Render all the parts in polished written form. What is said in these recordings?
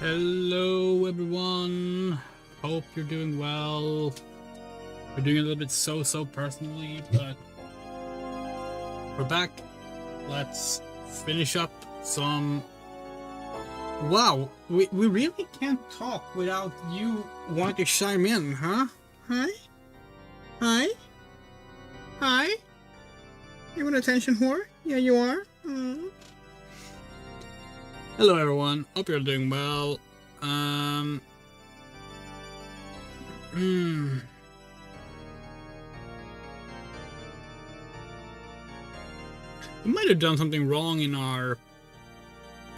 Hello everyone, hope you're doing well. We're doing a little bit so personally, but we're back. Let's finish up some... Wow, we really can't talk without you wanting to chime in, huh? Hi? Hi? Hi? You want attention, whore? Yeah, you are? Hello everyone, hope you're doing well. We might have done something wrong in our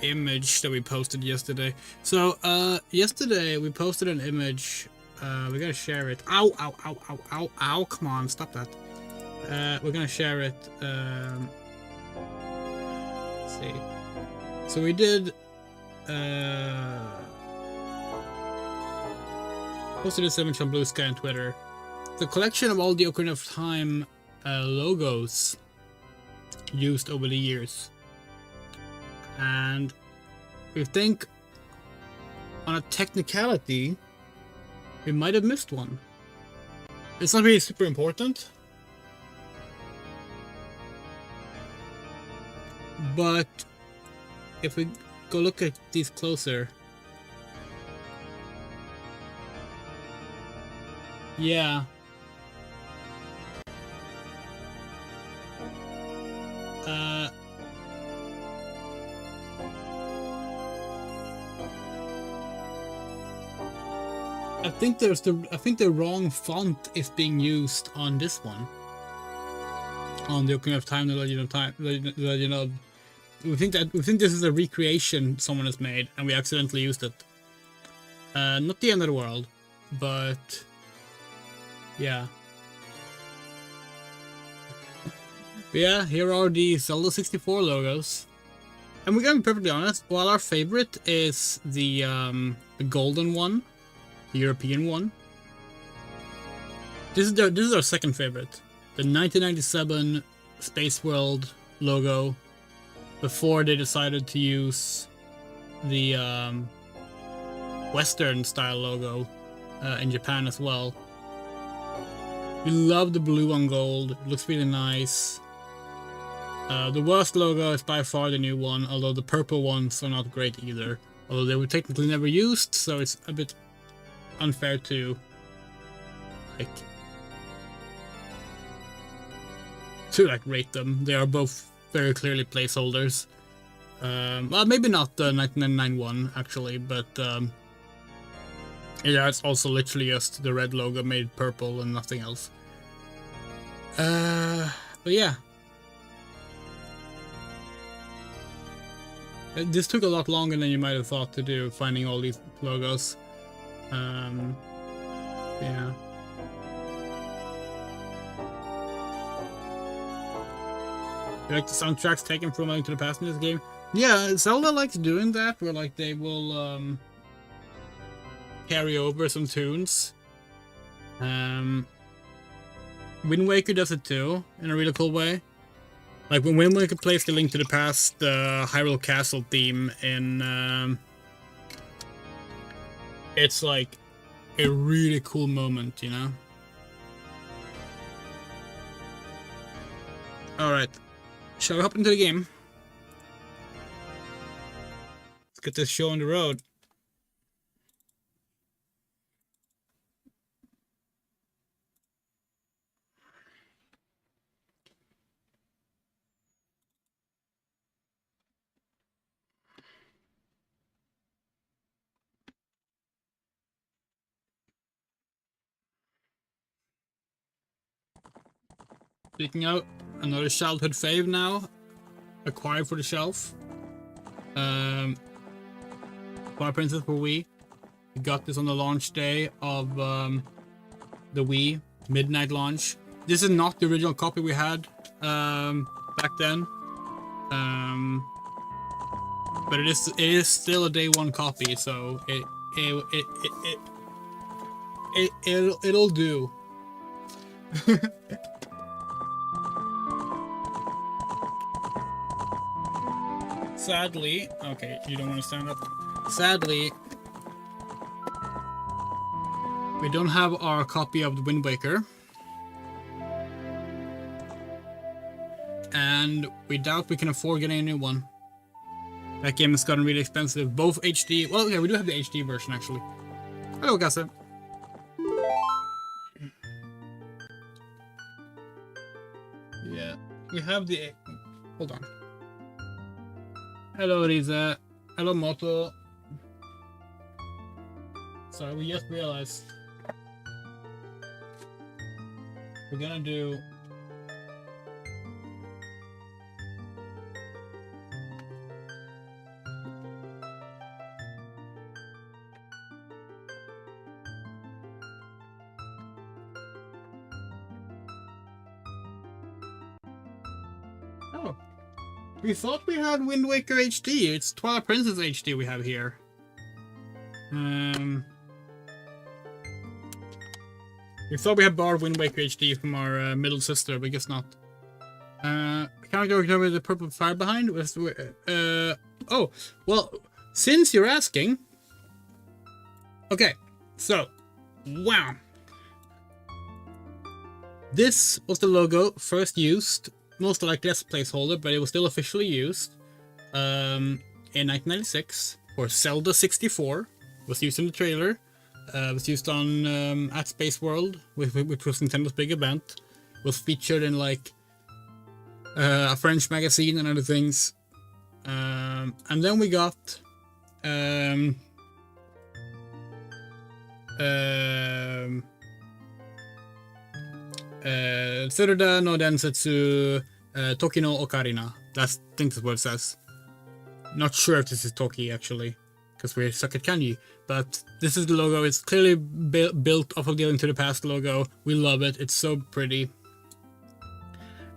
image that we posted yesterday. So, yesterday we posted an image. We're gonna share it. Ow, ow, ow, ow, ow, ow, come on, stop that. We're gonna share it. Let's see. So we did posted this image on Blue Sky and Twitter. The collection of all the Ocarina of Time logos used over the years. And we think on a technicality we might have missed one. It's not really super important, but if we go look at these closer, yeah. I think the wrong font is being used on this one. On the Ocarina of Time, the Legend of Time, Legend of. We think this is a recreation someone has made, and we accidentally used it. Not the end of the world, but yeah. But yeah, here are the Zelda 64 logos, and we're gonna be perfectly honest. While our favorite is the golden one, the European one, this is our second favorite, the 1997 Space World logo. Before they decided to use the Western style logo in Japan as well. We love the blue on gold, it looks really nice. The worst logo is by far the new one, although the purple ones are not great either. Although they were technically never used, so it's a bit unfair to rate them. They are both very clearly placeholders. Well, maybe not the 1999 one, actually, but yeah, it's also literally just the red logo made purple and nothing else. But yeah. This took a lot longer than you might have thought to do, finding all these logos. Yeah. You like the soundtracks taken from Link to the Past in this game? Yeah, Zelda likes doing that, where like they will carry over some tunes. Wind Waker does it too, in a really cool way. Like when Wind Waker plays the Link to the Past, the Hyrule Castle theme in, it's like a really cool moment, you know? Alright, shall we hop into the game? Let's get this show on the road. Speaking out, another childhood fave now, acquired for the shelf. Twilight Princess for Wii. We got this on the launch day of the Wii midnight launch. This is not the original copy we had back then, but it is still a day one copy, so it'll do. Sadly, okay, you don't want to stand up. Sadly, we don't have our copy of the Wind Waker. And we doubt we can afford getting a new one. That game has gotten really expensive. Both HD... Well, yeah, we do have the HD version, actually. Hello, Gassa. Yeah, we have the... Hold on. Hello, Riza. Hello, Moto. Sorry, we just realized we're gonna do we thought we had Wind Waker HD. It's Twilight Princess HD we have here. We thought we had borrowed Wind Waker HD from our middle sister, but I guess not. Can I go over the purple fire behind? Oh, well, since you're asking... Okay, so, wow. This was the logo first used, most likely as a placeholder, but it was still officially used in 1996 for Zelda 64. It was used in the trailer. It was used on at Space World, which was Nintendo's big event. It was featured in like a French magazine and other things. And then we got Zelda no Densetsu Toki no Ocarina. I think that's what it says. Not sure if this is Toki actually, because we suck at kanji. But this is the logo. It's clearly built off of the Link to the Past logo. We love it. It's so pretty.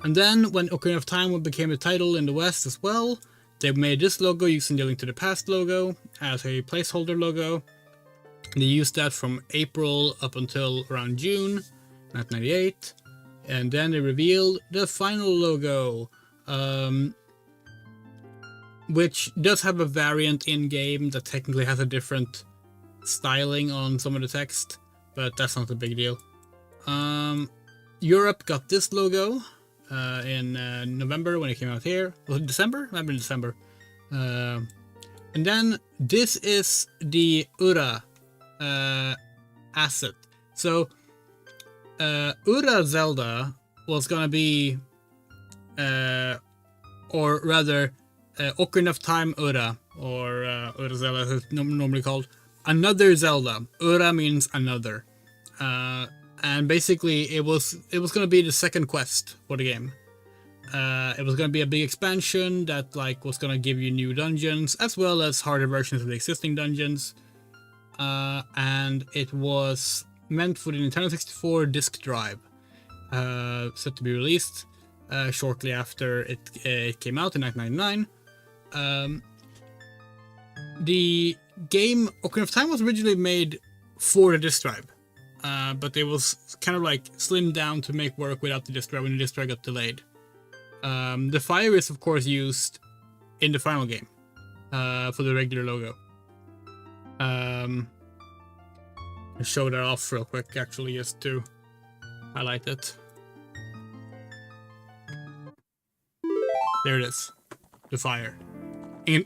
And then when Ocarina of Time became a title in the West as well, they made this logo using the Link to the Past logo as a placeholder logo. They used that from April up until around June 1998. And then they revealed the final logo, which does have a variant in-game that technically has a different styling on some of the text, but that's not a big deal. Europe got this logo in November when it came out here. Was it December? Maybe December. And then this is the Ura asset. So Ura Zelda was gonna be, or rather, Ocarina of Time Ura, or Ura Zelda as it's normally called. Another Zelda. Ura means another. And basically it was gonna be the second quest for the game. It was gonna be a big expansion that like was gonna give you new dungeons as well as harder versions of the existing dungeons. And it was meant for the Nintendo 64 disk drive, set to be released shortly after it came out in 1999. The game Ocarina of Time was originally made for the disk drive, but it was kind of like slimmed down to make work without the disk drive when the disk drive got delayed. The fire is of course used in the final game for the regular logo. I'll show that off real quick actually, just to highlight it. There it is, the fire.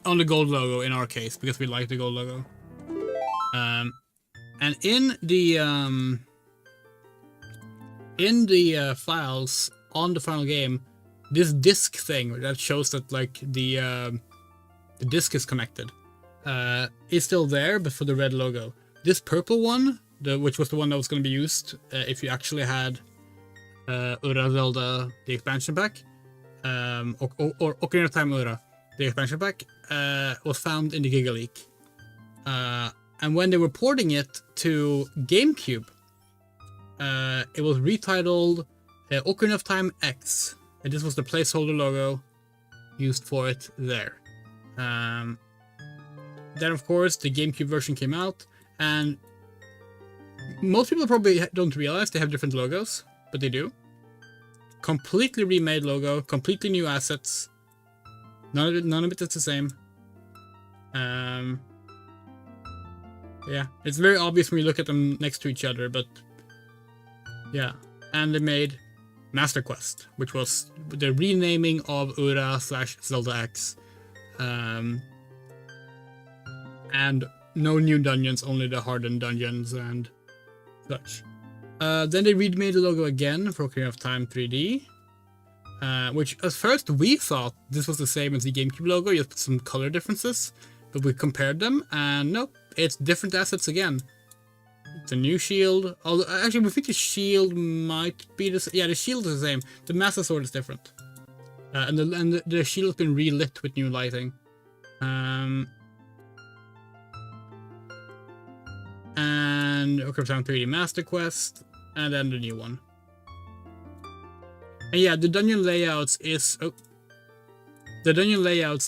On the gold logo in our case, because we like the gold logo. And in the files on the final game, this disk thing that shows that like the disk is connected is still there, but for the red logo. This purple one, which was the one that was going to be used if you actually had Ura Zelda, the expansion pack, or Ocarina of Time Ura, the expansion pack, was found in the Giga Leak. And when they were porting it to GameCube, it was retitled Ocarina of Time X. And this was the placeholder logo used for it there. Then, of course, the GameCube version came out, and most people probably don't realize they have different logos, but they do. Completely remade logo, completely new assets. None of it is the same. Yeah, it's very obvious when you look at them next to each other, but yeah. And they made Master Quest, which was the renaming of Ura/Zelda X. And no new dungeons, only the hardened dungeons and such. Then they remade the logo again for Ocarina of Time 3D. Which at first we thought this was the same as the GameCube logo, just some color differences. But we compared them, and nope, it's different assets again. It's a new shield. Although, actually, we think the shield might be the same. Yeah, the shield is the same. The Master Sword is different. And the shield has been relit with new lighting. And Ocarina of Time 3D Master Quest, and then the new one. And yeah, the dungeon layouts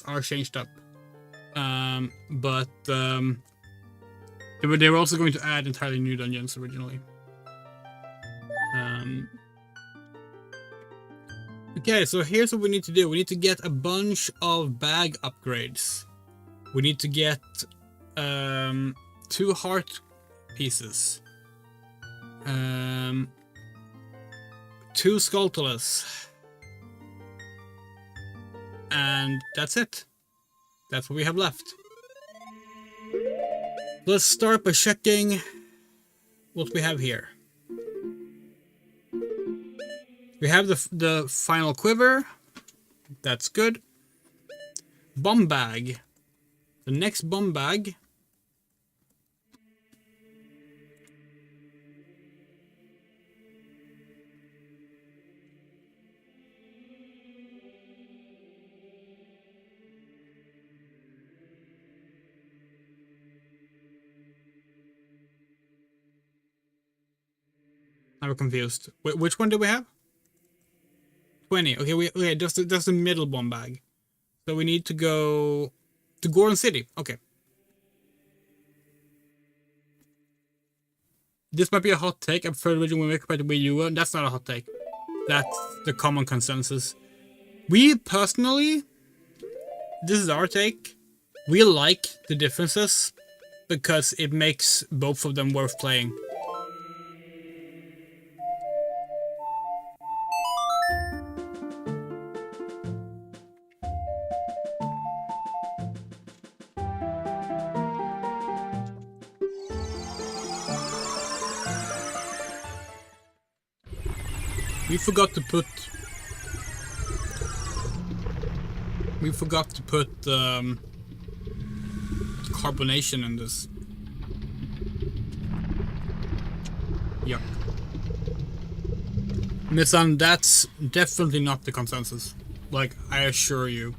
are changed up. But they were also going to add entirely new dungeons originally. Okay, so here's what we need to do. We need to get a bunch of bag upgrades. We need to get 2 heart pieces. 2 Skulltulas. And that's it. That's what we have left. Let's start by checking what we have here. We have the final quiver. That's good. Bomb bag. The next bomb bag. I'm confused. Wait, which one do we have? 20. Okay, that's the middle bomb bag. So we need to go to Goron City. Okay. This might be a hot take. I prefer the original Wind compared to Wii U. That's not a hot take. That's the common consensus. We personally, this is our take. We like the differences because it makes both of them worth playing. We forgot to put carbonation in this. Yuck. Missan, that's definitely not the consensus. Like, I assure you.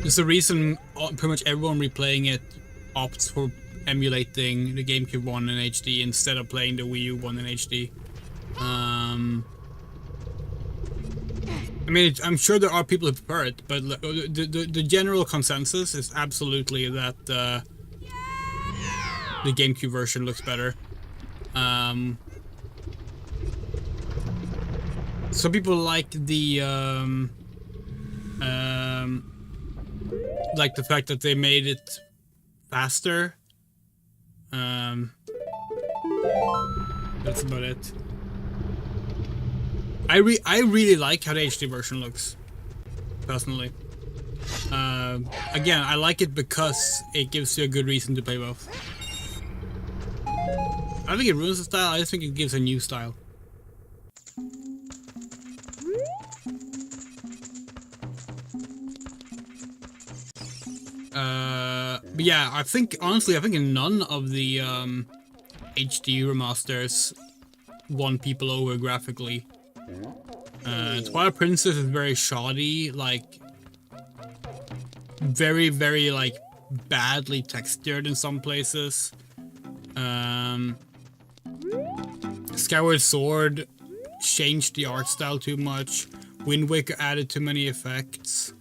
There's a reason pretty much everyone replaying it opts for emulating the GameCube one in HD instead of playing the Wii U one in HD. I mean, I'm sure there are people who prefer it, but the general consensus is absolutely that the GameCube version looks better. Some people like the fact that they made it faster. That's about it. I really like how the HD version looks, personally. Again, I like it because it gives you a good reason to play both. I don't think it ruins the style, I just think it gives a new style. But yeah, honestly, I think none of the HD remasters won people over graphically. Twilight Princess is very shoddy, like very, very like badly textured in some places. Skyward Sword changed the art style too much. Wind Waker added too many effects.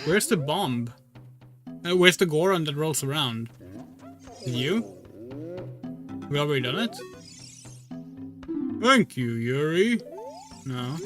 Where's the bomb? Where's the Goron that rolls around? You? We already done it? Thank you, Yuri. No.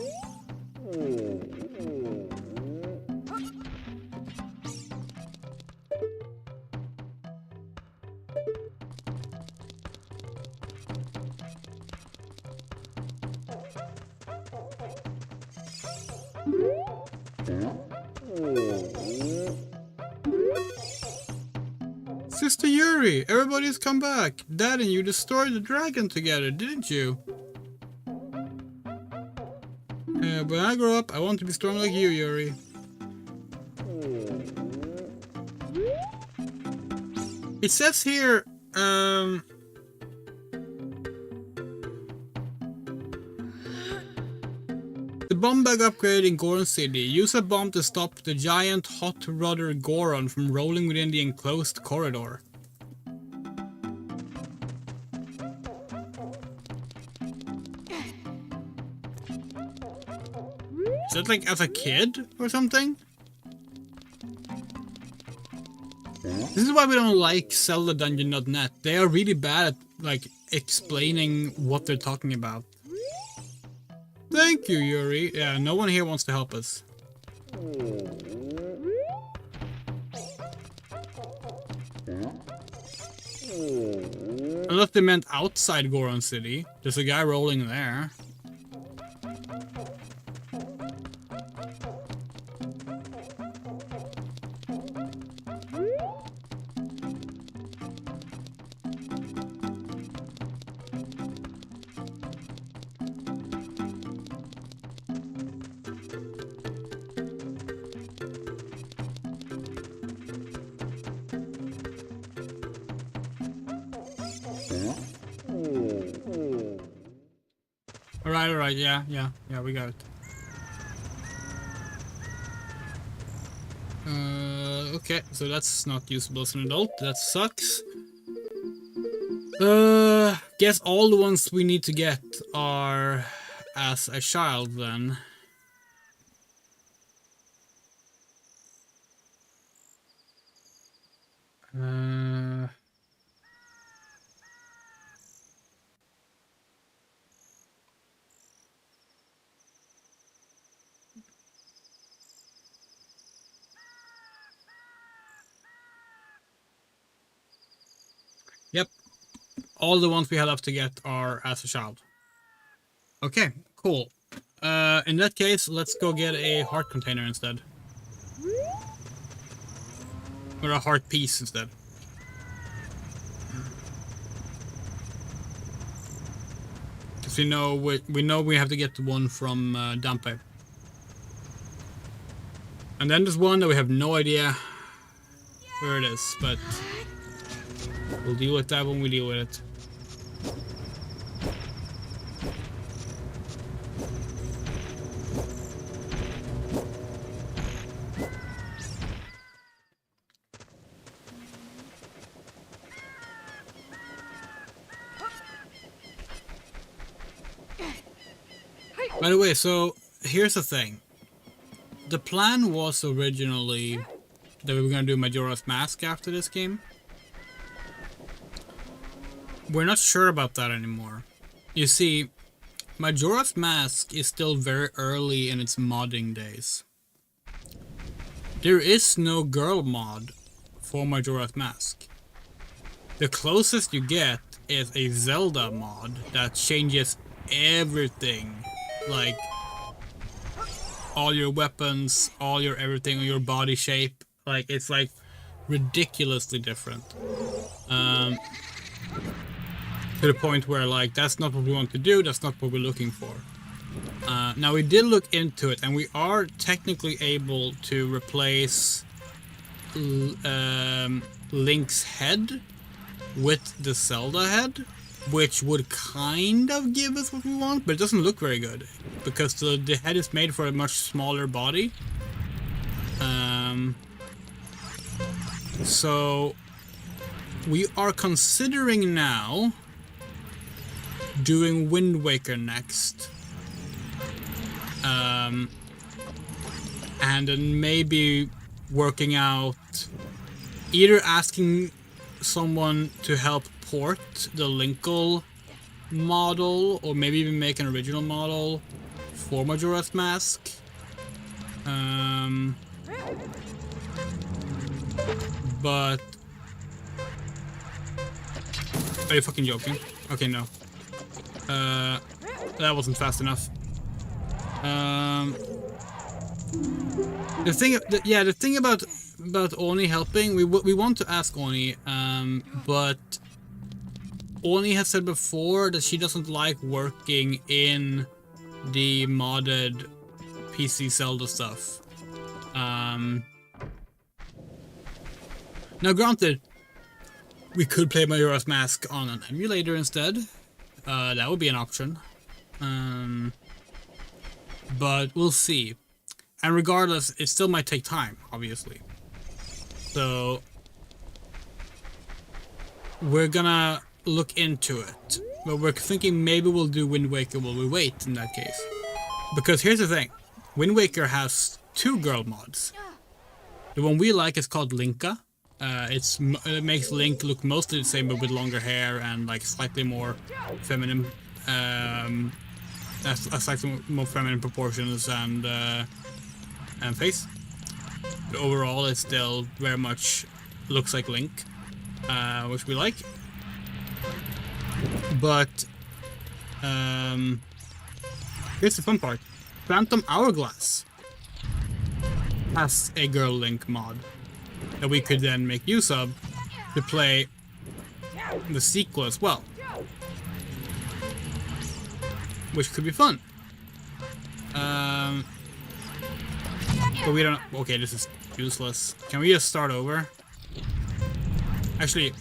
Sister Yuri, everybody's come back. Dad and you destroyed the dragon together, didn't you? When I grow up, I want to be strong like you, Yuri. It says here, the bomb bag upgrade in Goron City. Use a bomb to stop the giant hot rudder Goron from rolling within the enclosed corridor. Is that like as a kid or something? This is why we don't like Zelda Dungeon.net. They are really bad at like explaining what they're talking about. Thank you, Yuri. Yeah, no one here wants to help us. Unless they meant outside Goron City. There's a guy rolling there. Alright, yeah, we got it. Okay, so that's not usable as an adult, that sucks. Guess all the ones we need to get are as a child then. Yep, all the ones we have left to get are as a child. Okay, cool. In that case, let's go get a heart container instead. Or a heart piece instead. Because we know we have to get the one from Dampe. And then there's one that we have no idea where it is, but we'll deal with that when we deal with it. By the way, so here's the thing. The plan was originally that we were gonna do Majora's Mask after this game. We're not sure about that anymore. You see, Majora's Mask is still very early in its modding days. There is no girl mod for Majora's Mask. The closest you get is a Zelda mod that changes everything. Like, all your weapons, all your everything, your body shape. Like, it's like ridiculously different. To the point where, like, that's not what we want to do, that's not what we're looking for. Now, we did look into it, and we are technically able to replace Link's head with the Zelda head, which would kind of give us what we want, but it doesn't look very good, because the head is made for a much smaller body. So, we are considering now doing Wind Waker next. And then maybe working out, either asking someone to help port the Linkle model, or maybe even make an original model for Majora's Mask. But are you fucking joking? Okay, no. That wasn't fast enough. The thing about Oni helping, we want to ask Oni, but Oni has said before that she doesn't like working in the modded PC Zelda stuff. Now granted, we could play Majora's Mask on an emulator instead. That would be an option. But we'll see. And regardless, it still might take time, obviously. So we're gonna look into it. But we're thinking maybe we'll do Wind Waker while we wait in that case. Because here's the thing. Wind Waker has 2 girl mods. The one we like is called Linka. It makes Link look mostly the same but with longer hair and like slightly more feminine, slightly more feminine proportions and face. But overall, it still very much looks like Link, which we like. But here's the fun part: Phantom Hourglass has a girl Link mod that we could then make use of to play the sequel as well, which could be fun. But we don't. Okay, this is useless. Can we just start over? Actually,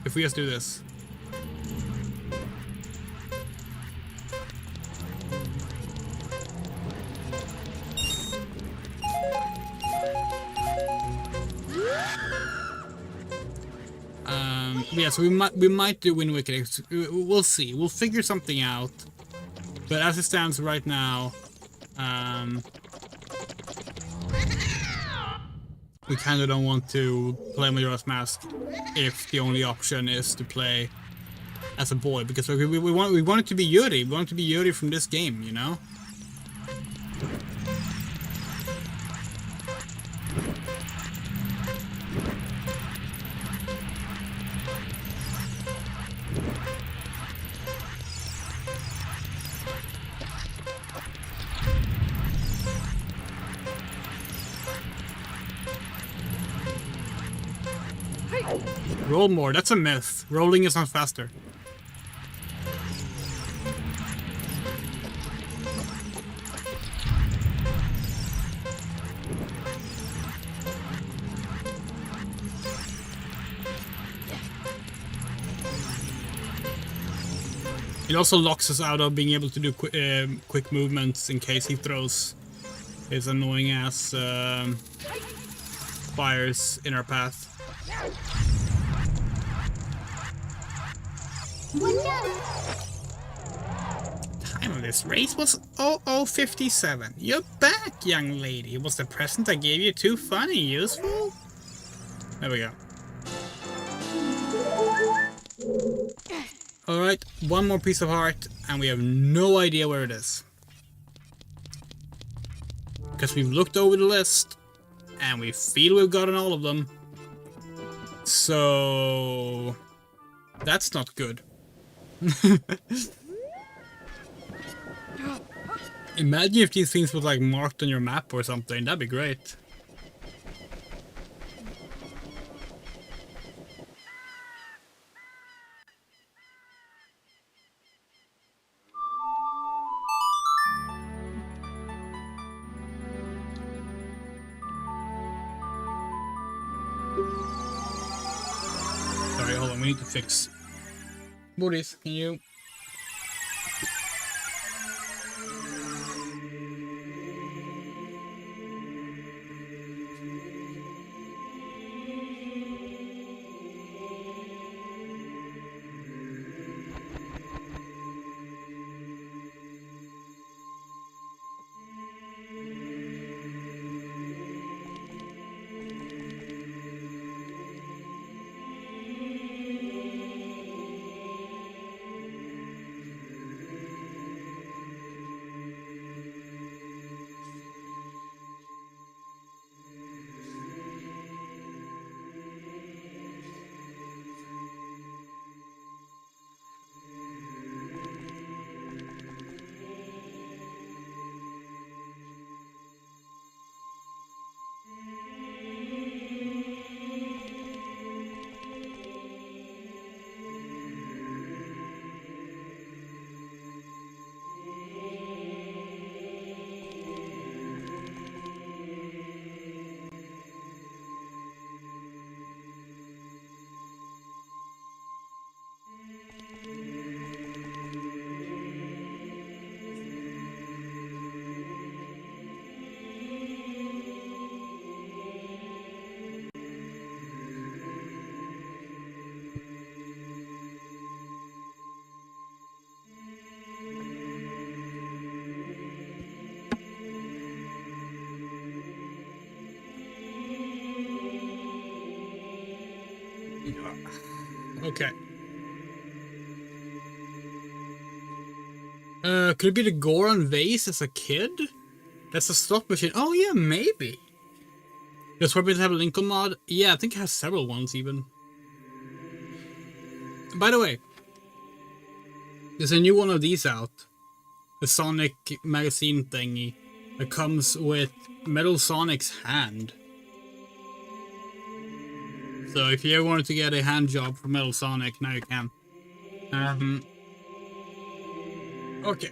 if we just do this. Yeah, so we might do Wind Waker. We'll see. We'll figure something out. But as it stands right now, we kind of don't want to play Majora's Mask if the only option is to play as a boy, because we want it to be YURI. We want it to be YURI from this game, you know. Roll more, that's a myth. Rolling is not faster. It also locks us out of being able to do quick movements in case he throws his annoying ass fires in our path. Time of This race was 0057. You're back, young lady. Was the present I gave you too funny, useful? There we go. Alright, one more piece of heart, and we have no idea where it is. Because we've looked over the list, and we feel we've gotten all of them. So... that's not good. Imagine if these things were like marked on your map or something, that'd be great. Sorry, hold on, we need to fix... Booties, can you... Okay. Could it be the Goron vase as a kid? That's a slot machine. Oh yeah, maybe. Does Scorpion have a Linkle mod? Yeah, I think it has several ones even. By the way, there's a new one of these out. The Sonic magazine thingy that comes with Metal Sonic's hand. So if you ever wanted to get a hand job for Metal Sonic, now you can. Okay.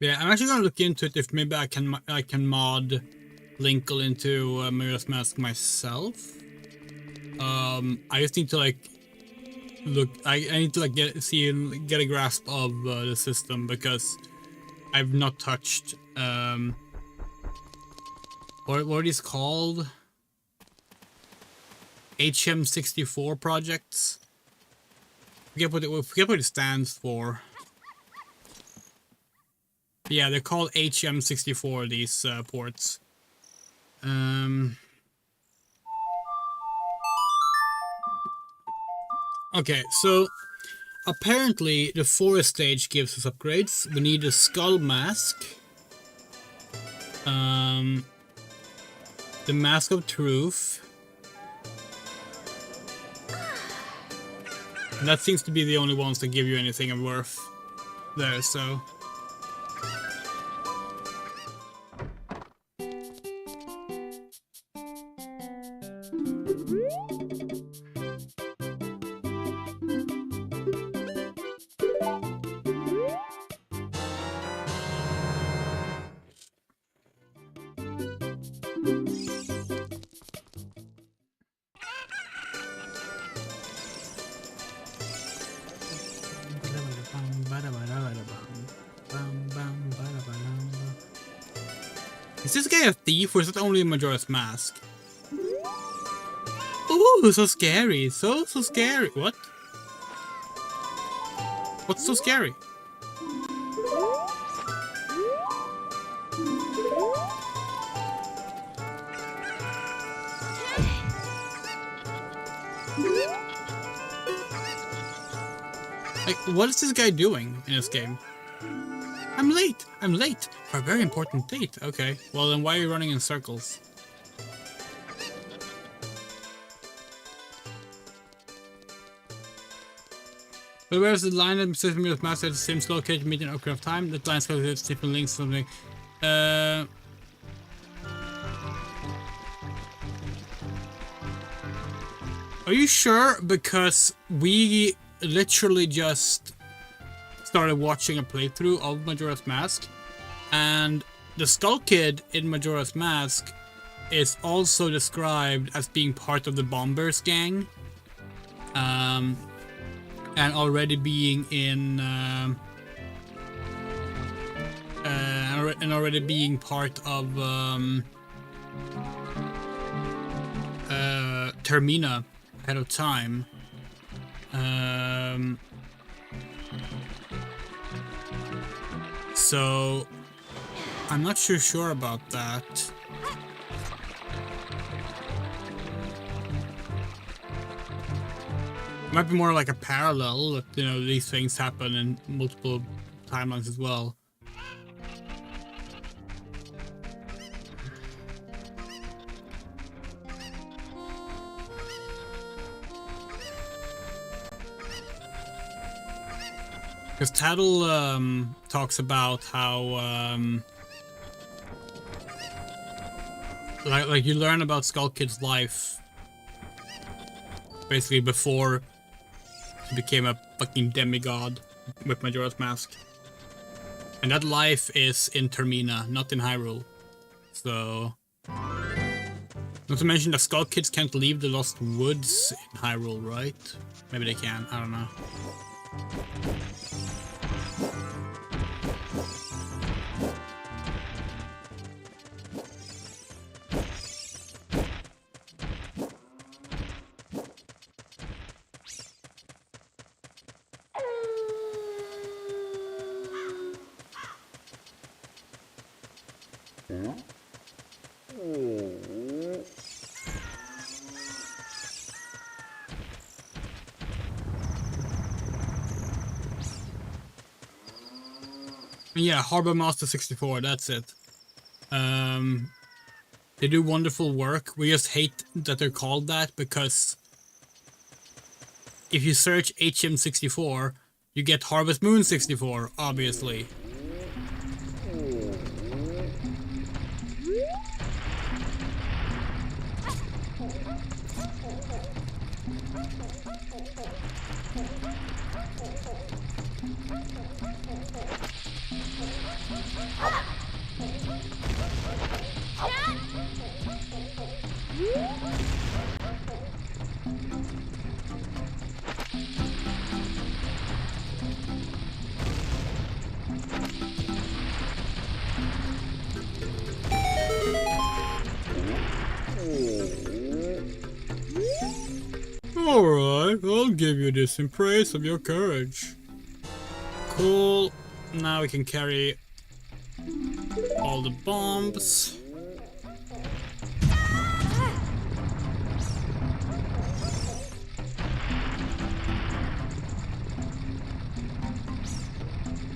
Yeah, I'm actually gonna look into it if maybe I can mod Linkle into Majora's Mask myself. I just need to like look. I need to like get a grasp of the system because I've not touched what are these called? HM64 projects. Forget what it stands for. Yeah, they're called HM64, these ports. Okay, so apparently the forest stage gives us upgrades. We need a skull mask. The Mask of Truth. And that seems to be the only ones that give you anything of worth there, so... Is this guy a thief or is it only a Majora's Mask? Ooh, so scary. So scary. What? What's so scary? Like, what is this guy doing in this game? I'm late. I'm late for a very important date. Okay, well then why are you running in circles? But where's the line that system with master at the same location meeting Ocarina of Time? That line is called different links something. Are you sure? Because we literally just started watching a playthrough of Majora's Mask, and the Skull Kid in Majora's Mask is also described as being part of the Bombers gang, and already being in and already being part of Termina ahead of time. So I'm not sure about that. It might be more like a parallel that, you know, these things happen in multiple timelines as well. Because Tattle talks about how like you learn about Skull Kid's life basically before he became a fucking demigod with Majora's Mask, and that life is in Termina, not in Hyrule. So, not to mention the Skull Kids can't leave the Lost Woods in Hyrule, right? Maybe they can. I don't know. Yeah, Harbor Master 64, that's it. They do wonderful work. We just hate that they're called that because if you search HM64, you get Harvest Moon 64, obviously. Alright, I'll give you this in praise of your courage. Cool. Now we can carry all the bombs.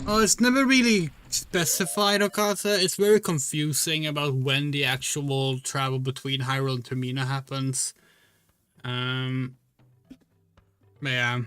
Oh, it's never really specified, Okasa. It's very confusing about when the actual travel between Hyrule and Termina happens. But yeah.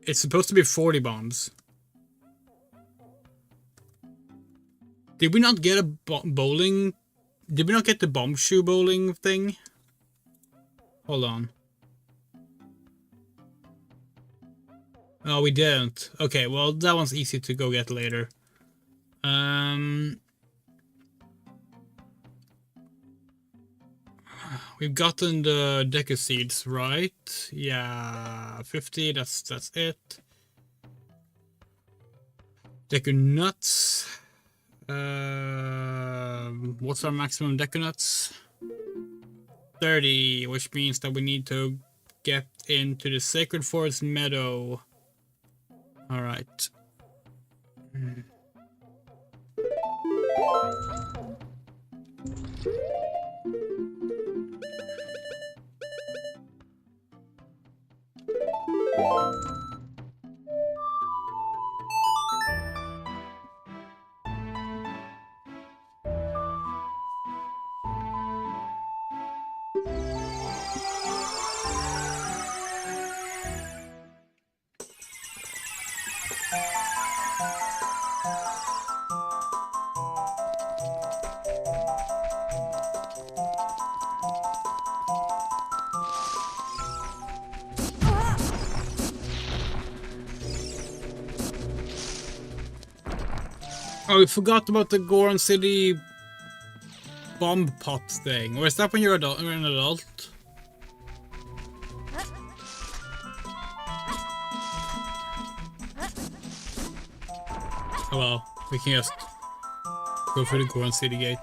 It's supposed to be 40 bombs. Did we not get a bowling? Did we not get the bomb shoe bowling thing? Hold on. Oh, we didn't. Okay, well, that one's easy to go get later. We've gotten the Deku seeds, right? Yeah, 50, that's it. Deku nuts. What's our maximum Deku nuts? 30, which means that we need to get into the Sacred Forest Meadow. Alright. Oh, we forgot about the Goron City bomb pot thing. Or is that when you're an adult? Oh well, we can just go for the Goron City gate.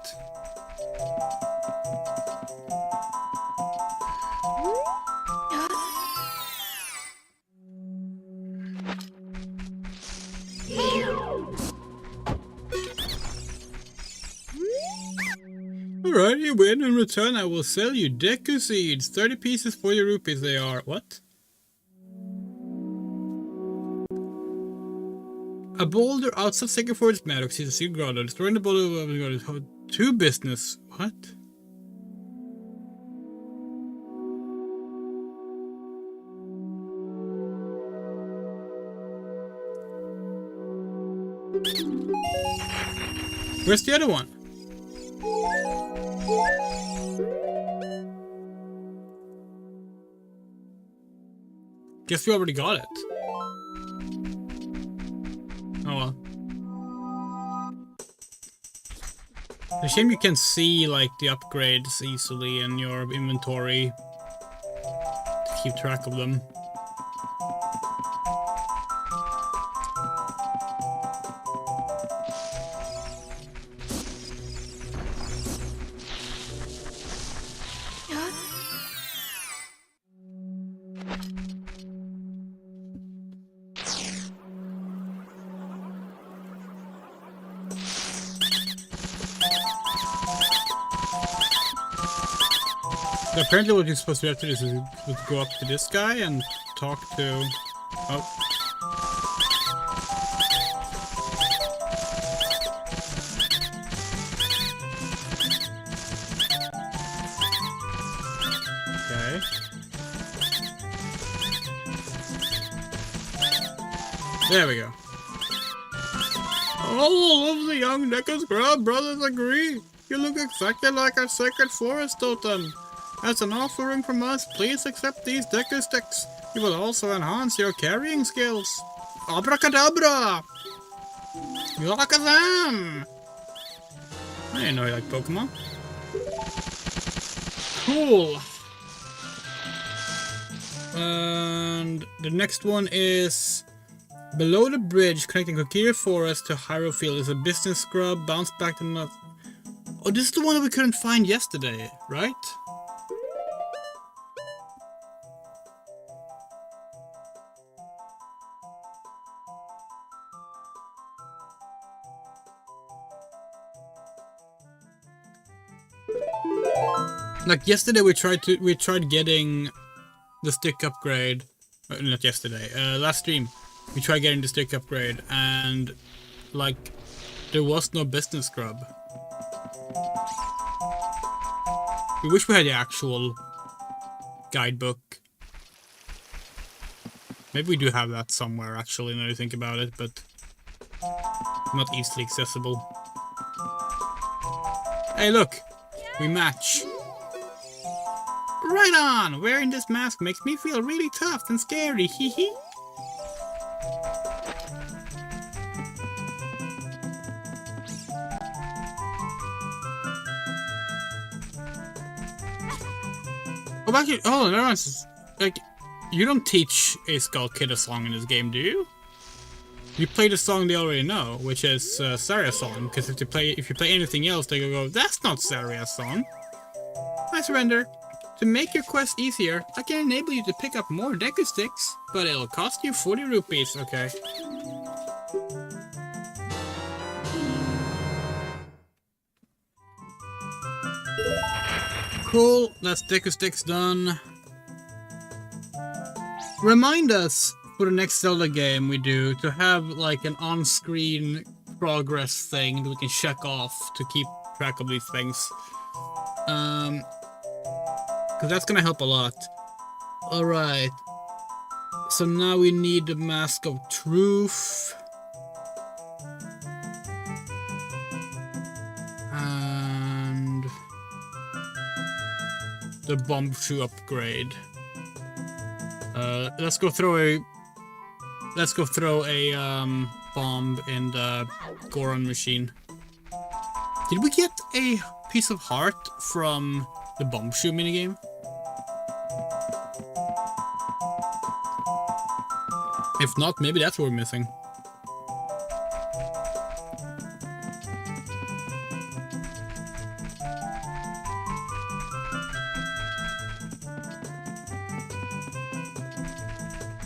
Alright, you win. In return, I will sell you Deku seeds. 30 pieces, 40 rupees they are. What? A boulder outside Sacred Forest Meadow is a seed grotto. Destroying the boulder of 2 business. What? Where's the other one? Guess we already got it. Oh well. It's a shame you can see like the upgrades easily in your inventory to keep track of them. So apparently what you're supposed to have to do is go up to this guy and talk to... Oh. Okay. There we go. All of the young Deku Scrub brothers agree. You look exactly like our Sacred Forest totem. As an offering from us, please accept these Deku sticks. You will also enhance your carrying skills. Abracadabra! Yorakazam! I didn't know you liked Pokemon. Cool. And the next one is... Below the bridge connecting Kokiri Forest to Hierophil is a business scrub. Bounce back to not... Oh, this is the one that we couldn't find yesterday, right? Like yesterday we tried getting the stick upgrade. Not yesterday, last stream. We tried getting the stick upgrade and like there was no business scrub. We wish we had the actual guidebook. Maybe we do have that somewhere, actually, now you think about it, but not easily accessible. Hey, look! We match. Right on! Wearing this mask makes me feel really tough and scary, hee hee. Oh, actually, oh, no one's like, you don't teach a Skull Kid a song in this game, do you? You play the song they already know, which is Saria's song. Because if you play anything else, they go, "That's not Saria's song." I surrender. To make your quest easier, I can enable you to pick up more Deku Sticks, but it'll cost you 40 rupees. Okay. Cool. That's Deku Sticks done. Remind us for the next Zelda game we do to have like an on-screen progress thing that we can check off to keep track of these things. Because that's gonna help a lot. Alright. So now we need the Mask of Truth. And the bomb shoe upgrade. Let's go throw a bomb in the Goron machine. Did we get a piece of heart from the bomb shoe minigame? If not, maybe that's what we're missing.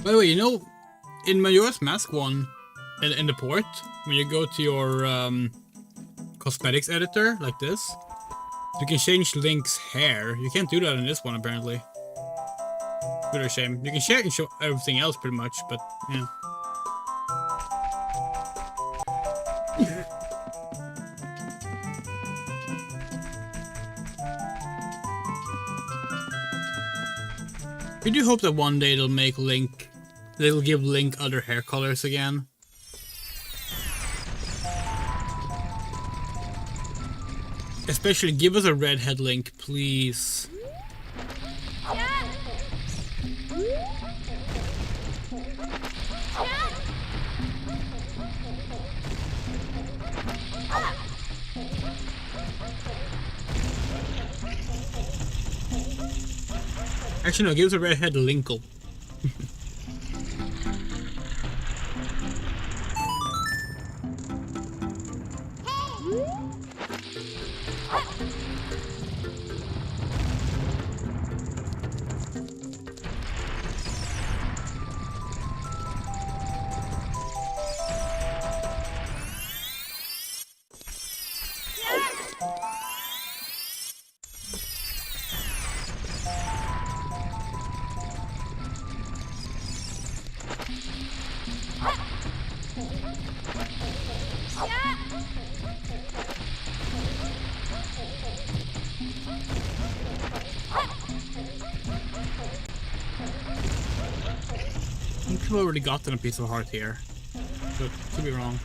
By the way, you know, in Majora's Mask 1, in the port, when you go to your cosmetics editor, like this, you can change Link's hair. You can't do that in this one, apparently. Bit of a shame. You can share and show everything else, pretty much, but, yeah. We do hope that one day they'll make Link... They'll give Link other hair colors again. Especially give us a redhead Link, please. Actually, no, give us a redhead Linkle. I've already gotten a piece of heart here, but could be wrong.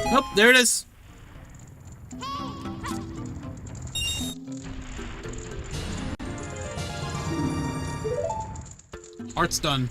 Oh, there it is. Heart's done.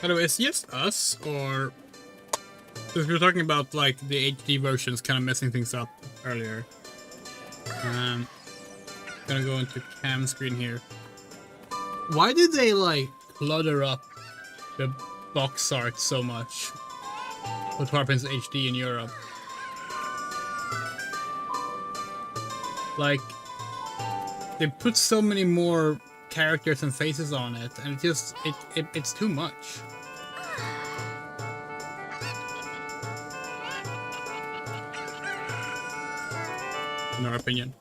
By the way, it's just us, or Because we were talking about like the HD versions kind of messing things up earlier. Gonna go into cam screen here. Why did they like clutter up the box art so much for Twilight Princess HD in Europe? Like, they put so many more characters and faces on it, and it's too much. In our opinion.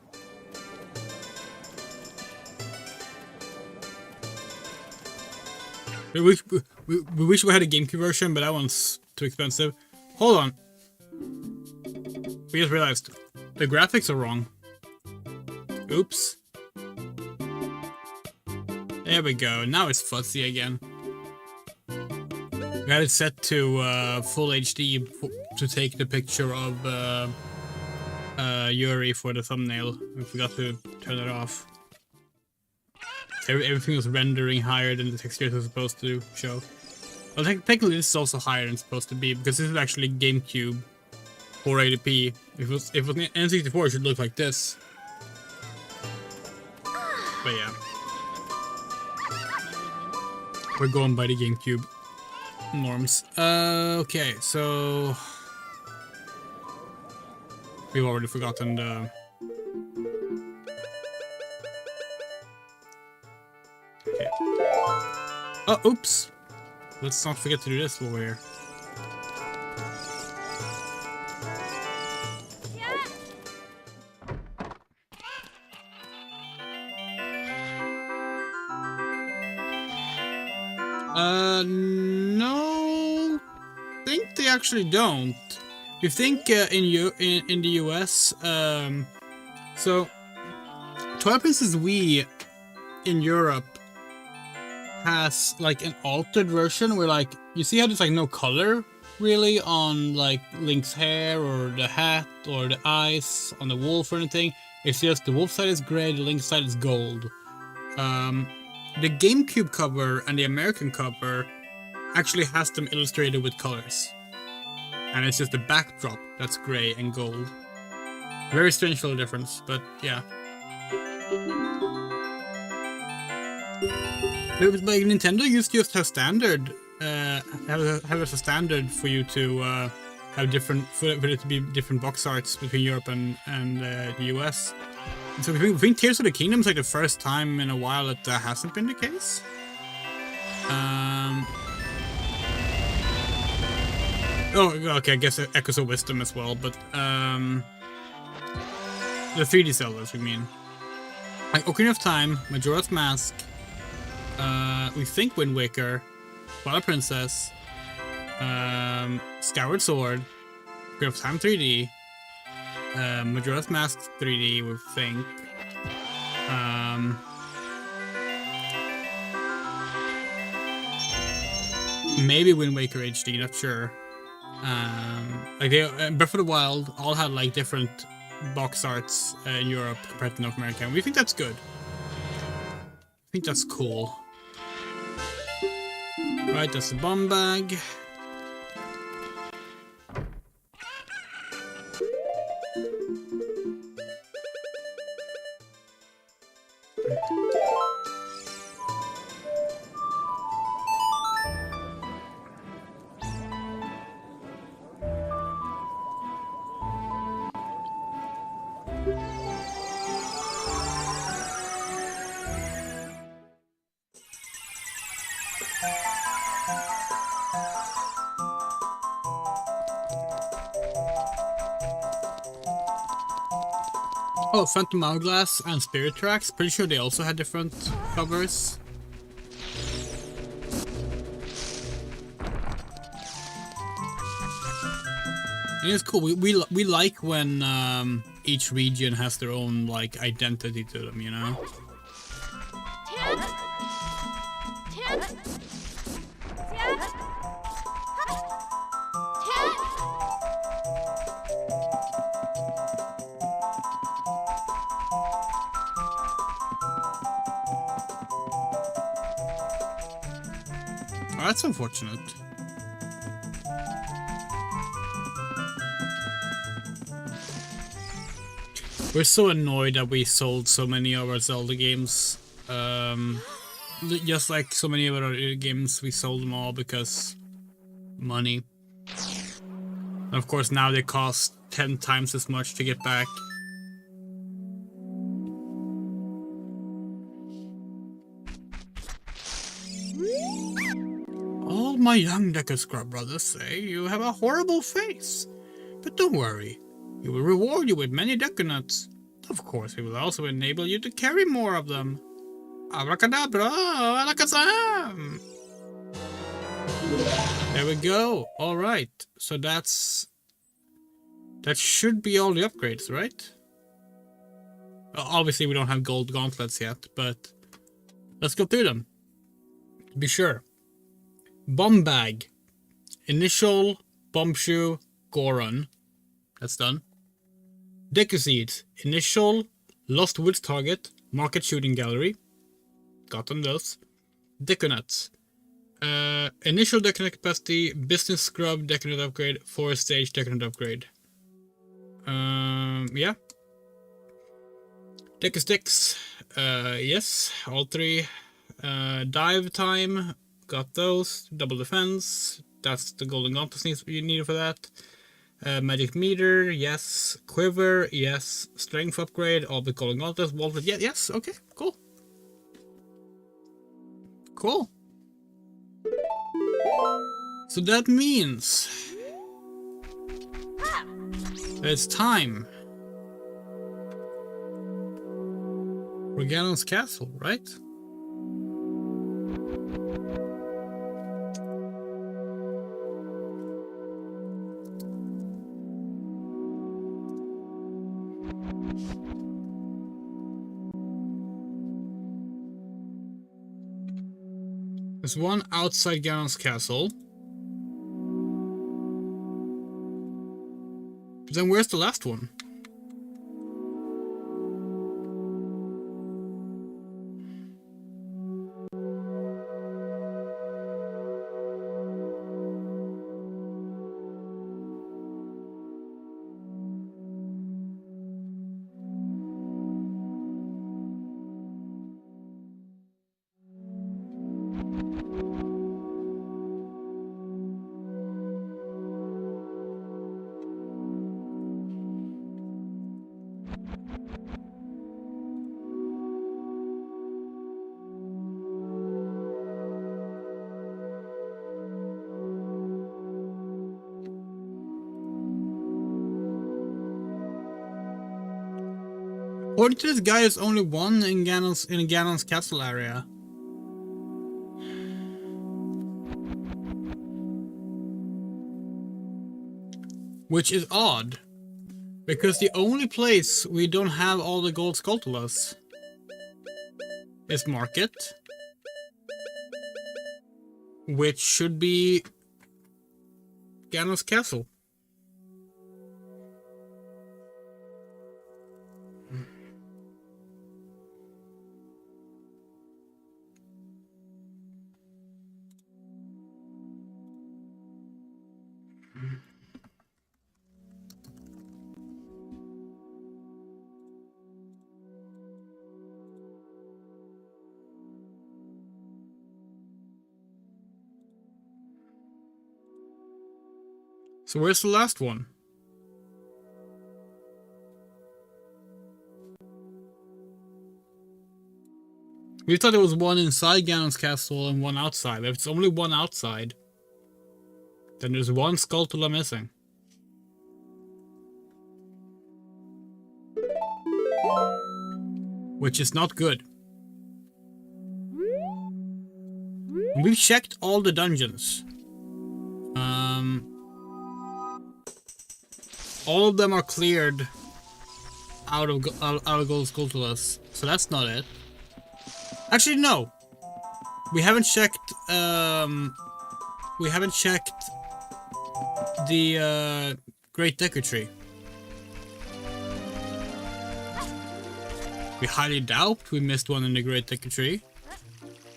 We wish we had a GameCube version, but that one's too expensive. Hold on. We just realized the graphics are wrong. Oops. There we go. Now it's fuzzy again. We had it set to full HD to take the picture of YURI for the thumbnail. We forgot to turn it off. Everything was rendering higher than the textures are supposed to show. Well, technically this is also higher than it's supposed to be, because this is actually GameCube 480p. If it was N64, it should look like this. But yeah. We're going by the GameCube norms. Okay, so... We've already forgotten the... Okay. Oh, oops! Let's not forget to do this while we're here. No, I think they actually don't. You think in the US, so Twilight Princess Wii in Europe has like an altered version where like you see how there's like no color really on like Link's hair or the hat or the eyes on the wolf or anything. It's just the wolf side is gray, the Link side is gold. The GameCube cover and the American cover actually has them illustrated with colors. And it's just the backdrop that's gray and gold. Very strange little difference, but yeah. Like Nintendo used to just have standard, have as a standard for you to have different, for it to be different box arts between Europe and the US. So I think Tears of the Kingdom is like the first time in a while that that hasn't been the case. Oh, okay, I guess Echoes of Wisdom as well, but the 3D Zeldas, we mean. Like Ocarina of Time, Majora's Mask, we think Wind Waker, Twilight Princess, Skyward Sword, Ocarina of Time 3D, Majora's Mask 3D, we think. Maybe Wind Waker HD, not sure. Like Breath of the Wild all had like different box arts in Europe compared to North America, and we think that's good. I think that's cool. Right, that's the bomb bag. Oh, Phantom Hourglass and Spirit Tracks. Pretty sure they also had different covers. And it's cool. We like when each region has their own like identity to them, you know. Oh, that's unfortunate. We're so annoyed that we sold so many of our Zelda games. Just like so many of our other games, we sold them all because money. And of course now they cost 10 times as much to get back. All my young Deku Scrub brothers say you have a horrible face. But don't worry, he will reward you with many Deku Nuts. Of course, he will also enable you to carry more of them. Abracadabra, alakazam! There we go. Alright, so that should be all the upgrades, right? Obviously we don't have gold gauntlets yet, but let's go through them. Be sure. Bomb Bag. Initial, Bomb Shoe, Goron. That's done. Deku Seeds. Initial, Lost Woods Target, Market Shooting Gallery. Got on those. Deku Nuts. Initial Deku Nut capacity, Business Scrub Deku Nut upgrade, 4th stage Deku Nut upgrade. Yeah. Deku Sticks. Yes, all 3. Dive Time. Got those. Double Defense. That's the golden gauntlets you need for that. Magic Meter. Yes. Quiver. Yes. Strength upgrade. All the golden gauntlets. Wallet. Yeah. Yes. Okay. Cool. Cool. So that means it's time for Ganon's castle, right? There's one outside Ganon's castle. But then where's the last one? According to this guy, there's only one in Ganon's castle area. Which is odd, because the only place we don't have all the gold Skulltulas is Market, which should be Ganon's castle. So where's the last one? We thought there was one inside Ganon's castle and one outside. If it's only one outside, then there's one Skulltula missing. Which is not good. We've checked all the dungeons. All of them are cleared out of gold Skulltulas, so that's not it. Actually, no. We haven't checked. We haven't checked the Great Deku Tree. We highly doubt we missed one in the Great Deku Tree,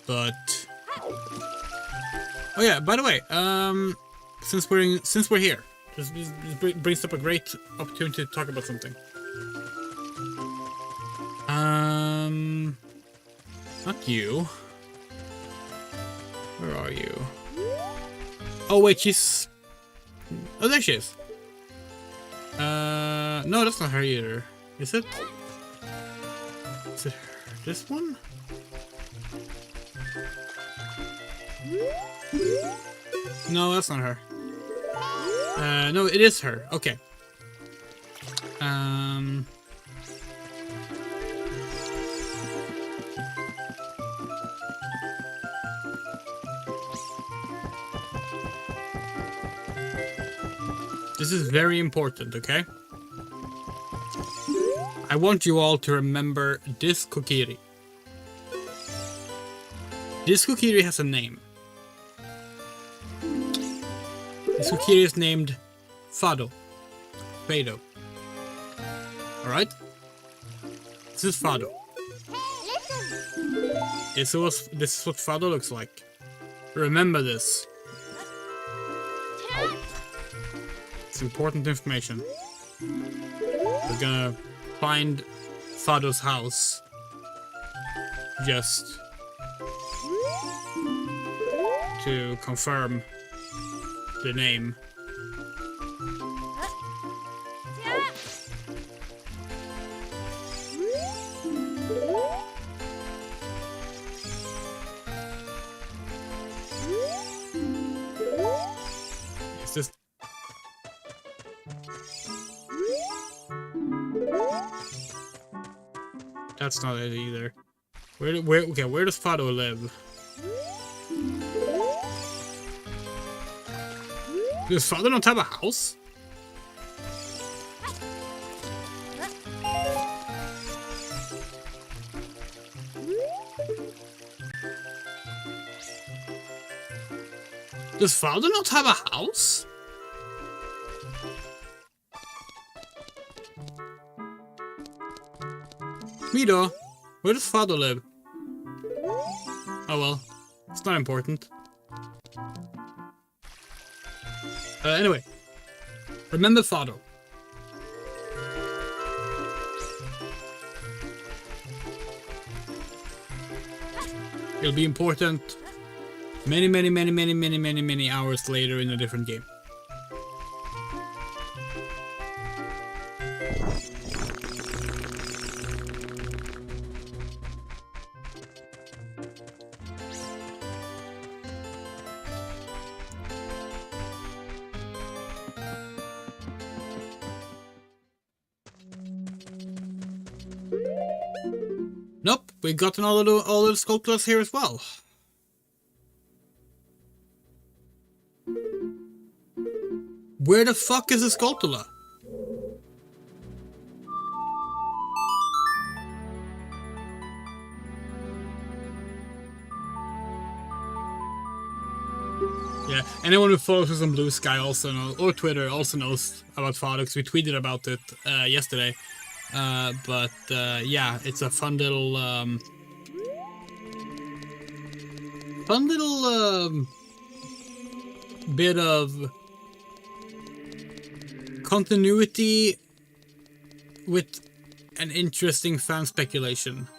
but oh yeah. By the way, since we're here. This brings up a great opportunity to talk about something. Not you. Where are you? Oh wait, she's... Oh, there she is. No, that's not her either. Is it? Is it this one? No, that's not her. No, it is her. Okay. This is very important, okay? I want you all to remember this Kokiri. This Kokiri has a name. This Kokiri is named Fado. Fado. Alright? This is Fado. This is what Fado looks like. Remember this. It's important information. We're gonna find Fado's house. Just to confirm the name. It's just... That's not it either. Where does Fado live? Does Fado not have a house? Does Fado not have a house? Mido, where does Fado live? Oh well, it's not important. Anyway, remember Fado. It'll be important many hours later in a different game. Nope, we gotten all of the sculptures here as well. Where the fuck is the Skulltula? Yeah, anyone who follows us on Blue Sky also knows, or Twitter also knows about Fado, because we tweeted about it yesterday. Yeah, it's a fun little bit of continuity with an interesting fan speculation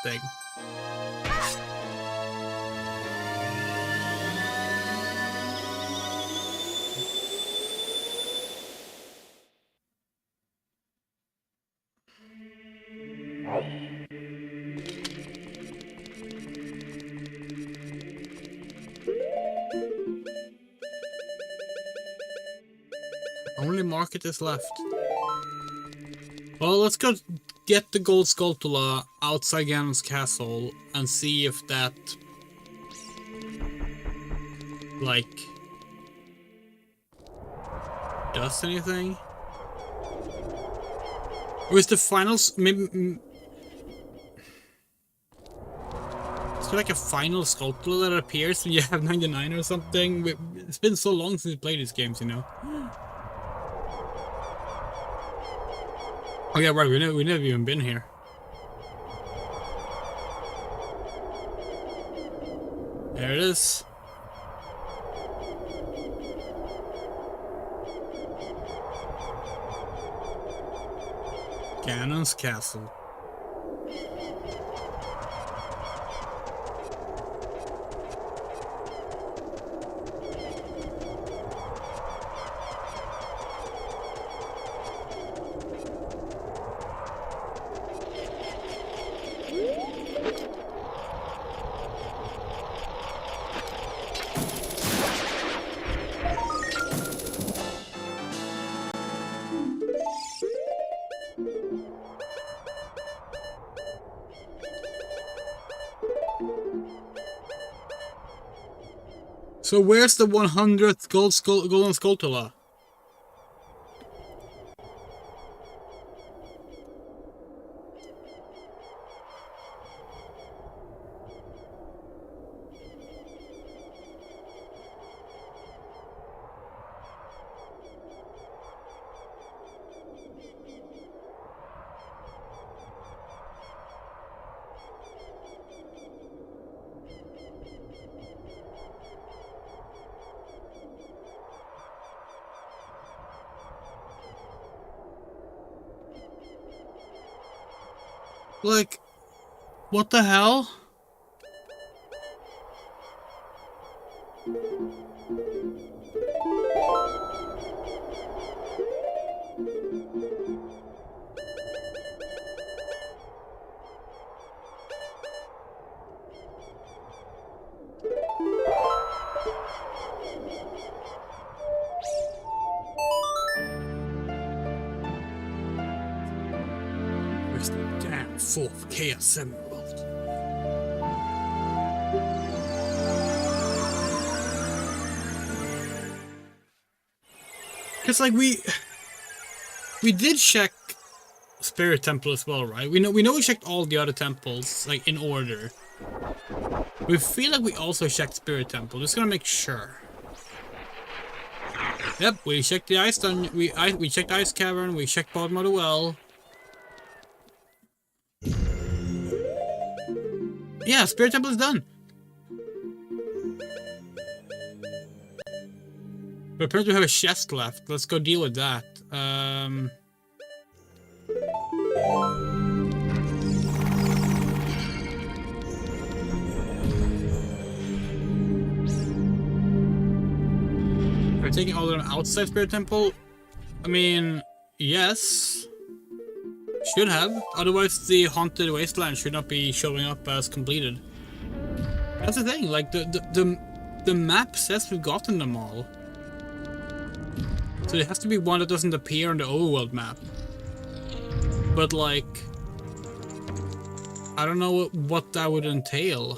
thing. Only market is left. Well, let's go get the gold Skulltula outside Ganon's castle and see if that, like, does anything. Or is the final maybe? Is there like a final Skulltula that appears when you have 99 or something? It's been so long since we played these games, you know. Oh yeah, right, we never even been here. There it is. Ganon's castle. So where's the 100th golden Skulltula? Like, what the hell? Where's the damn fourth Chaos Emerald? Because like we did check Spirit Temple as well, right? We know we checked all the other temples like in order. We feel like we also checked Spirit Temple. Just gonna make sure. Yep, we checked the ice dungeon. We checked Ice Cavern. We checked bottom of the well. Yeah, Spirit Temple is done. But apparently we have a chest left. Let's go deal with that. We're taking all of them outside Spirit Temple? I mean, yes. Should have. Otherwise the Haunted Wasteland should not be showing up as completed. That's the thing, like the map says we've gotten them all. So it has to be one that doesn't appear on the overworld map. But like, I don't know what that would entail.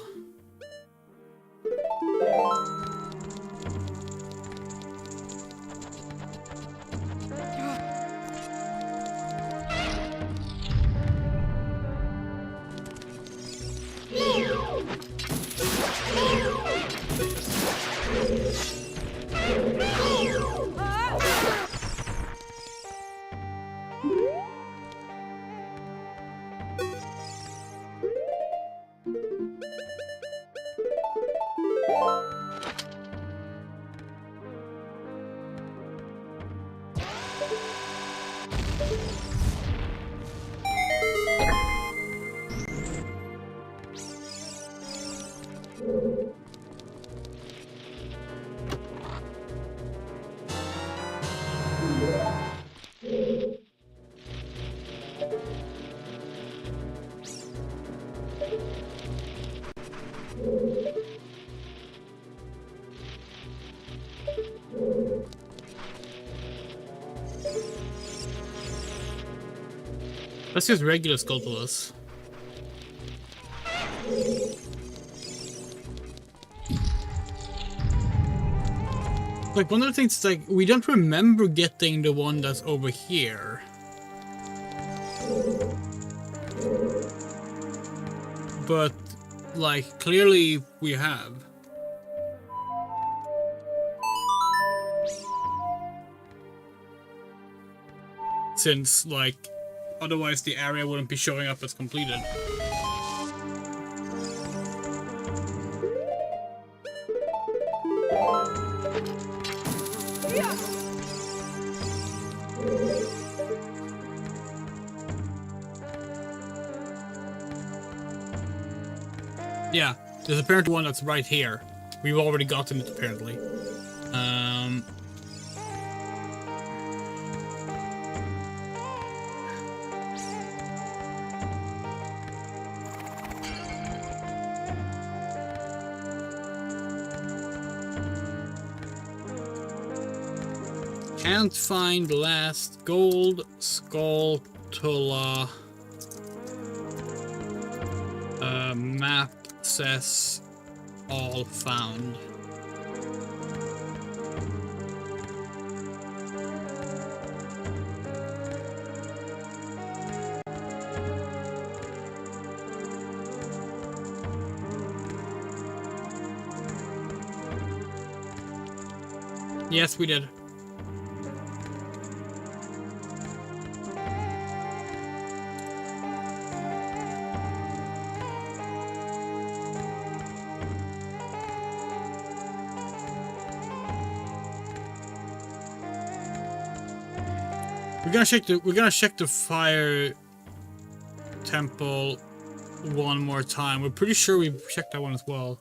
Let's use regular Skulltulas. Like, one of the things is, like, we don't remember getting the one that's over here. But, like, clearly we have. Since, like, otherwise the area wouldn't be showing up as completed. Yeah, there's apparently one that's right here. We've already gotten it apparently. Can't find last gold Skulltula. Map says all found. Yes, we did. We're gonna check the fire temple one more time. We're pretty sure we checked that one as well.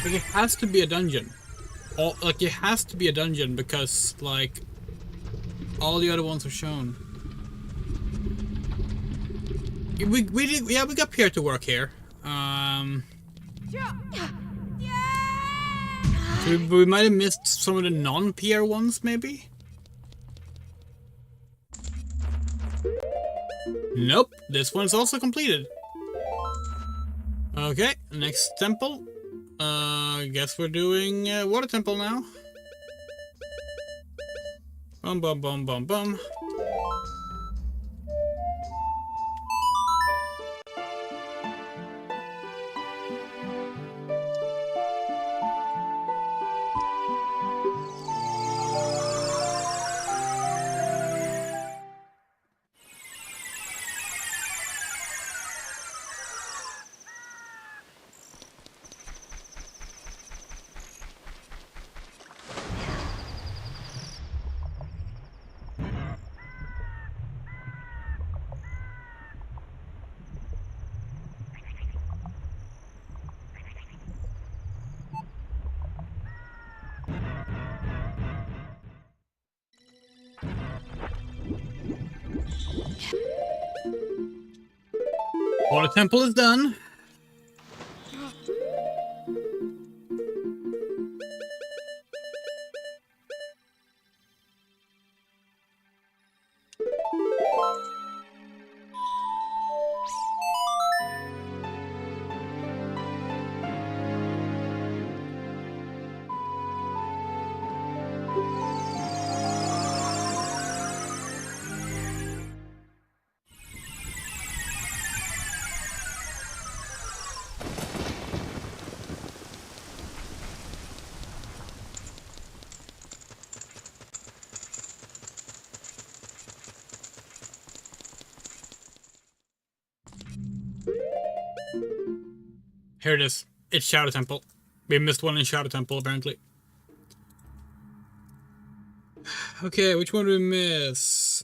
Like, it has to be a dungeon. Like, it has to be a dungeon because, like, all the other ones are shown. We got Pierre to work here. So we might have missed some of the non-Pierre ones, maybe? Nope, this one's also completed. Okay, next temple. I guess we're doing water temple now. Bum bum bum bum bum. Water temple is done. Here it is. It's Shadow Temple. We missed one in Shadow Temple, apparently. Okay, which one do we miss?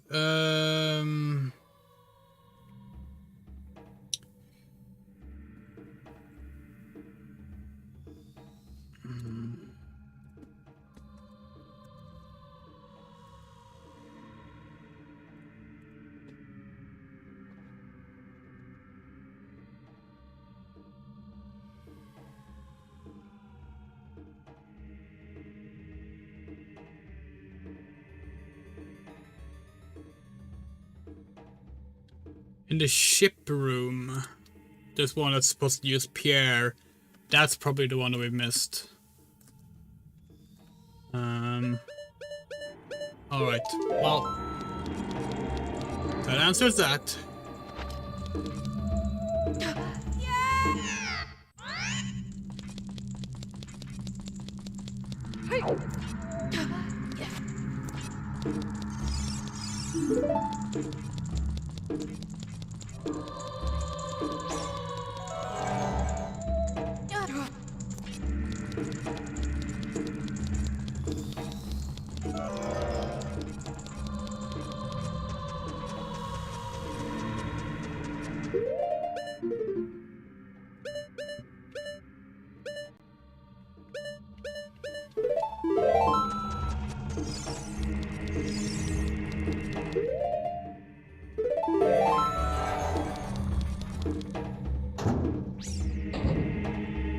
In the ship room, there's one that's supposed to use Pierre. That's probably the one that we missed. Alright, well, that answers that.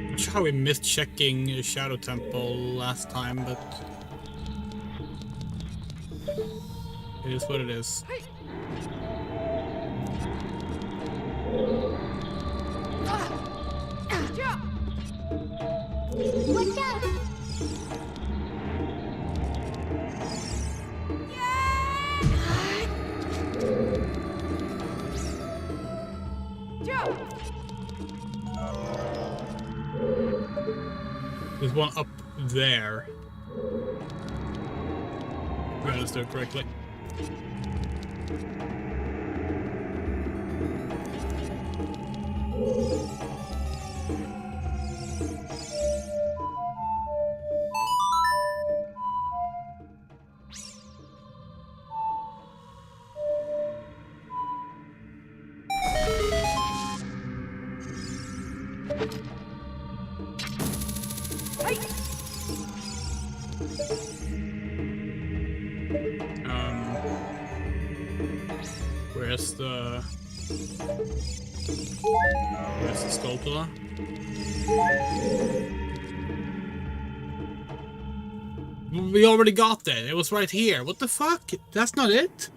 Not sure how we missed checking Shadow Temple last time, but it is what it is. Watch out! There's one up there. If I understood correctly. Where's the sculptor? We already got that. It was right here. What the fuck? That's not it?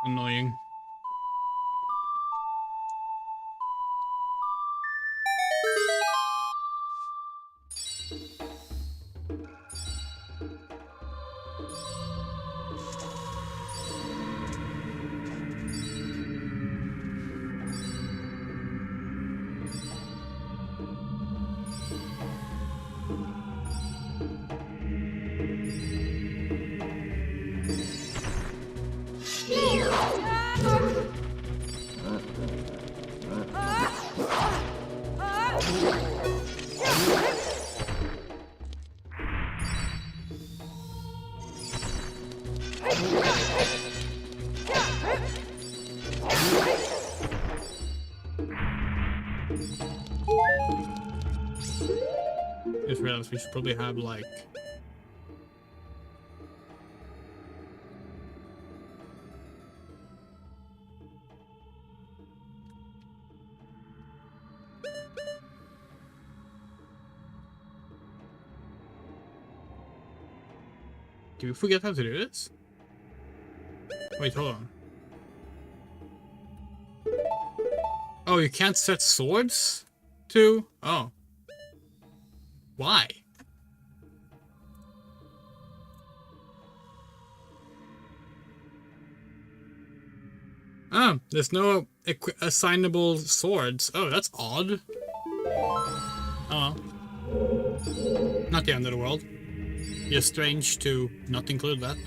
Annoying. Just realized we should probably have like did we forget how to do this? Wait, hold on. Oh, you can't set swords to? Oh. Why? Oh, there's no assignable swords. Oh, that's odd. Oh. Not the end of the world. Just strange to not include that.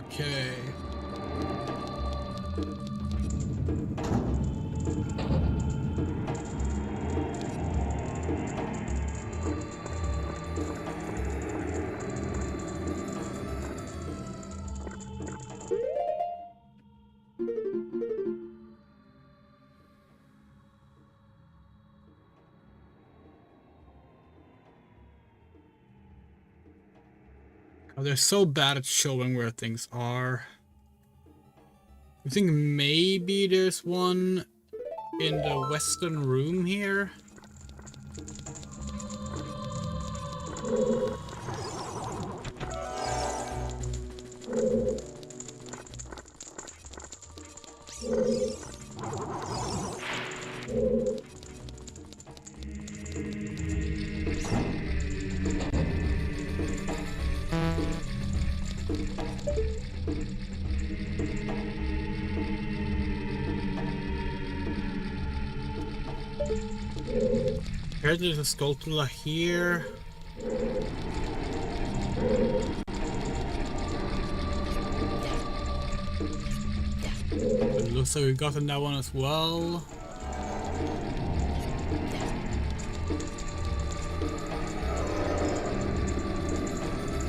Okay. Oh, they're so bad at showing where things are. I think maybe there's one in the western room here. Apparently there's a sculpture here. It looks like we've gotten that one as well.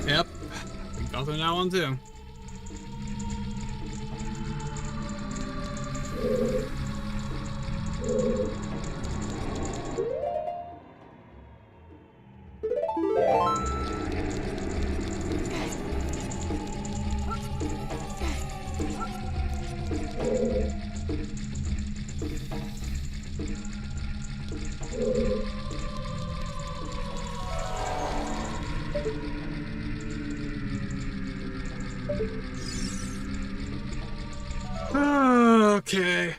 Yep, we gotten that one too. Okay.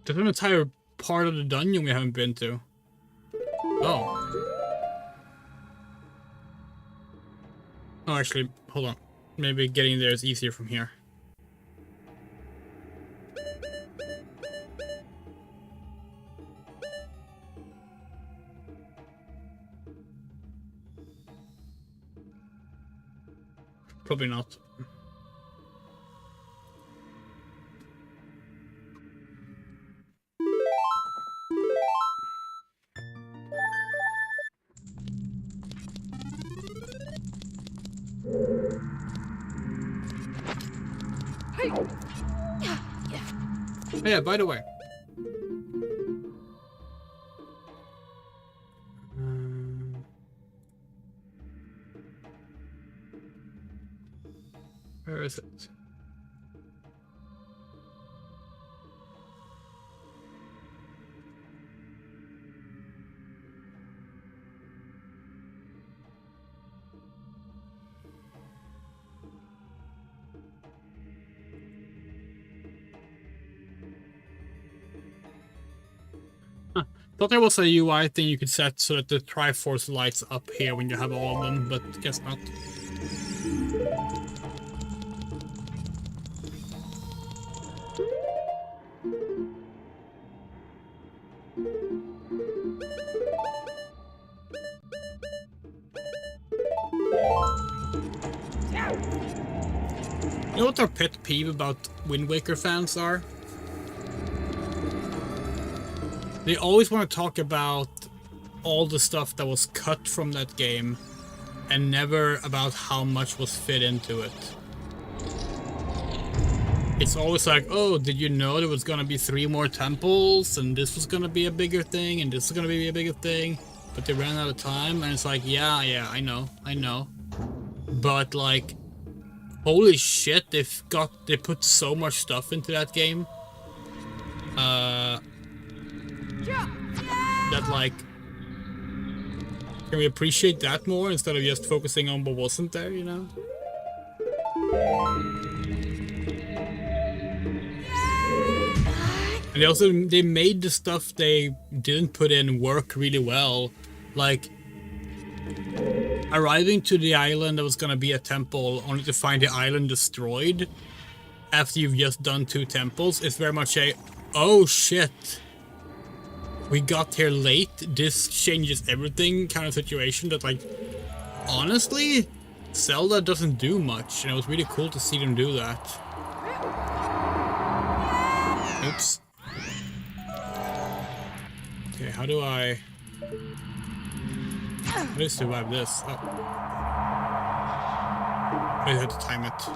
There's an entire part of the dungeon we haven't been to. Oh. Oh, actually, hold on. Maybe getting there is easier from here. Probably not. Oh, yeah, by the way. Where is it? Thought there was a UI thing you could set so that the Triforce lights up here when you have all of them, but guess not. You know what our pet peeve about Wind Waker fans are? They always want to talk about all the stuff that was cut from that game and never about how much was fit into it. It's always like, oh, did you know there was gonna be 3 more temples and this was gonna be a bigger thing and this was gonna be a bigger thing, but they ran out of time, and it's like, yeah, I know. But like, holy shit, they put so much stuff into that game. That like, can we appreciate that more instead of just focusing on what wasn't there, you know? And they made the stuff they didn't put in work really well. Like, arriving to the island that was gonna be a temple only to find the island destroyed after you've just done 2 temples is very much a, oh shit, we got here late, this changes everything kind of situation that, like, honestly, Zelda doesn't do much, and it was really cool to see them do that. Oops. Okay, how do I survive this? Oh. I had to time it.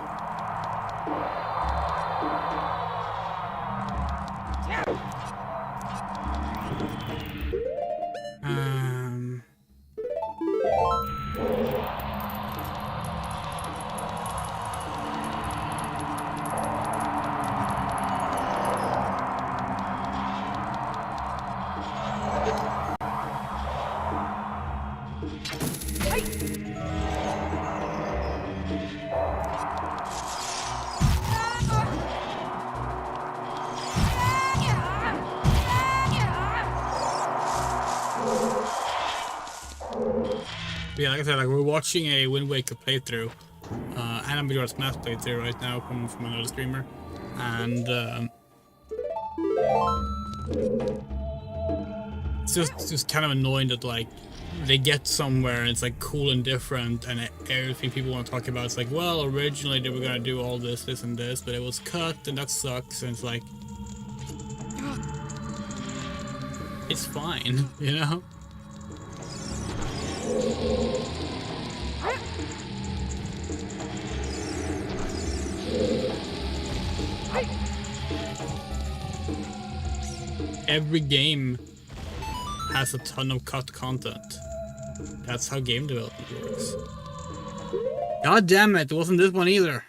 yeah, like I said, like we're watching a Wind Waker playthrough, and a Majora's Mask playthrough right now from another streamer, and it's just kind of annoying that like they get somewhere and it's like cool and different, and everything people want to talk about, it's like, well, originally they were gonna do all this and this, but it was cut and that sucks, and it's like, it's fine, you know? Every game has a ton of cut content. That's how game development works. God damn it, it wasn't this one either.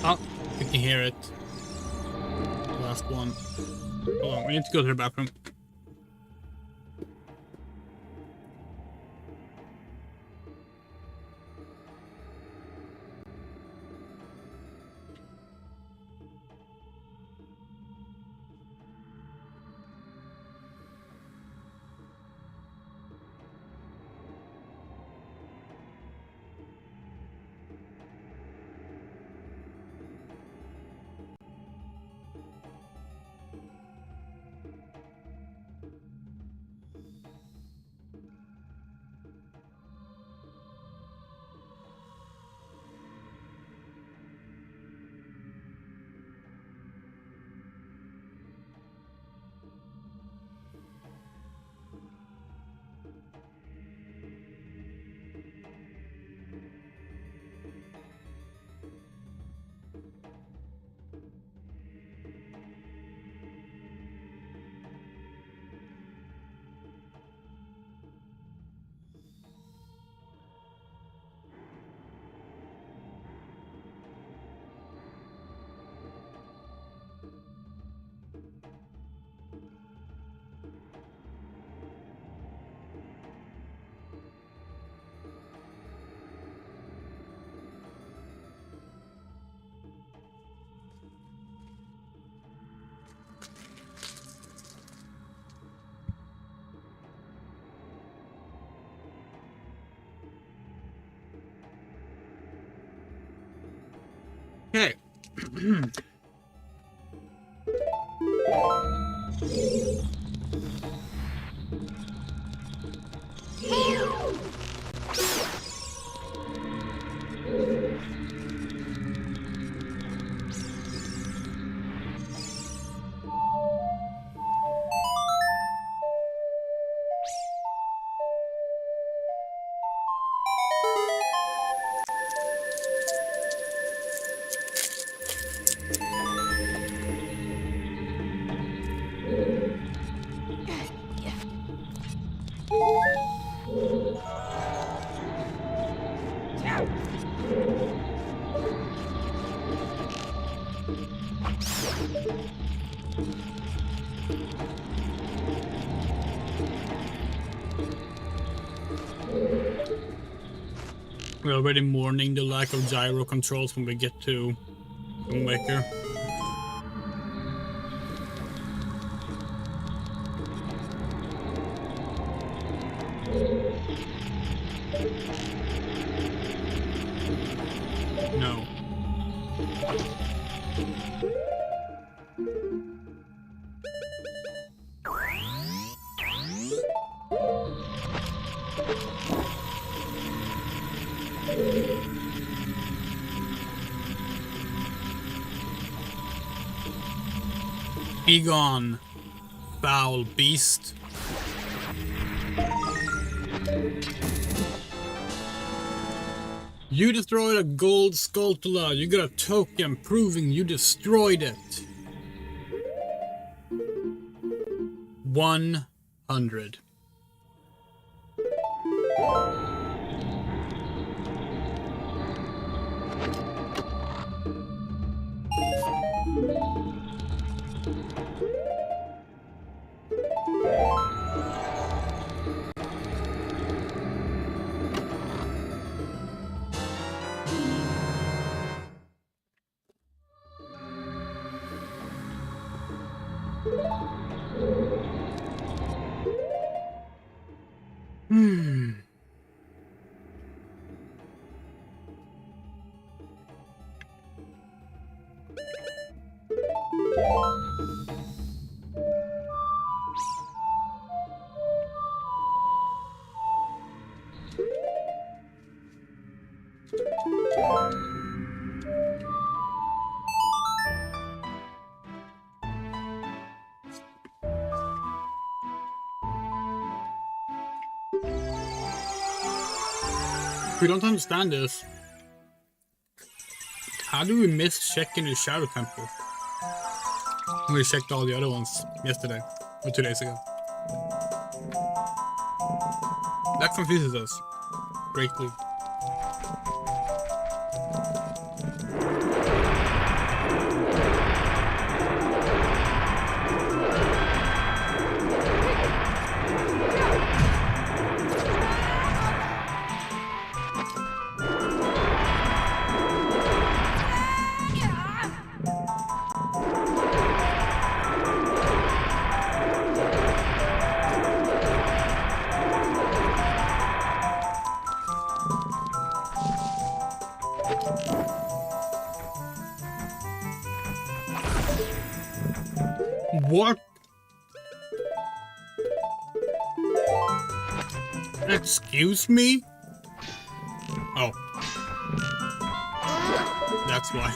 Oh, you can hear it. Last one. Hold on, we need to go to the bathroom. Okay. We're already mourning the lack of gyro controls when we get to Wind Waker. No. Be gone, foul beast. You destroyed a gold Skulltula. You got a token proving you destroyed it. 100. We don't understand this. How do we miss checking the Shadow Temple? We checked all the other ones yesterday, or 2 days ago. That confuses us greatly. What? Excuse me? Oh. That's why.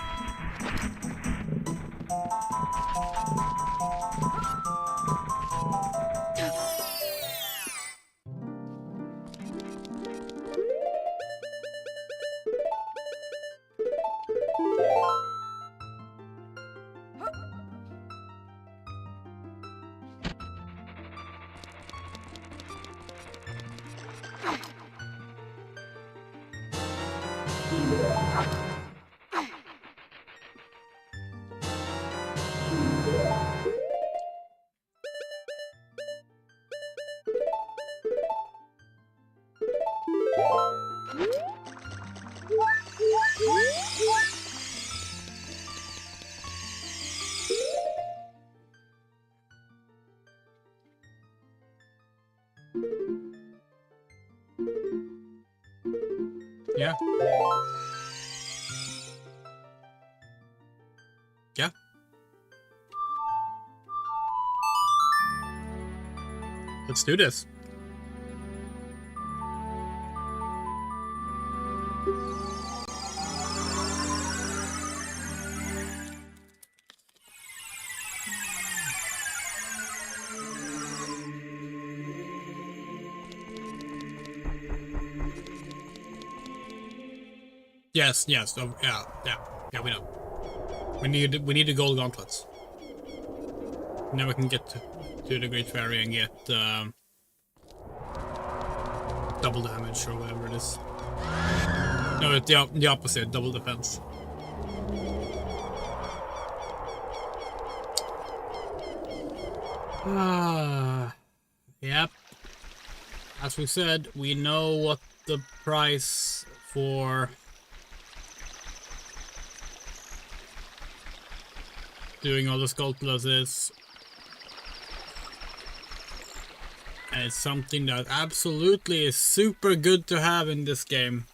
Yeah. Yeah. Let's do this. Yes, yes, oh, yeah, we know. We need the gold gauntlets. Now we can get to the Great Fairy and get double damage or whatever it is. No, it's the opposite, double defense. Yep. As we said, we know what the price for doing all the sculptuses. And it's something that absolutely is super good to have in this game.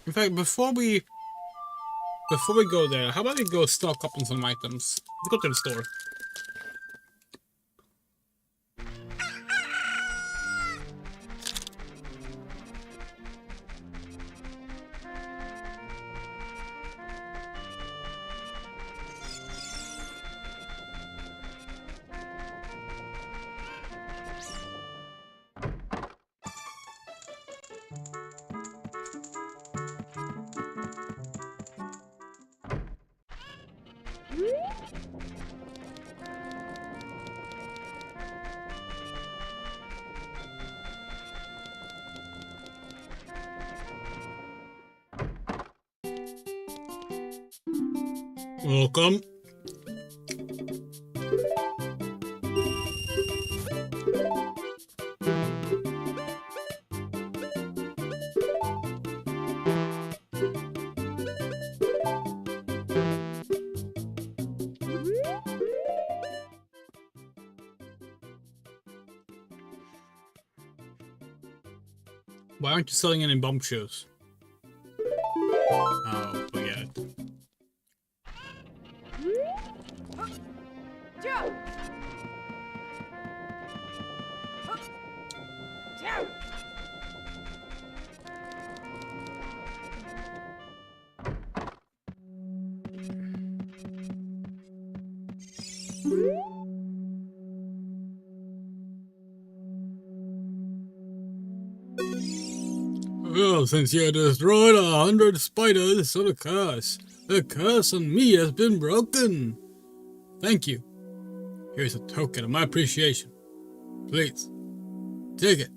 In fact, before we go there, how about we go stock up on some items? Let's go to the store. Welcome. Why aren't you selling any bump shoes? Oh, forget it. Well, since you destroyed 100 spiders of the curse on me has been broken. Thank you. Here's a token of my appreciation. Please, take it.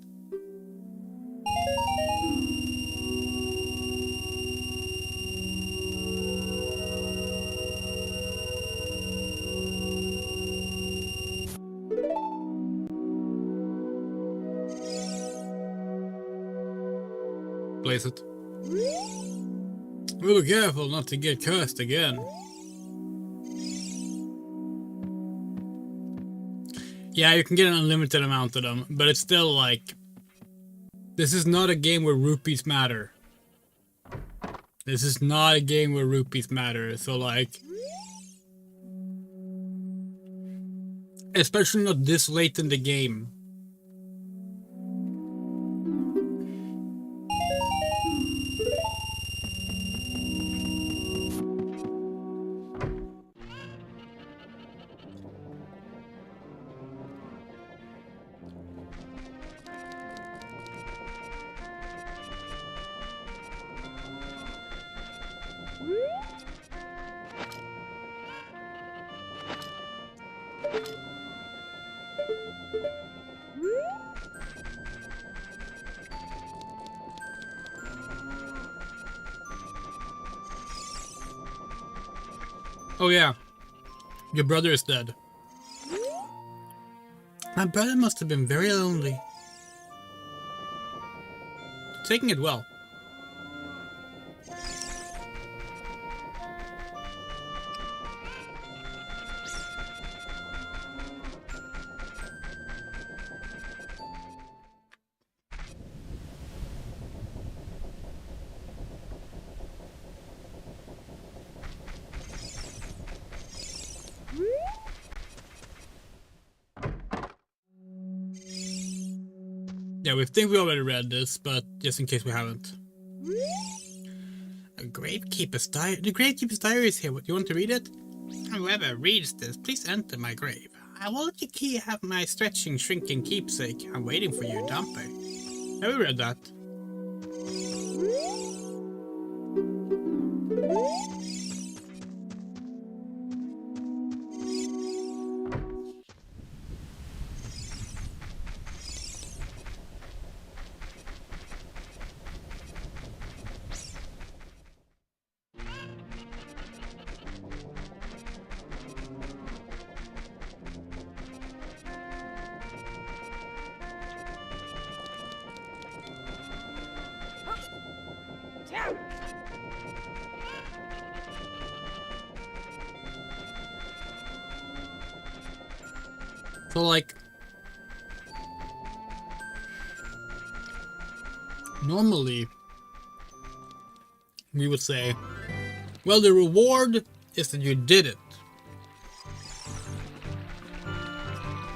Place it. We'll be careful not to get cursed again. Yeah, you can get an unlimited amount of them, but it's still like... This is not a game where rupees matter. This is not a game where rupees matter, so like... Especially not this late in the game. Oh yeah, your brother is dead. My brother must have been very lonely. Taking it well. Yeah, we think we already read this, but just in case we haven't. The Gravekeeper's Diary is here. Do you want to read it? Whoever reads this, please enter my grave. I will let you have my stretching, shrinking keepsake. I'm waiting for you, Dumper. Have we read that? So, like, normally we would say, well, the reward is that you did it.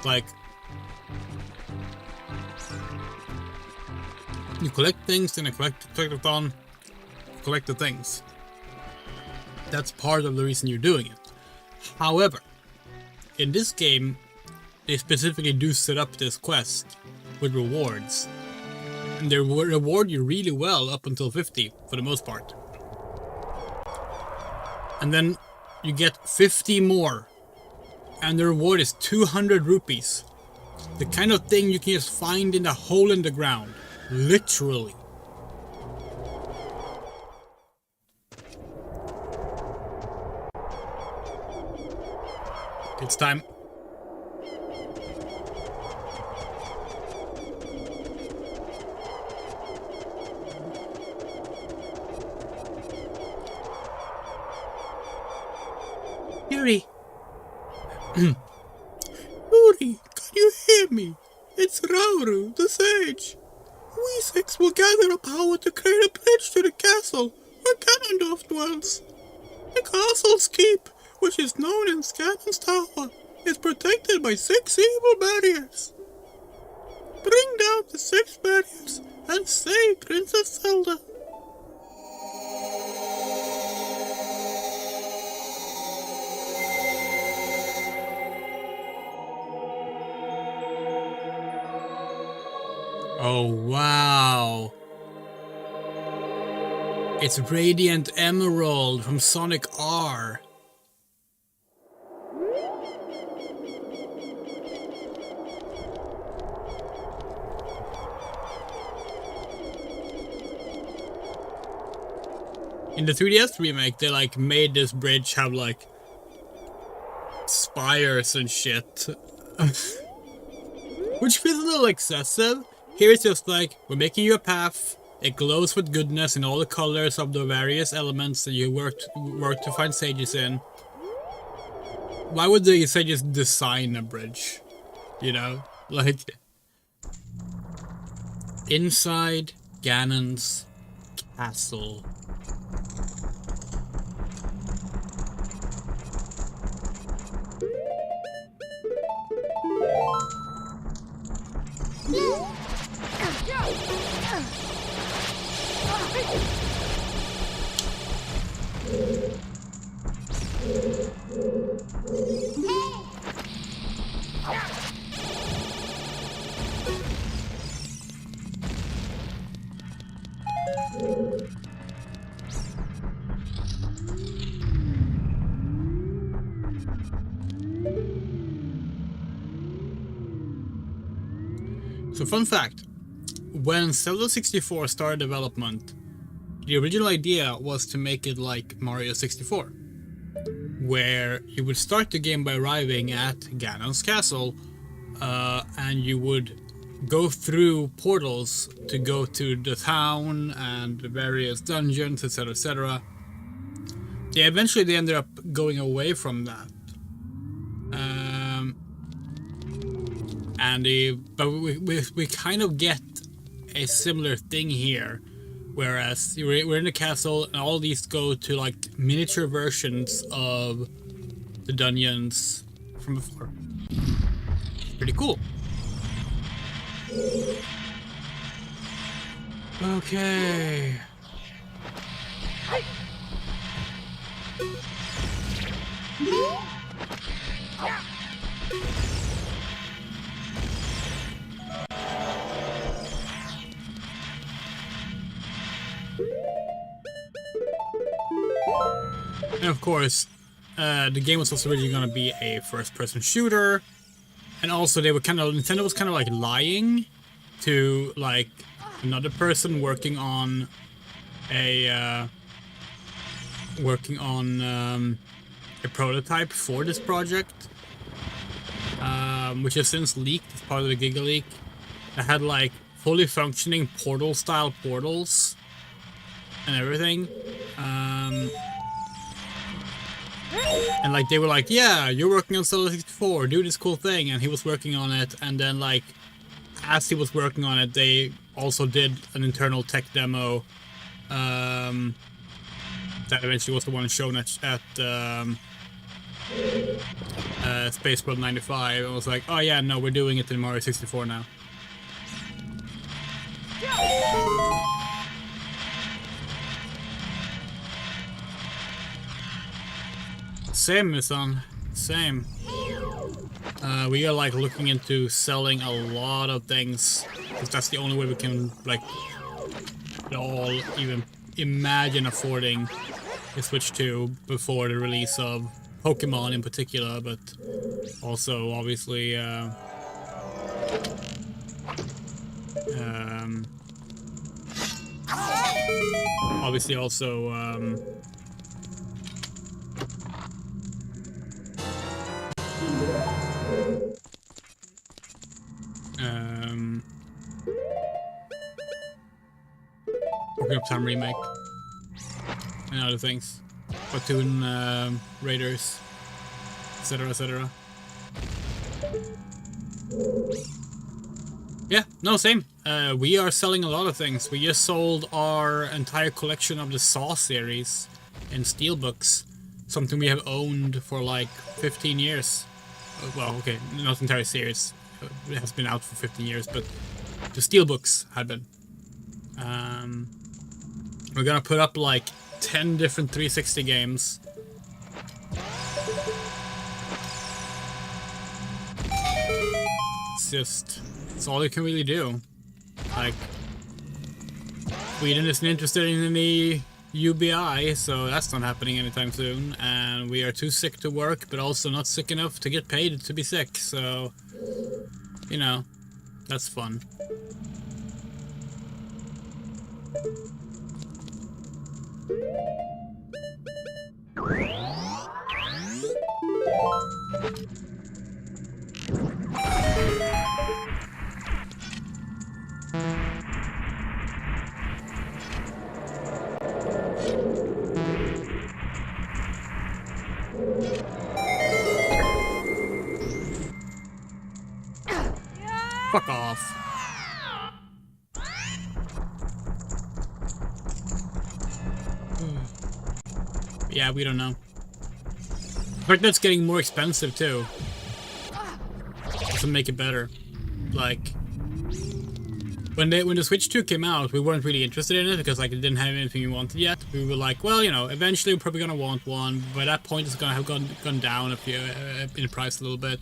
Like, you collect things in a collectathon, collect the things. That's part of the reason you're doing it. However, in this game, they specifically do set up this quest with rewards. And they reward you really well up until 50, for the most part. And then you get 50 more. And the reward is 200 rupees. The kind of thing you can just find in a hole in the ground. Literally. It's time. Yuri. Yuri, can you hear me? It's Rauru, the sage. We six will gather a power to create a bridge to the castle where Ganondorf dwells. The castle's keep, which is known as Ganon's Tower, is protected by 6 evil barriers. Bring down the 6 barriers and save Princess Zelda. Oh, wow. It's Radiant Emerald from Sonic R. In the 3DS remake, they like made this bridge have like spires and shit. Which feels a little excessive. Here it's just like, we're making you a path, it glows with goodness in all the colors of the various elements that you work to find sages in. Why would they say just design a bridge? You know? Like, inside Ganon's castle. So fun fact, when Zelda 64 started development, the original idea was to make it like Mario 64, where you would start the game by arriving at Ganon's castle, and you would go through portals to go to the town and the various dungeons, etc, etc. Yeah, eventually they ended up going away from that. But we kind of get a similar thing here, whereas we're in the castle and all these go to like miniature versions of the dungeons from before. Pretty cool. Okay. And of course, the game was also originally going to be a first-person shooter, and also Nintendo was kind of like lying to like another person working on a prototype for this project, which has since leaked as part of the Giga Leak. It had like fully functioning portal-style portals. and everything. And like they were like, yeah, you're working on Zelda 64, do this cool thing, and he was working on it, and then like as he was working on it, they also did an internal tech demo that eventually was the one shown at Space World 95. I was like, oh yeah, no, we're doing it in Mario 64 now. Same, my son. Same. We are like looking into selling a lot of things, because that's the only way we can like all even imagine affording a Switch 2 before the release of Pokemon in particular, but also obviously Ocarina of Time remake and other things, Platoon Raiders, etc., etc. Yeah, no, same. We are selling a lot of things. We just sold our entire collection of the Saw series in steelbooks, something we have owned for like 15 years. Well, okay, not the entire series. It has been out for 15 years, but the steelbooks had been. We're gonna put up like 10 different 360 games. It's all you can really do. Like, Sweden isn't interested in any UBI, so that's not happening anytime soon. And we are too sick to work, but also not sick enough to get paid to be sick. So, you know, that's fun. Fuck off. Yeah, we don't know. But that's getting more expensive too. Doesn't make it better. Like, when the Switch 2 came out, we weren't really interested in it because like it didn't have anything we wanted yet. We were like, well, you know, eventually we're probably gonna want one. By that point, it's gonna have gone down a few in price a little bit.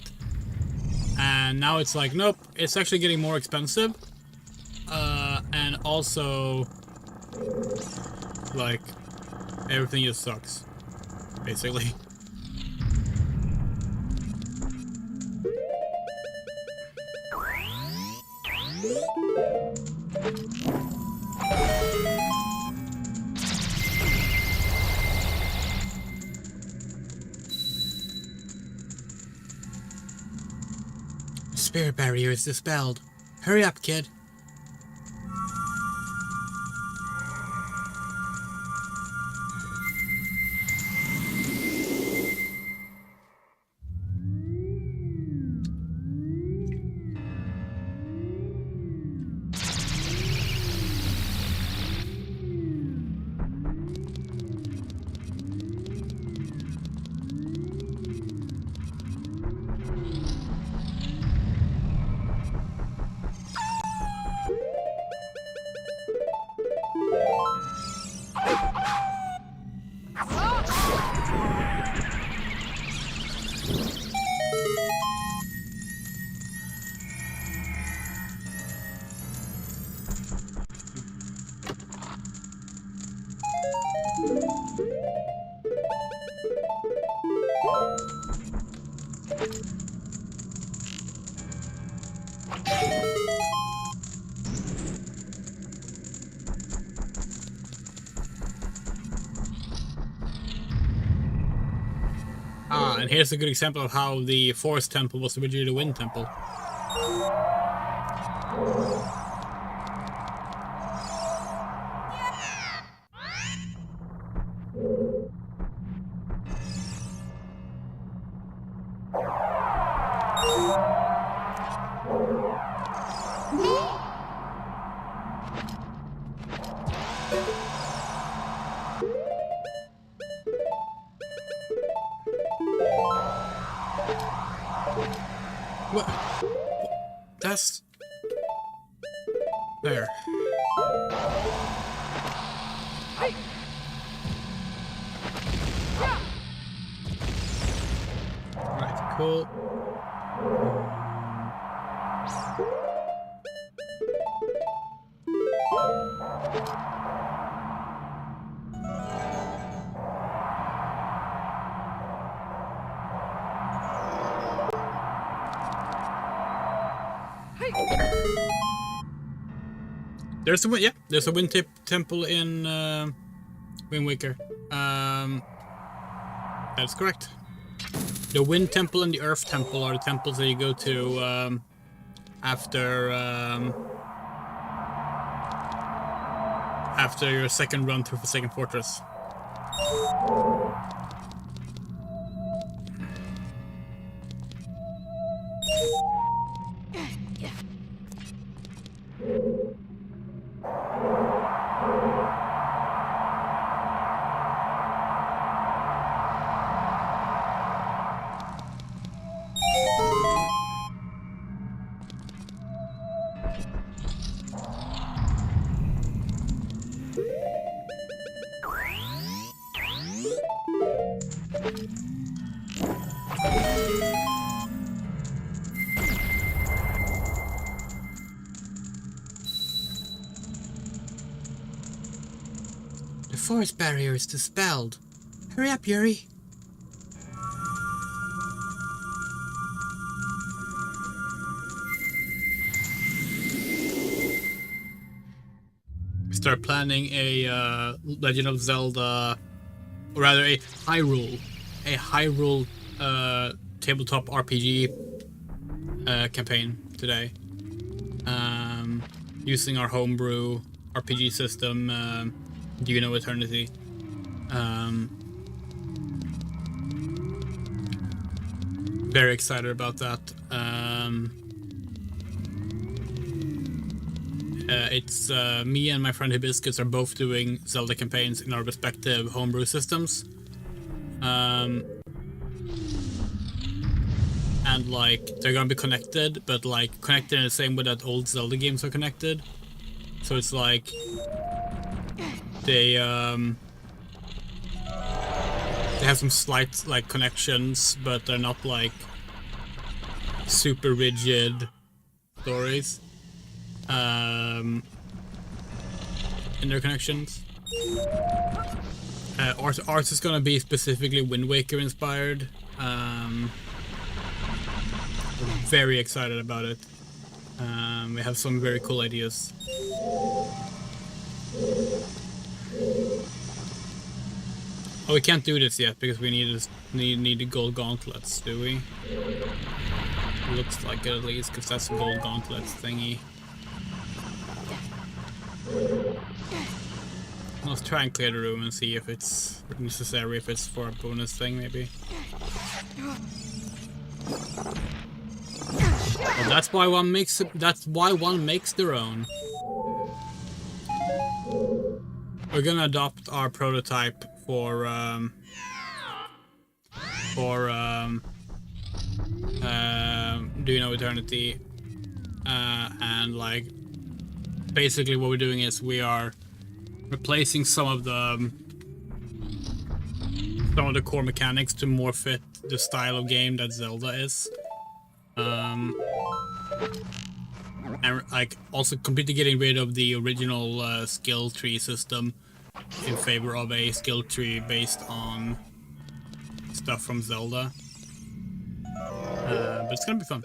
And now it's like, nope, it's actually getting more expensive. And also, like, everything just sucks, basically. Spirit barrier is dispelled. Hurry up, kid. And here's a good example of how the Forest Temple was originally the Wind Temple. What? That's... There. Right, cool. There's a there's a wind temple in Wind Waker. That's correct. The wind temple and the earth temple are the temples that you go to after after your second run through the second fortress. The forest barrier is dispelled. Hurry up, Yuri. We start planning a Legend of Zelda, or rather a Hyrule tabletop RPG campaign today. Using our homebrew RPG system, Do You Know Eternity. Very excited about that. It's me and my friend Hibiscus are both doing Zelda campaigns in our respective homebrew systems. And like they're gonna be connected, but like connected in the same way that old Zelda games are connected. So it's like they have some slight like connections, but they're not like super rigid stories in their connections. Art is gonna be specifically Wind Waker inspired. We're very excited about it. We have some very cool ideas. Oh, we can't do this yet because we need the gold gauntlets, do we? Looks like it at least, because that's a gold gauntlets thingy. Let's try and clear the room and see if it's necessary, if it's for a bonus thing, maybe. Well, that's why one makes their own. We're gonna adopt our prototype for Do You Know Eternity, and like basically what we're doing is we are replacing some of the core mechanics to more fit the style of game that Zelda is. And like also completely getting rid of the original skill tree system in favor of a skill tree based on stuff from Zelda. But it's gonna be fun.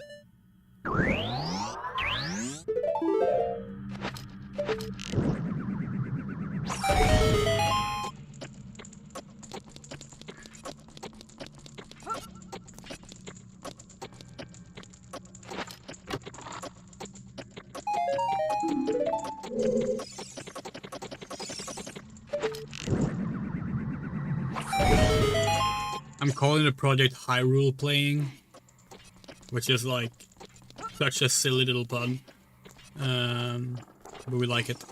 I'm calling the project Hyrule Playing, which is like such a silly little pun, but we like it.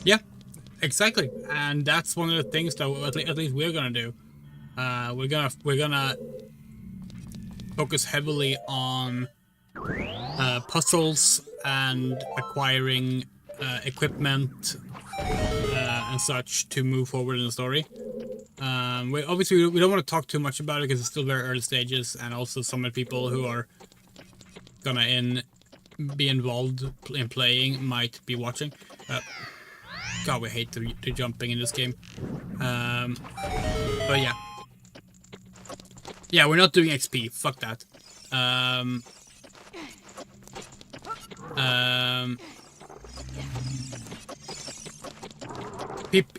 Yeah, exactly, and that's one of the things that at least we're gonna do. We're gonna focus heavily on puzzles and acquiring equipment and such to move forward in the story. Obviously we don't want to talk too much about it because it's still very early stages, and also some of the people who are gonna be involved in playing might be watching. God, we hate the jumping in this game. But yeah. Yeah, we're not doing XP. Fuck that.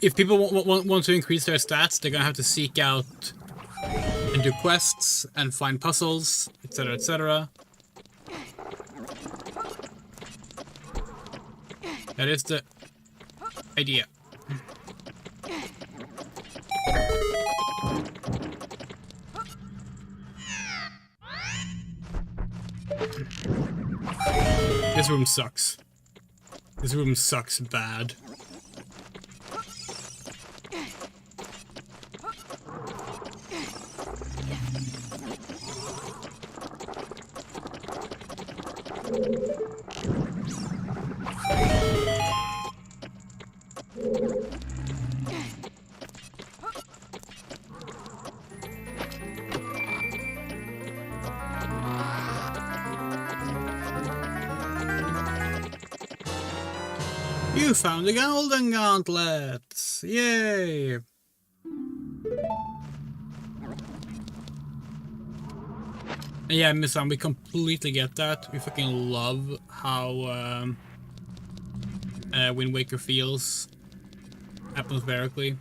If people want to increase their stats, they're gonna have to seek out and do quests and find puzzles, etc., etc. That is the idea. This room sucks. This room sucks bad. You found the golden gauntlets! Yay! Yeah, Miss-san, we completely get that. We fucking love how Wind Waker feels atmospherically.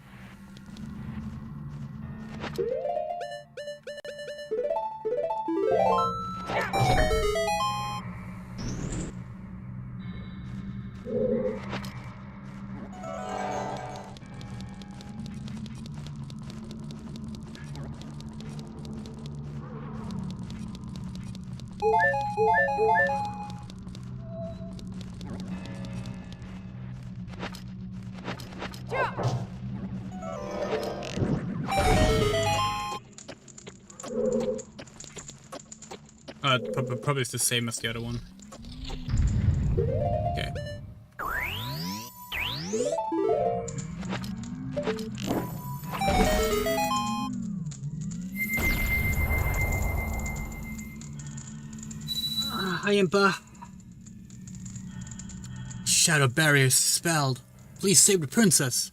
Probably it's the same as the other one. Okay. Hi, Impa. Shadow barrier dispelled. Please save the princess.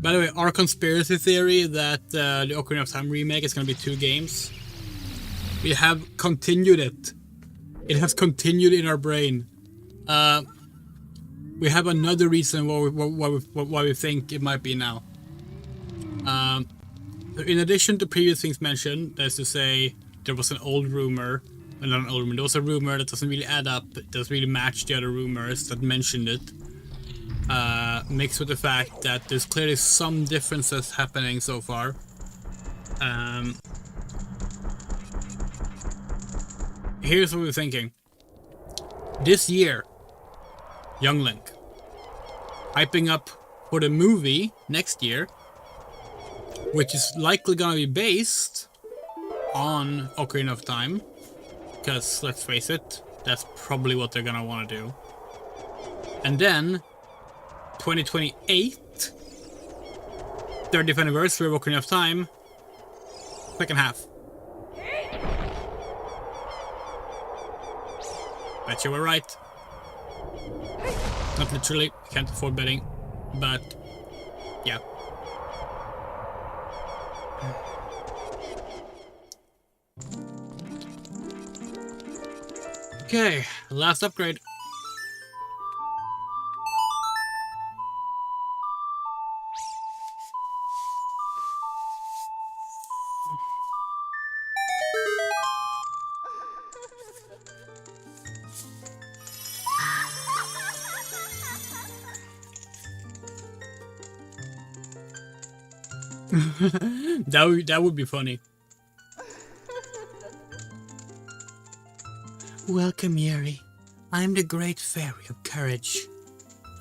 By the way, our conspiracy theory that the Ocarina of Time remake is going to be 2 games, we have continued it. It has continued in our brain. We have another reason why we think it might be now. In addition to previous things mentioned, that's to say, there was an old rumor, not an old rumor, there was a rumor that doesn't really add up, it doesn't really match the other rumors that mentioned it. Mixed with the fact that there's clearly some differences happening so far. Here's what we're thinking. This year, Young Link. Hyping up for the movie next year, which is likely gonna be based on Ocarina of Time. Because, let's face it, that's probably what they're gonna want to do. And then 2028, 30th anniversary of Ocarina of Time, second half. Bet you were right. Not literally, can't afford betting, but yeah. Okay, last upgrade. That would be funny. Welcome, Yuri. I'm the Great Fairy of Courage.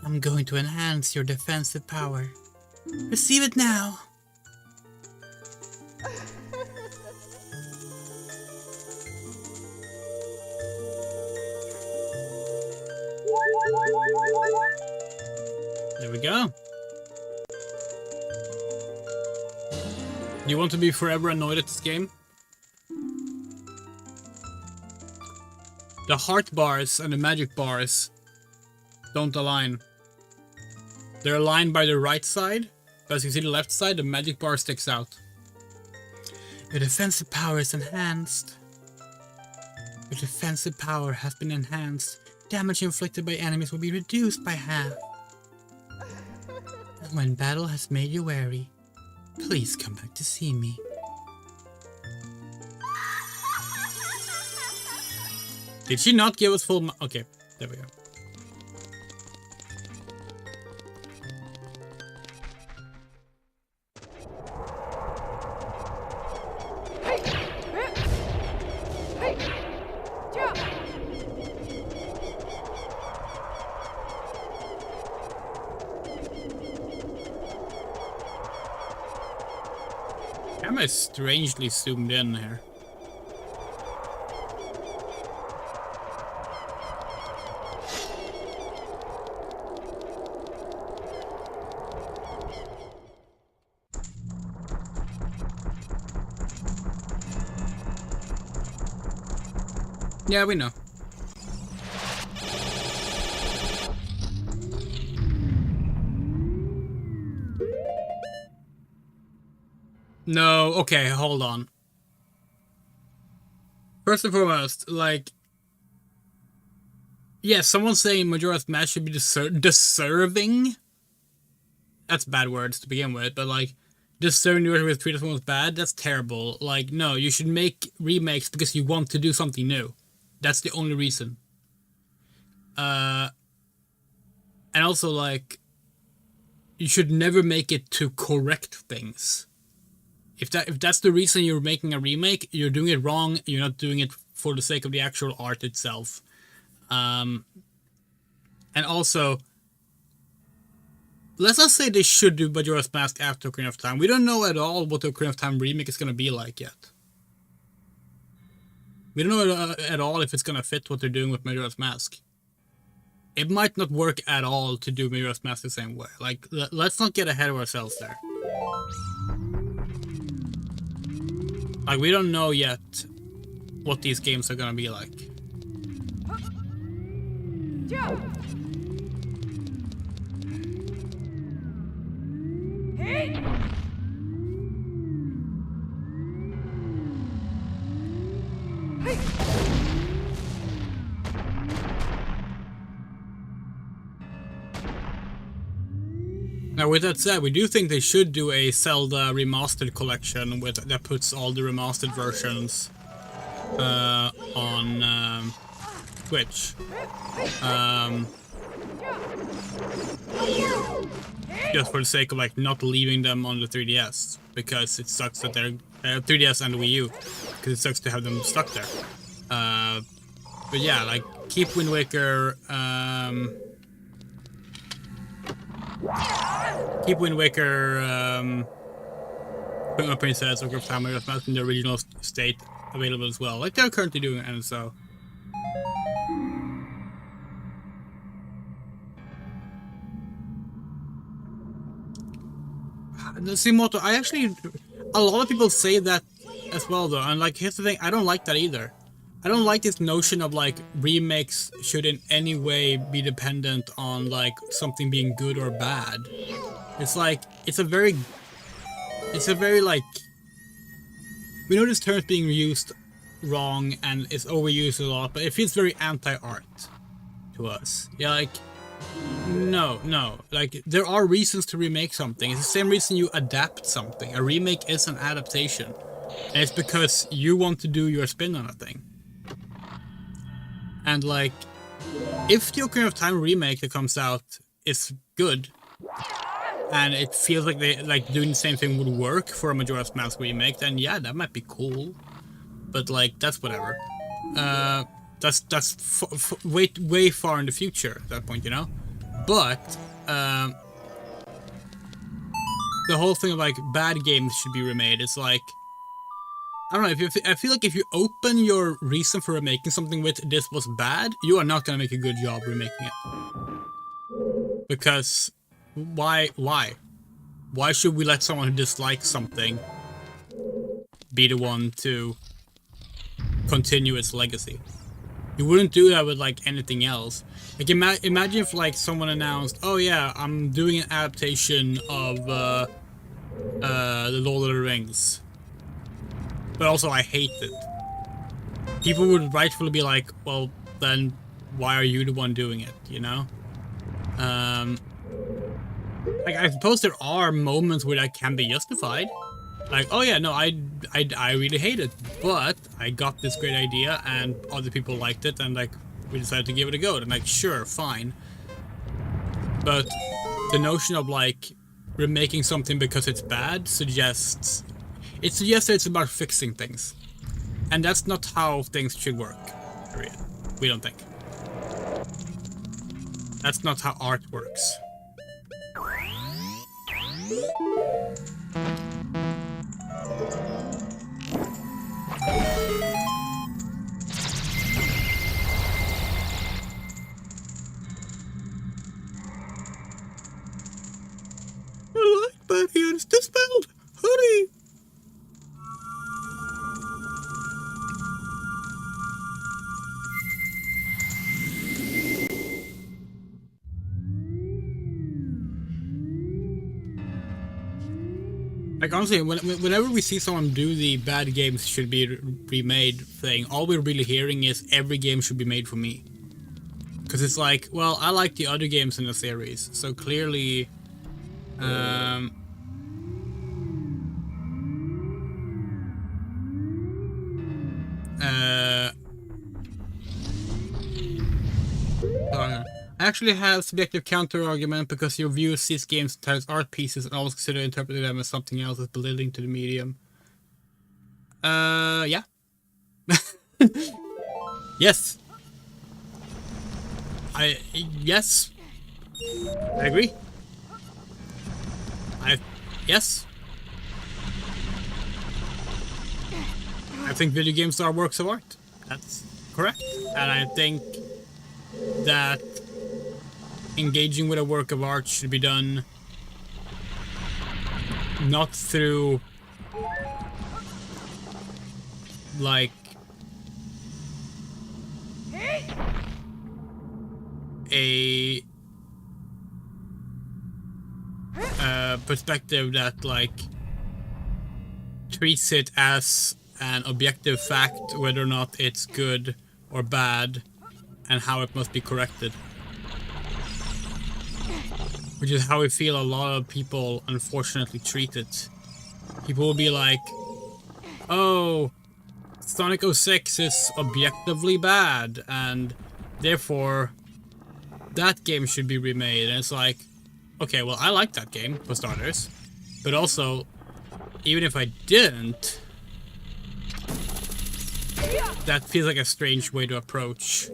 I'm going to enhance your defensive power. Receive it now. There we go. You want to be forever annoyed at this game? The heart bars and the magic bars don't align. They're aligned by the right side, but as you see the left side, the magic bar sticks out. Your defensive power is enhanced. Your defensive power has been enhanced. Damage inflicted by enemies will be reduced by half. And when battle has made you wary, please come back to see me. Did she not give us full okay, there we go. Camera is strangely zoomed in here. Yeah, we know. No, okay, hold on. First and foremost, like... yeah, someone saying Majora's Mask should be deserving? That's bad words to begin with, but like... deserving to with treat someone bad? That's terrible. Like, no, you should make remakes because you want to do something new. That's the only reason. And also, like... you should never make it to correct things. If that's the reason you're making a remake, you're doing it wrong. You're not doing it for the sake of the actual art itself. And also, let's not say they should do Majora's Mask after Ocarina of Time. We don't know at all what the Ocarina of Time remake is going to be like yet. We don't know at all if it's going to fit what they're doing with Majora's Mask. It might not work at all to do Majora's Mask the same way. Like, let's not get ahead of ourselves there. Like, we don't know yet what these games are gonna be like. Now, with that said, we do think they should do a Zelda remastered collection that puts all the remastered versions on Twitch. Just for the sake of like not leaving them on the 3DS, because it sucks that they're 3DS and Wii U, because it sucks to have them stuck there. But yeah, like keep Wind Waker. Keep Wind Waker, Princess, Ocarina of Time, Majora's Mask in the original state available as well, like they're currently doing, and so. The Simoto, a lot of people say that as well though, and like here's the thing, I don't like that either. I don't like this notion of like remakes should in any way be dependent on like something being good or bad. It's like it's a very like we know this term is being used wrong and it's overused a lot, but it feels very anti-art to us. Yeah, like, no. Like, there are reasons to remake something. It's the same reason you adapt something. A remake is an adaptation. And it's because you want to do your spin on a thing. And, like, if the Ocarina of Time remake that comes out is good, and it feels like they doing the same thing would work for a Majora's Mask remake, then yeah, that might be cool. But like, that's whatever. That's way far in the future at that point, you know. But the whole thing of like bad games should be remade. It's like, I don't know. I feel like if you open your reason for remaking something with "this was bad," you are not gonna make a good job remaking it. Because why should we let someone who dislikes something be the one to continue its legacy? You wouldn't do that with like anything else. Like imagine if like someone announced, "Oh yeah, I'm doing an adaptation of the Lord of the Rings," but also I hate it. People would rightfully be like, "Well, then why are you the one doing it?" You know. Like, I suppose there are moments where that can be justified. Like, oh yeah, no, I really hate it, but I got this great idea and other people liked it, and like, we decided to give it a go. And like, sure, fine. But the notion of like remaking something because it's bad suggests that it's about fixing things. And that's not how things should work, period. We don't think. That's not how art works. The light barrier is dispelled! Hurry! Like, honestly, whenever we see someone do the bad games should be remade thing, all we're really hearing is every game should be made for me. Because it's like, well, I like the other games in the series, so clearly... I actually have subjective counter-argument because your viewer sees games as art pieces and always consider interpreting them as something else as belittling to the medium. Yeah. Yes. Yes. I agree. Yes. I think video games are works of art. That's correct. And I think that engaging with a work of art should be done not through like a perspective that like treats it as an objective fact whether or not it's good or bad and how it must be corrected. Which is how I feel a lot of people unfortunately treat it. People will be like, oh, Sonic 06 is objectively bad and therefore that game should be remade. And it's like, okay, well, I like that game, for starters. But also, even if I didn't, that feels like a strange way to approach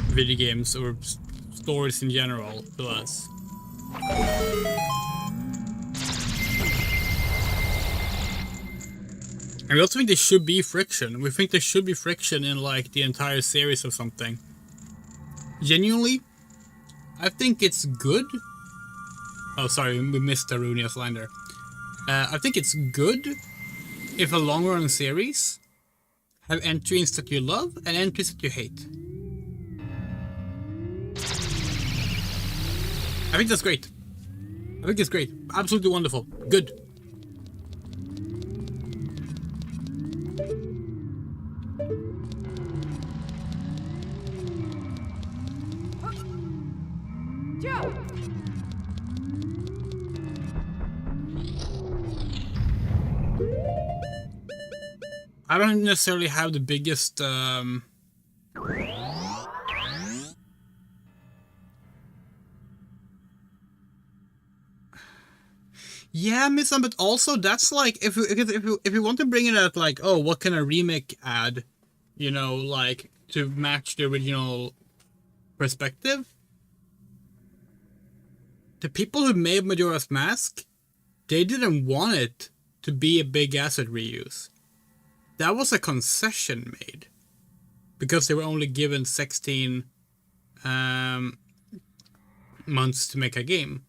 video games or stories in general to us. And we also think there should be friction. We think there should be friction in like the entire series of something. Genuinely, I think it's good. Oh, sorry, we missed Arunia's line there. I think it's good if a long-run series have entries that you love and entries that you hate. I think that's great. I think it's great. Absolutely wonderful. Good. I don't necessarily have the biggest yeah, Miss, but also that's like if you want to bring it at like, oh, what can a remake add, you know, like to match the original perspective? The people who made Majora's Mask, they didn't want it to be a big asset reuse. That was a concession made because they were only given 16 months to make a game.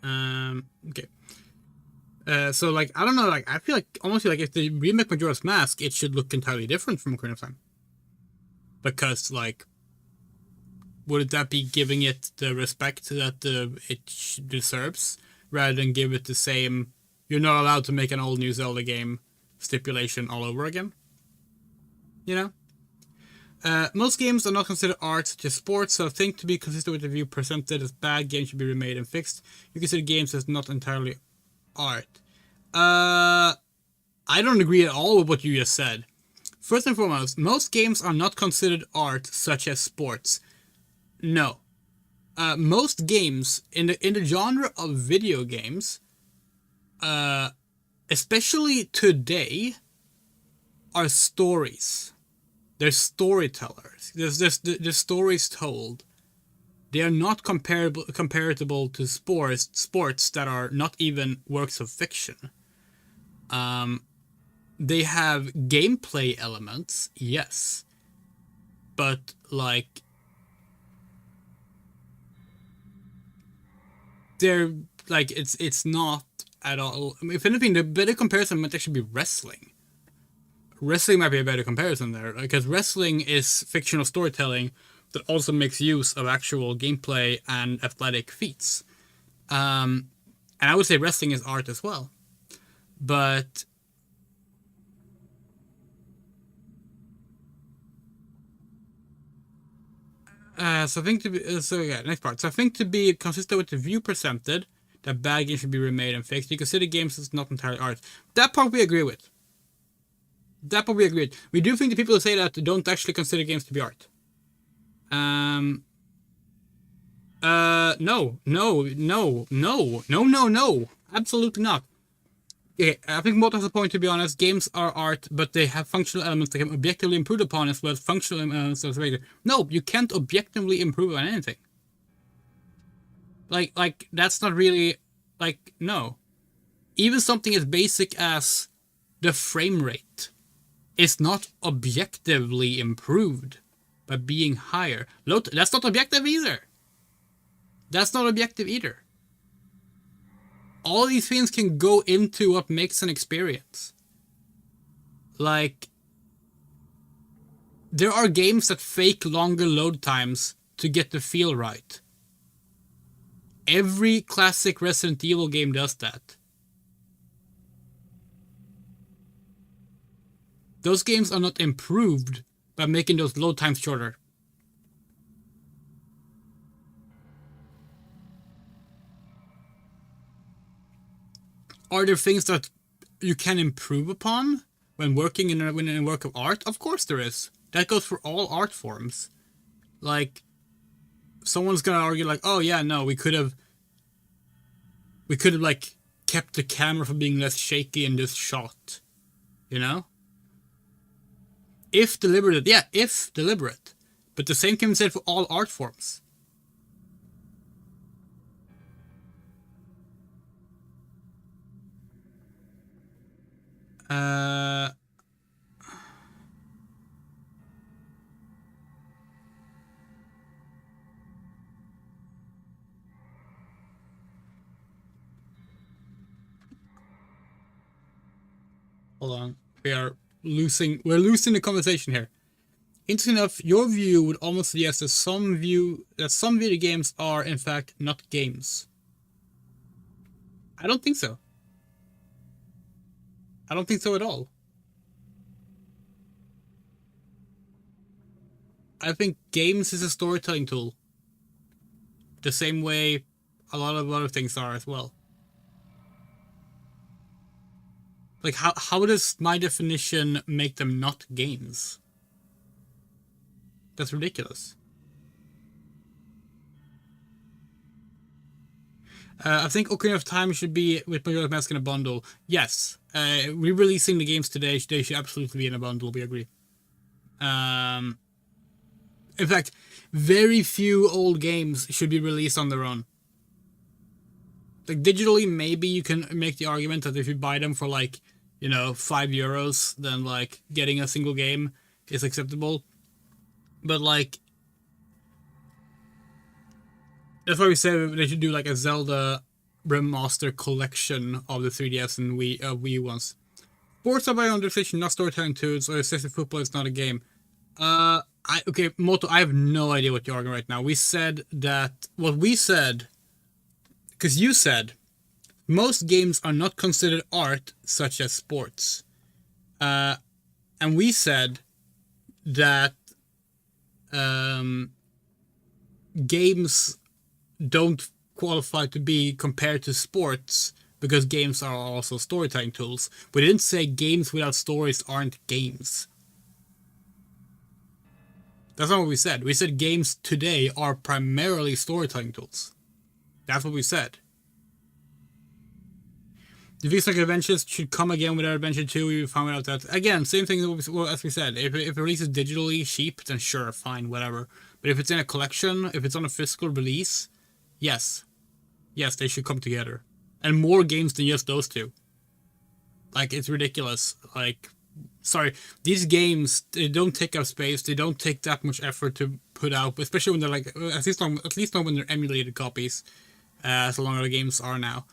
Okay. So like I don't know, like I feel like almost like if they remake Majora's Mask, it should look entirely different from Ocarina of Time. Because like, would that be giving it the respect that it deserves, rather than give it the same "you're not allowed to make an old new Zelda game" stipulation all over again? You know. Most games are not considered art, such as sports, so I think to be consistent with the view presented as bad games should be remade and fixed. You consider games as not entirely art. I don't agree at all with what you just said. First and foremost, most games are not considered art, such as sports. No. Most games in the genre of video games, especially today, are stories. They're storytellers. There's stories told. They are not comparable to sports that are not even works of fiction. They have gameplay elements, yes, but like they're like it's not at all. I mean, if anything, the better comparison might actually be wrestling. Wrestling might be a better comparison there, because wrestling is fictional storytelling that also makes use of actual gameplay and athletic feats. And I would say wrestling is art as well. But so I think to be next part. So I think to be consistent with the view presented, that bad games should be remade and fixed. You consider games as not entirely art. That part we agree with. We do think the people who say that don't actually consider games to be art. No. Absolutely not. Okay, I think Mott has a point, to be honest. Games are art, but they have functional elements that can objectively improve upon, as well as functional elements of the. No, you can't objectively improve on anything. Like that's not really, like, no. Even something as basic as the frame rate is not objectively improved by being higher. That's not objective either. All these things can go into what makes an experience. Like, there are games that fake longer load times to get the feel right. Every classic Resident Evil game does that. Those games are not improved by making those load times shorter. Are there things that you can improve upon when working in a work of art? Of course there is. That goes for all art forms. Like, someone's gonna argue like, oh yeah, no, we could have like kept the camera from being less shaky in this shot, you know? If deliberate. But the same can be said for all art forms. Hold on. We're losing the conversation here. Interesting enough, your view would almost suggest that some video games are in fact not games. I don't think so. I don't think so at all. I think games is a storytelling tool. The same way a lot of other things are as well. Like, how does my definition make them not games? That's ridiculous. I think Ocarina of Time should be with Majora's Mask in a bundle. Yes. Re-releasing the games today, they should absolutely be in a bundle, we agree. In fact, very few old games should be released on their own. Like, digitally, maybe you can make the argument that if you buy them for, like, you know, €5, then, like, getting a single game is acceptable. But, like, that's why we say they should do, like, a Zelda remaster collection of the 3DS and Wii ones. Sports are by own decision, not storytelling tools, or assisted football is not a game. Okay, Moto, I have no idea what you're arguing right now. We said that, what we said, because you said, most games are not considered art, such as sports. And we said that games don't qualify to be compared to sports because games are also storytelling tools. We didn't say games without stories aren't games. That's not what we said. We said games today are primarily storytelling tools. That's what we said. The V-Sonic Adventures should come again with our Adventure 2. We found out that, again, same thing as we said. If it releases digitally cheap, then sure, fine, whatever. But if it's in a collection, if it's on a physical release, yes. Yes, they should come together. And more games than just those two. Like, it's ridiculous. Like, sorry, these games, they don't take up space. They don't take that much effort to put out, especially when they're like, at least not when they're emulated copies, as long as the games are now.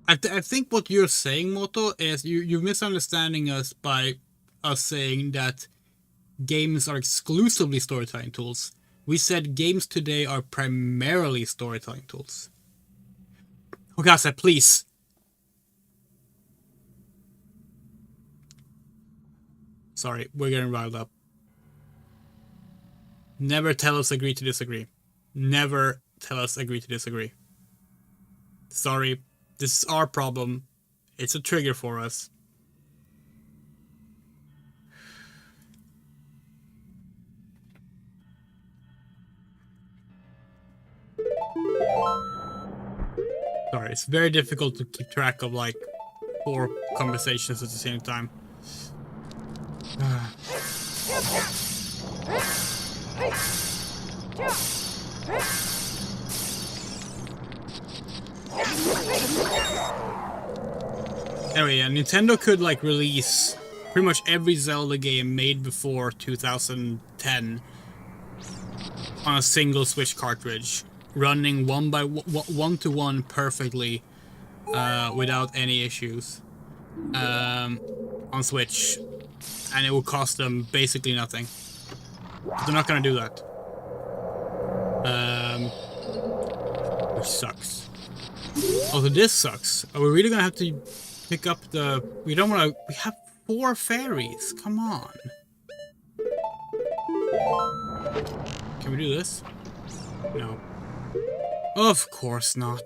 I think what you're saying, Moto, is you're misunderstanding us by us saying that games are exclusively storytelling tools. We said games today are primarily storytelling tools. Okasa, please. Sorry, we're getting riled up. Never tell us agree to disagree. Never tell us agree to disagree. Sorry. This is our problem. It's a trigger for us. Sorry, it's very difficult to keep track of like 4 conversations at the same time. Anyway, yeah, Nintendo could like release pretty much every Zelda game made before 2010 on a single Switch cartridge, running one to one perfectly, without any issues, on Switch, and it will cost them basically nothing. But they're not gonna do that, which sucks. Also, this sucks. Are we really gonna have to pick up the... We don't want to... We have 4 fairies. Come on. Can we do this? No. Of course not.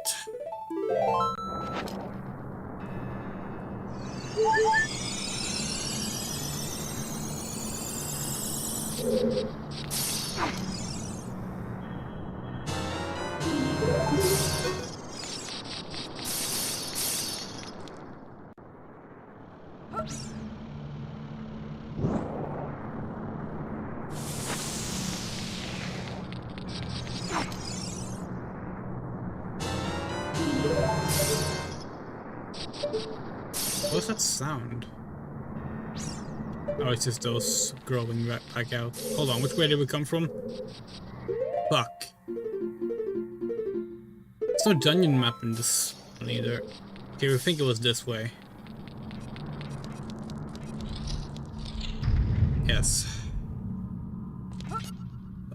What's that sound? Oh, it's just those growing back out. Hold on, which way did we come from? Fuck. There's no dungeon map in this one either. Okay, we think it was this way. Yes.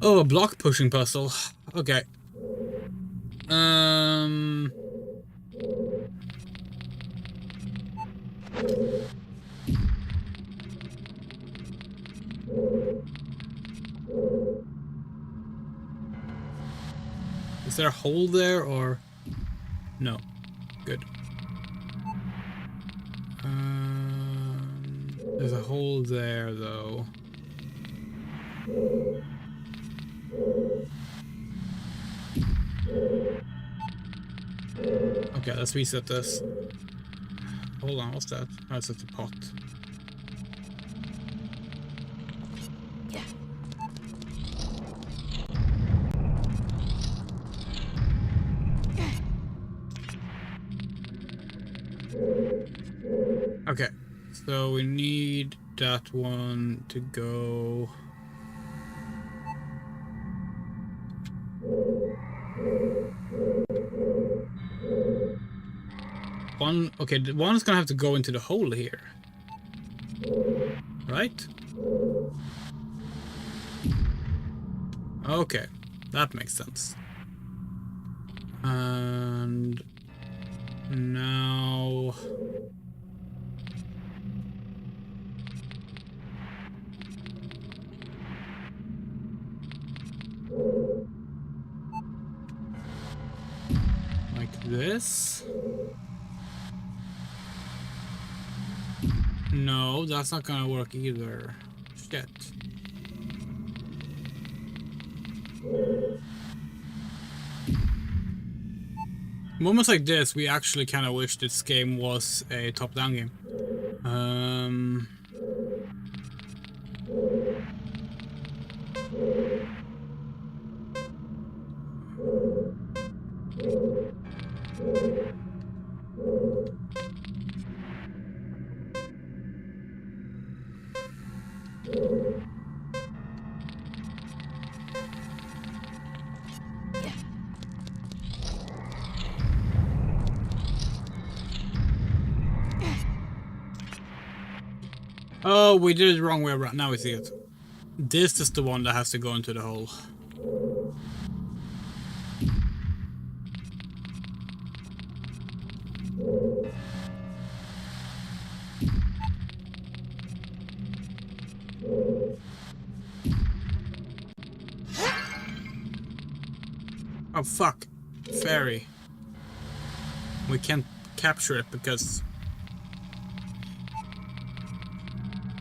Oh, a block pushing puzzle. Okay. Is there a hole there or no? Good. There's a hole there though. Okay, let's reset this. Hold on, what's that? Oh, it's just a pot. Okay, so we need that one to go. One, okay, the one's gonna have to go into the hole here. Right? Okay, that makes sense. And now... like this? No, that's not gonna work either. Shit. Moments like this, we actually kind of wish this game was a top-down game. Oh, we did it the wrong way around. Now we see it. This is the one that has to go into the hole. Oh, fuck. Fairy. We can't capture it because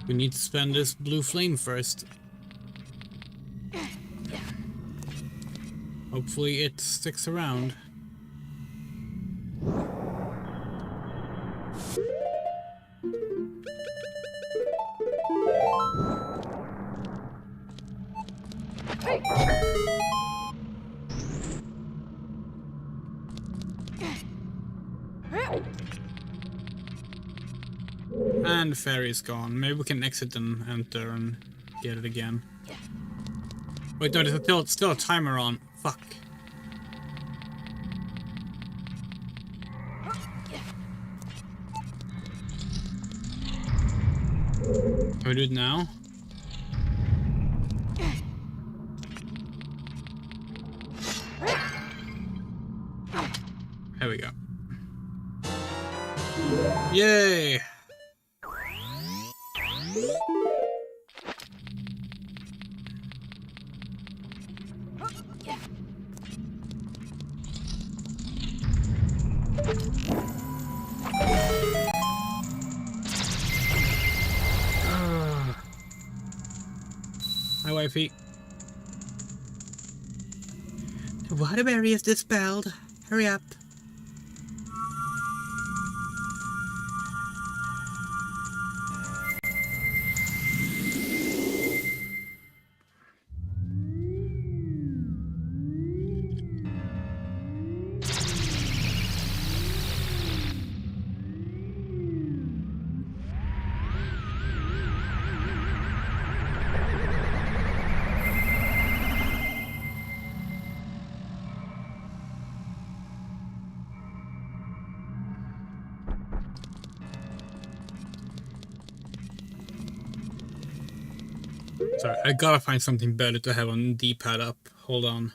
we need to spend this blue flame first. Hopefully it sticks around. And the fairy's gone. Maybe we can exit and enter and get it again. Wait, no, there's still a timer on. Fuck. Can we do it now? There we go. Yay! Hi, wifey. The waterberry is dispelled. Hurry up. Sorry, I gotta find something better to have on D-pad up. Hold on.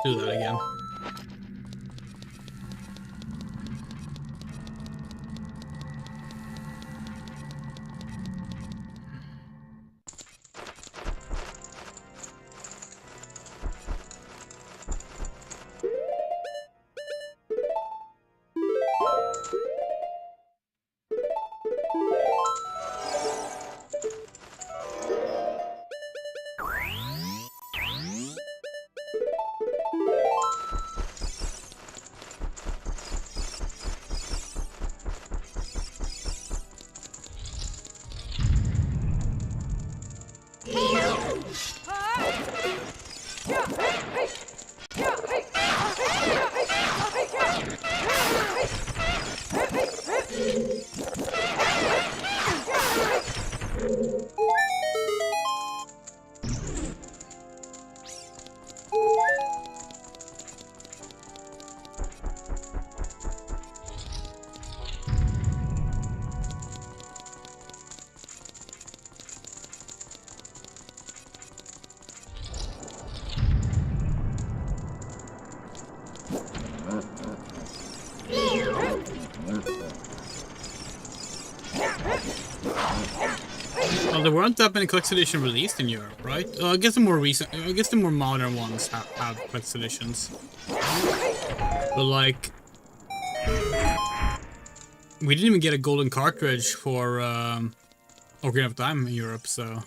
do that again. Well, there weren't that many collector's editions released in Europe, right? I guess the more recent, I guess the more modern ones have collector's editions. But like, we didn't even get a golden cartridge for Ocarina of Time in Europe, so.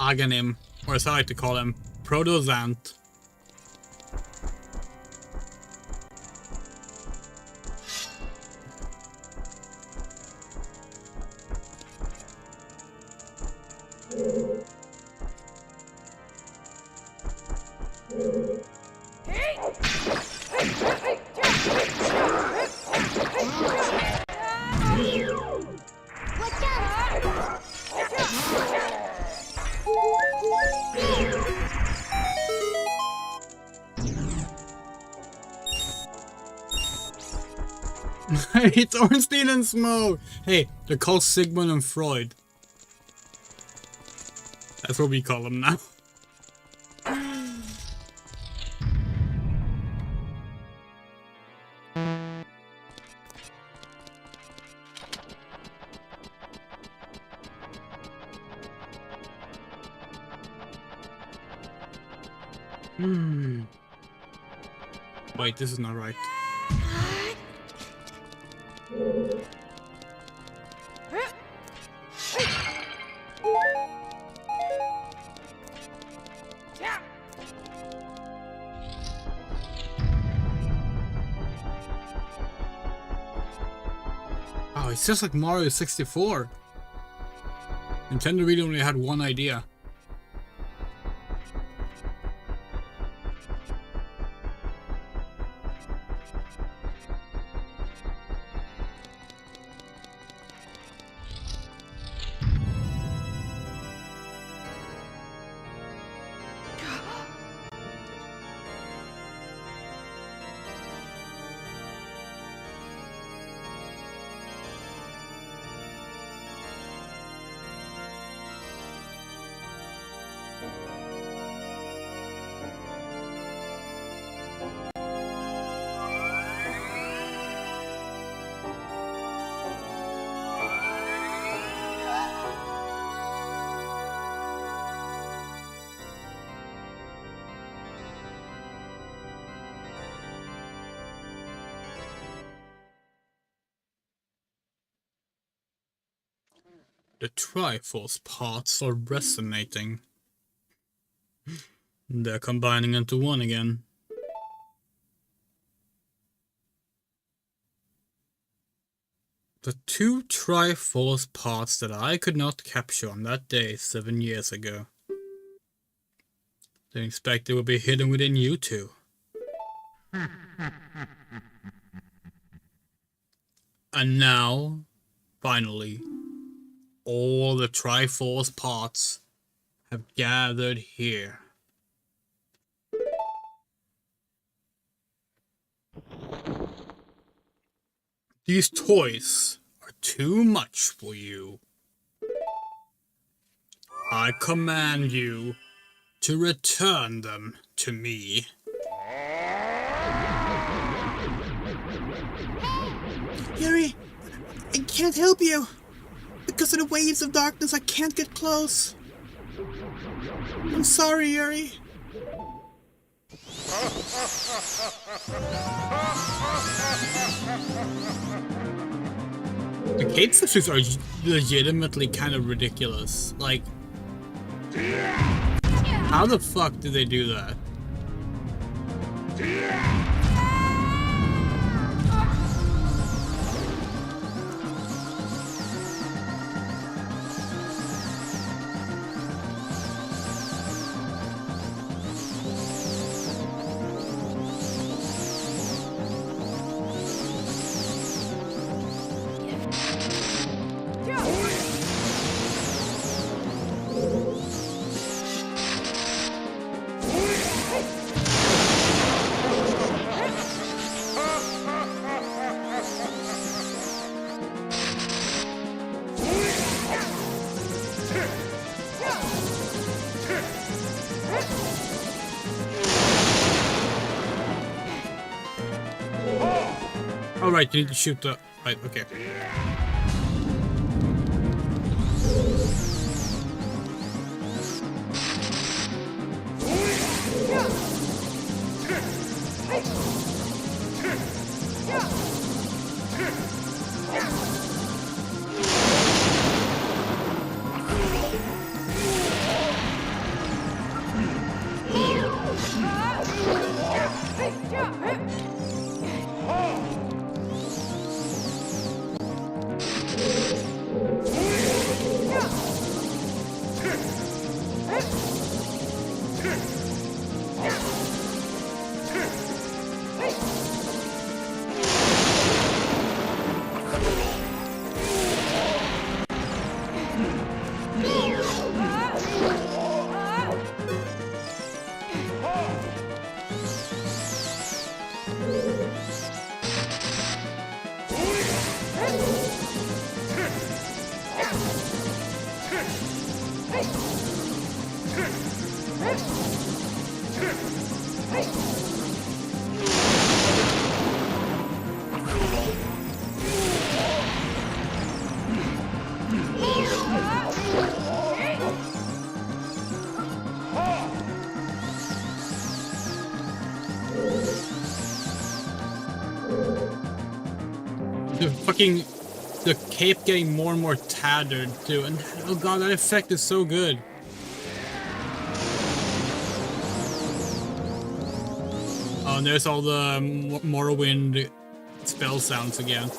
Aghanim, or as I like to call him, Protozant. It's Ornstein and Smoke! Hey, they're called Sigmund and Freud. That's what we call them now. Wait, this is not right. Oh, it's just like Mario 64. Nintendo really only had one idea. The Triforce parts are resonating. They're combining into one again. The two Triforce parts that I could not capture on that day 7 years ago. Didn't expect they would be hidden within you two. And now, finally, all the Triforce parts have gathered here. These toys are too much for you. I command you to return them to me. Yuri, I can't help you. Because of the waves of darkness, I can't get close. I'm sorry, Yuri. The cape suits are legitimately kind of ridiculous. Like, how the fuck did they do that? Oh, right, you need to shoot the... Right, okay. The cape getting more and more tattered too, and oh god, that effect is so good. Oh, and there's all the Morrowind spell sounds again.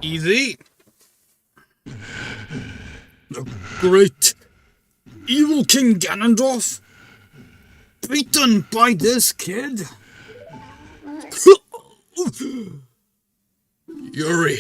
Easy. The great evil King Ganondorf beaten by this kid? Yuri.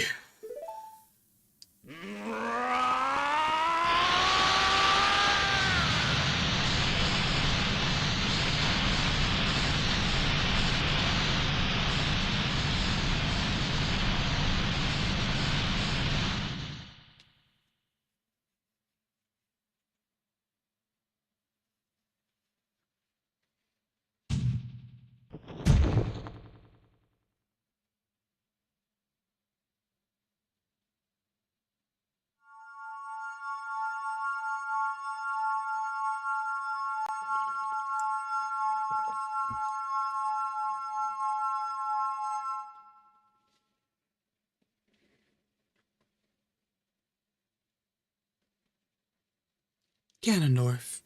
Ganondorf.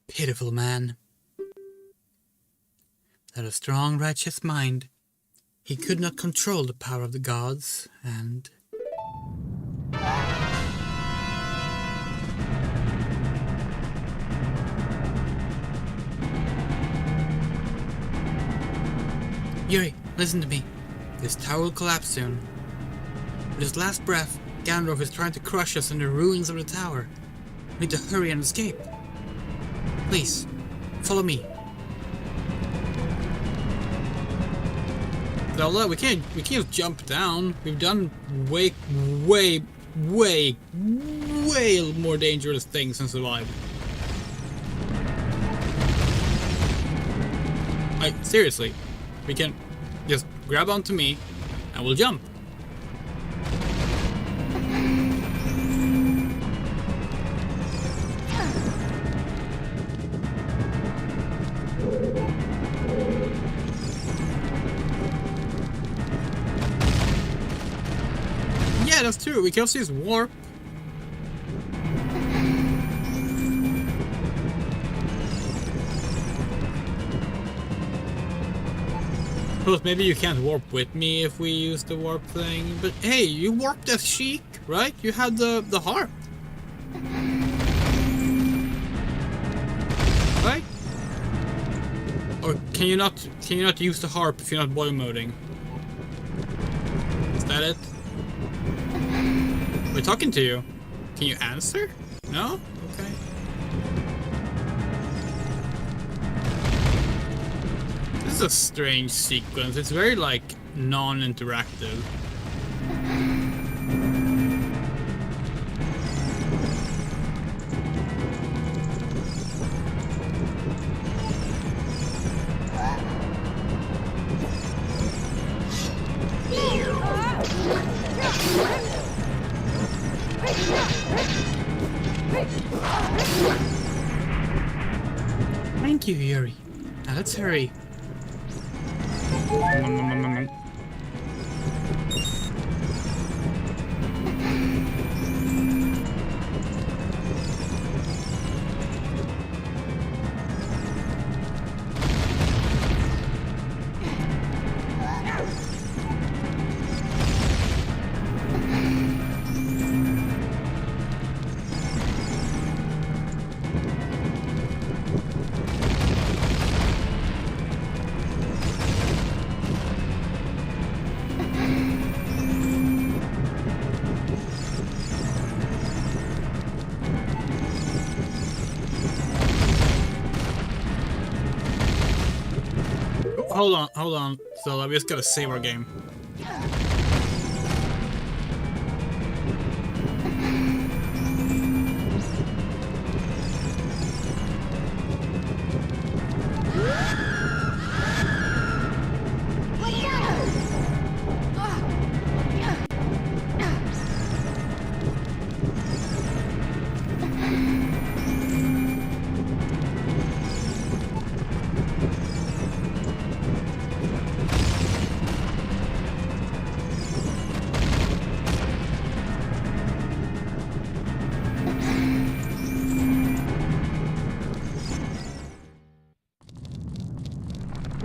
Pitiful man. Had a strong, righteous mind. He could not control the power of the gods, and... Yuri, listen to me. This tower will collapse soon. With his last breath, Ganondorf is trying to crush us in the ruins of the tower. We need to hurry and escape. Please, follow me. Zelda, we can't just jump down. We've done way more dangerous things and survived. Seriously, we can just grab onto me and we'll jump. Yeah, that's true. We can also use warp. Plus, maybe you can't warp with me if we use the warp thing. But hey, you warped as Sheik, right? You had the harp. Right? Or can you not use the harp if you're not boil moding? Is that it? We're talking to you. Can you answer? No? Okay. This is a strange sequence. It's very, like, non-interactive. Thank you, Yuri. Now let's hurry. Hold on, Zelda, we just gotta save our game.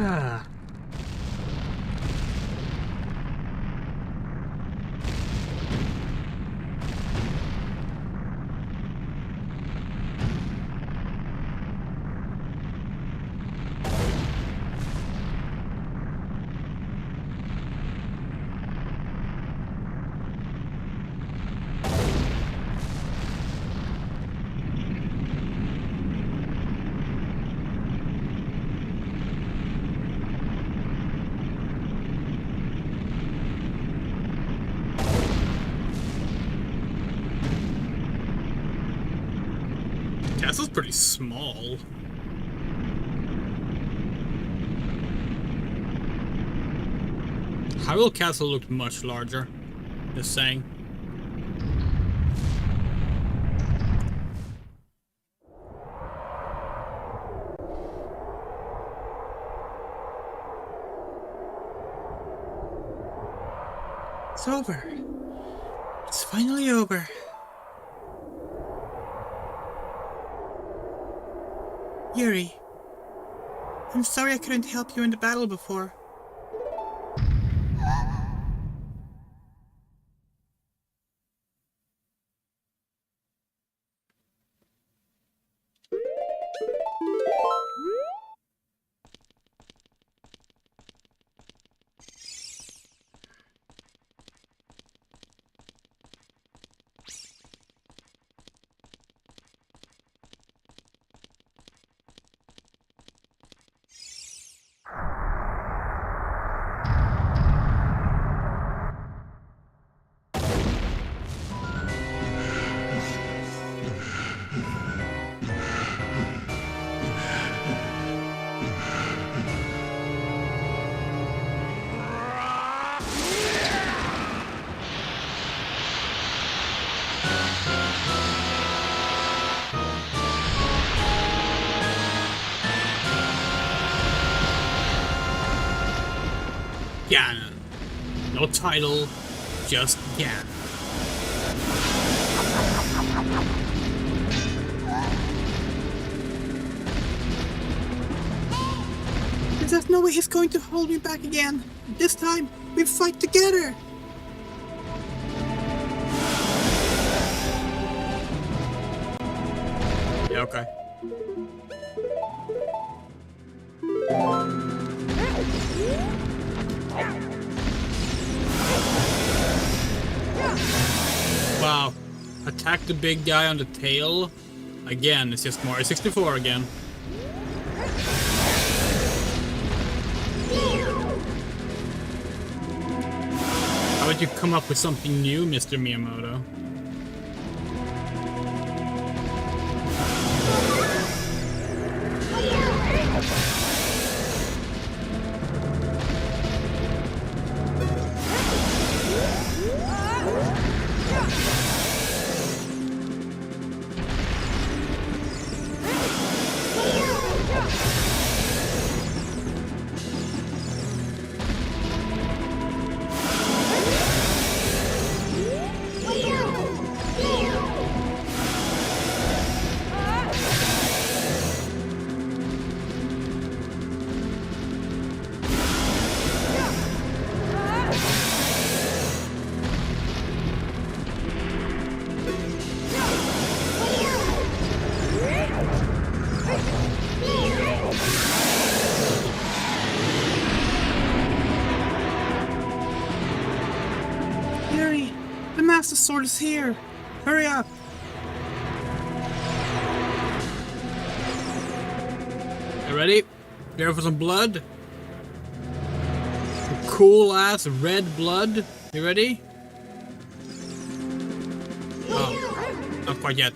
Ah. Castle's pretty small. Hyrule Castle looked much larger. Just saying. over. It's finally over. Yuri, I'm sorry I couldn't help you in the battle before. Ganon. No title, just Ganon. There's no way he's going to hold me back again. This time, we fight together. Yeah, okay. Wow. Attack the big guy on the tail. Again, it's just Mario 64 again. How would you come up with something new, Mr. Miyamoto? Yuri, the Master Sword is here. Hurry up. You ready? There for some blood? Some cool ass red blood? You ready? Oh, not quite yet.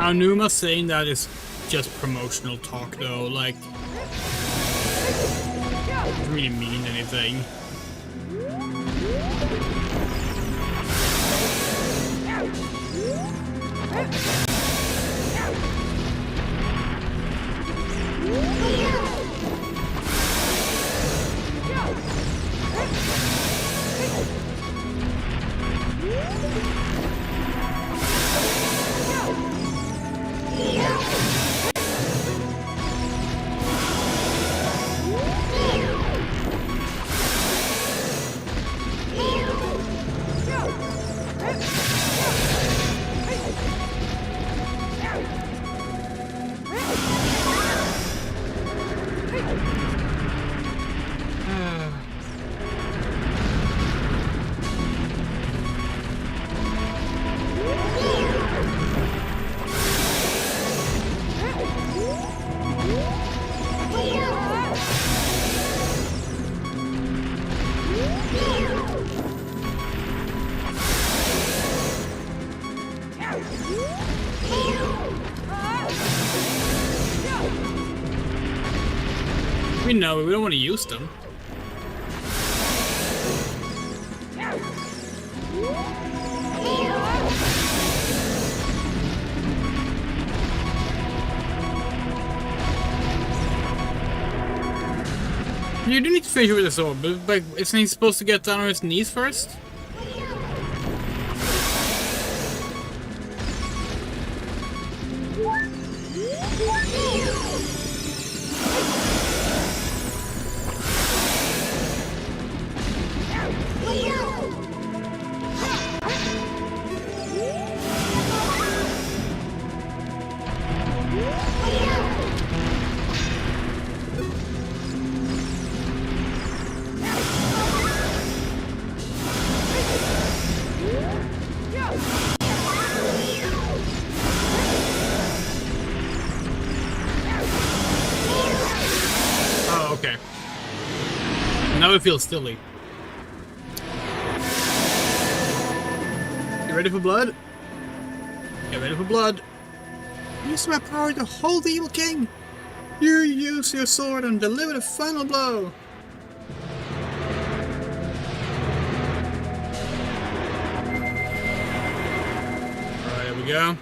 Aonuma saying that is just promotional talk though, like, doesn't really mean anything. We know, we don't want to use them. You do need to finish with the sword, but like, isn't he supposed to get down on his knees first? Okay. Now it feels silly. You ready for blood? Get ready for blood. Use my power to hold the evil king. You use your sword and deliver the final blow. Alright, here we go.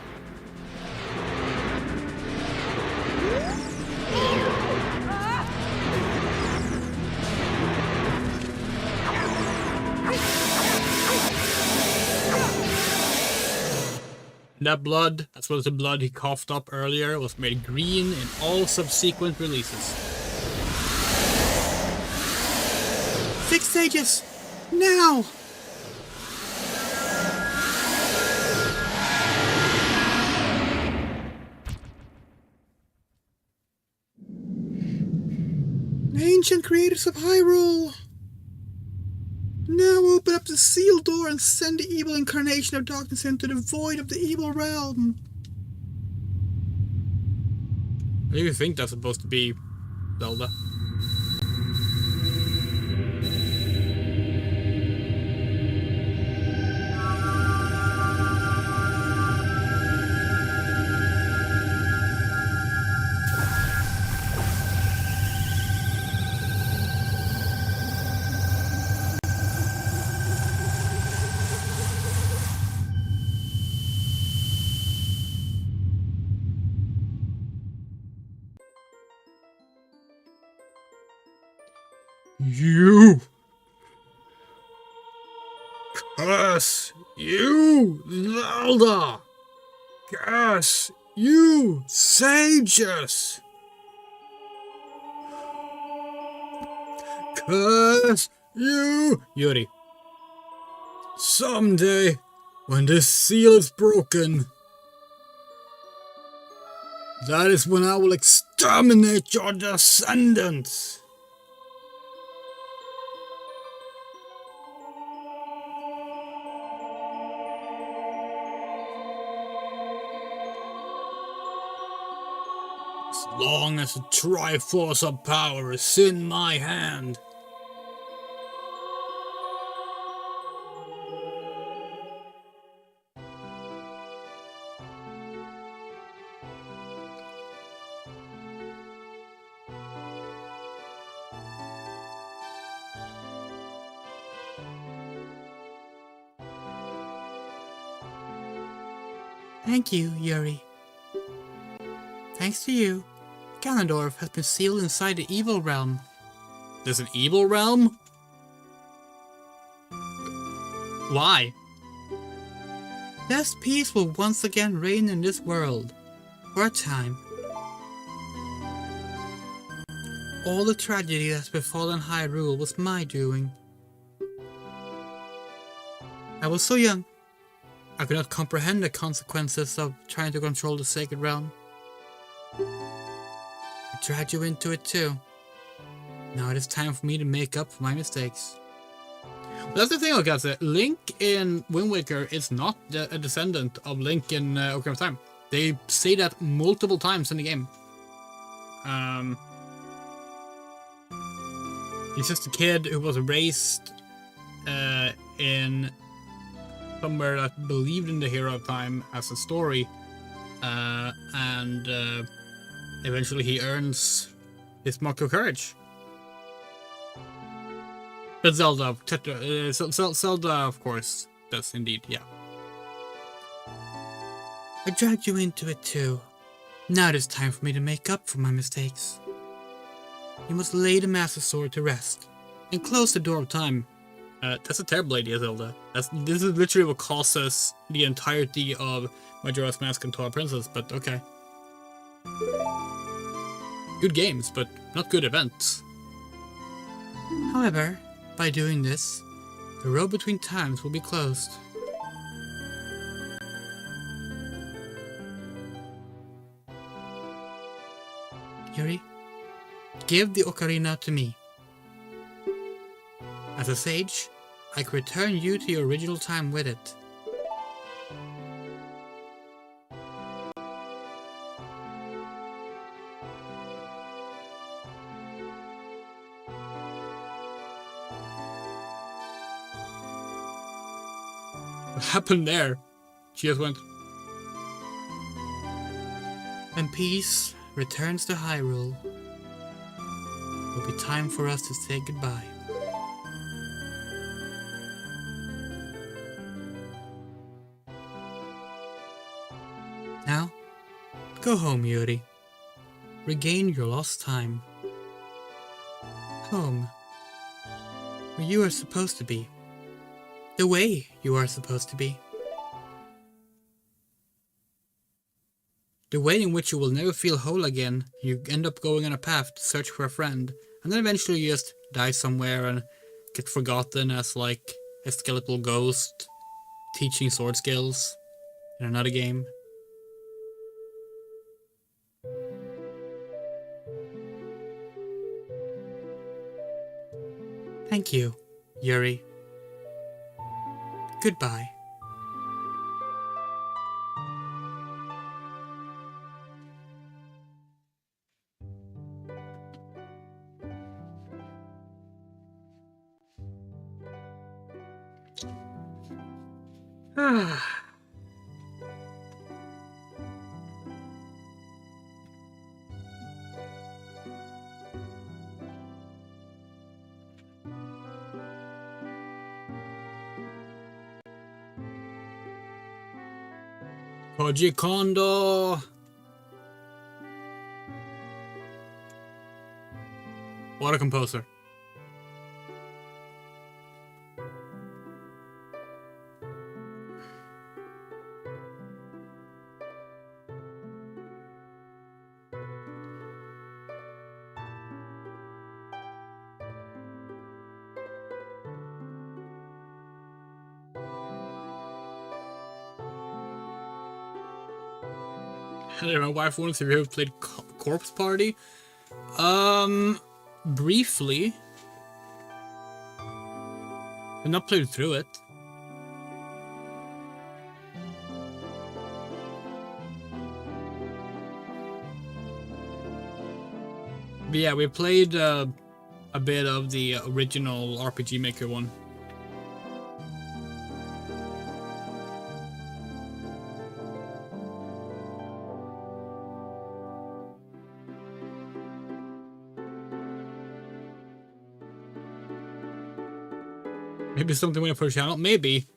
That blood, as well as the blood he coughed up earlier, was made green in all subsequent releases. 6 stages! Now! Ancient creators of Hyrule! Now open up the sealed door and send the evil incarnation of darkness into the void of the evil realm. I even think that's supposed to be Zelda. You! Curse you, Zelda! Curse you, sages! Curse you, Yuri. Someday, when this seal is broken, that is when I will exterminate your descendants! As long as the Triforce of Power is in my hand. Thank you, Yuri. Thanks to you, Ganondorf has been sealed inside the evil realm. There's an evil realm? Why? Thus peace will once again reign in this world. For a time. All the tragedy that's befallen Hyrule was my doing. I was so young. I could not comprehend the consequences of trying to control the sacred realm. I dragged you into it too. Now it is time for me to make up for my mistakes. Well, that's the thing, like I said, Link in Wind Waker is not a descendant of Link in Ocarina of Time. They say that multiple times in the game. He's just a kid who was raised in somewhere that believed in the hero of time as a story, and eventually he earns his mark of courage. But Zelda, Zelda, of course, does indeed, yeah. I dragged you into it too. Now it is time for me to make up for my mistakes. You must lay the Master Sword to rest, and close the door of time. That's a terrible idea, Zelda. This is literally what causes the entirety of Majora's Mask and Twilight Princess, but okay. Good games, but not good events. However, by doing this, the road between times will be closed. Yuri, give the Ocarina to me. As a sage, I can return you to your original time with it. What happened there? She just went... When peace returns to Hyrule, it will be time for us to say goodbye. Now, go home, Yuri. Regain your lost time. Home. Where you are supposed to be. The way you are supposed to be. The way in which you will never feel whole again. You end up going on a path to search for a friend, and then eventually you just die somewhere and get forgotten as like a skeletal ghost teaching sword skills in another game. Thank you, Yuri. Goodbye. Koji Kondo! What a composer. My wife wants if you ever played Corpse Party. Briefly. I've not played through it. But yeah, we played a bit of the original RPG Maker one. Maybe something we have for the channel. Maybe.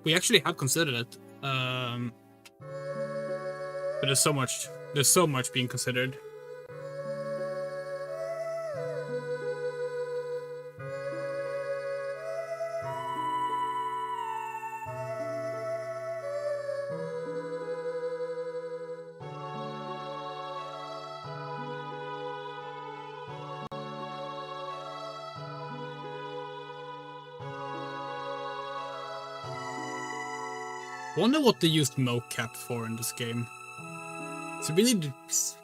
We actually have considered it. But there's so much being considered. Wonder what they used mocap for in this game. So really,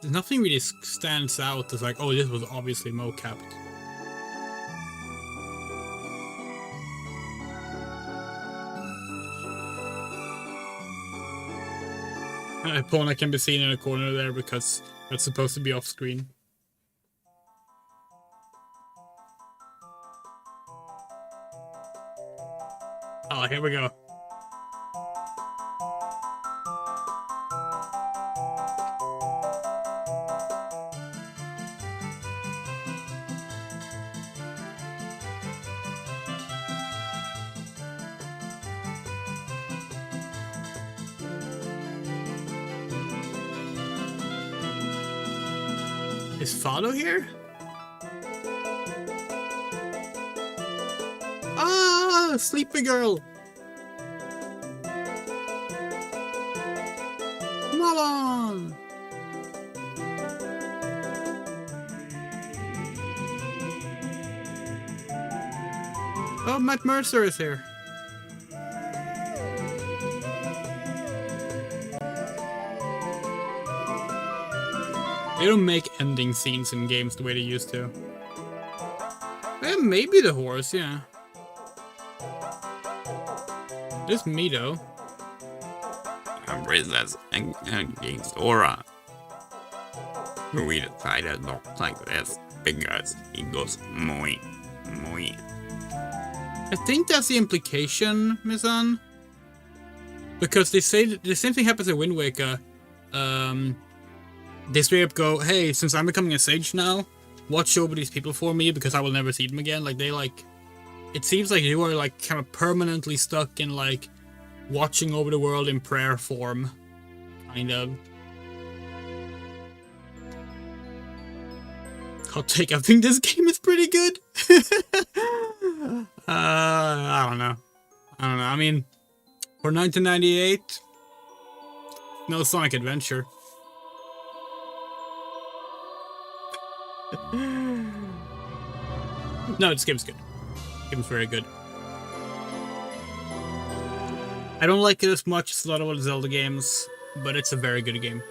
nothing really stands out as like, oh, this was obviously mocapped. Epona can be seen in a corner there because that's supposed to be off screen. Oh, here we go. Is Fado here? Ah, sleepy girl. Malon. Oh, Matt Mercer is here. They don't make ending scenes in games the way they used to. Maybe the horse, yeah. It's me though. Princess against Aura. We decided not like this because he goes muy. I think that's the implication, Mizan. Because they say the same thing happens in Wind Waker. They straight up go, hey, since I'm becoming a sage now, watch over these people for me because I will never see them again. Like, they like... It seems like you are like kind of permanently stuck in like watching over the world in prayer form. Kind of. Hot take, I think this game is pretty good. I don't know. I mean, for 1998, no Sonic Adventure. No, this game's good. This game's very good. I don't like it as much as a lot of other Zelda games, but it's a very good game.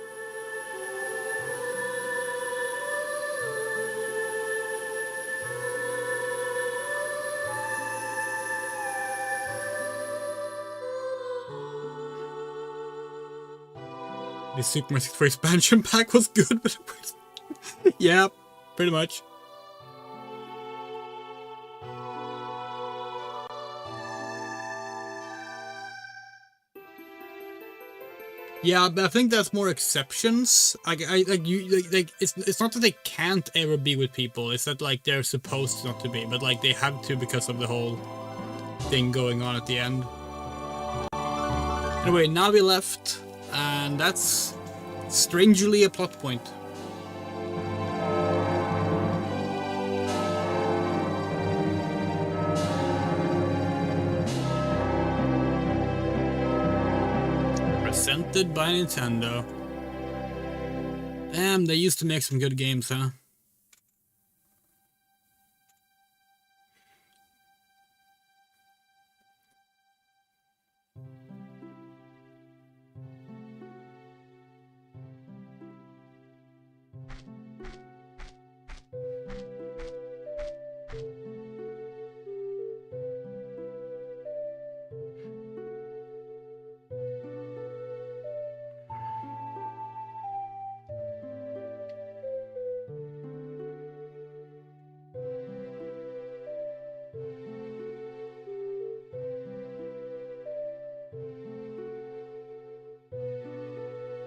The Super Mario 64 expansion pack was good, but yeah, pretty much. Yeah, but I think that's more exceptions. It's not that they can't ever be with people. It's that like they're supposed not to be, but like they have to because of the whole thing going on at the end. Anyway, now we left, and that's strangely a plot point. Presented by Nintendo. Damn, they used to make some good games, huh?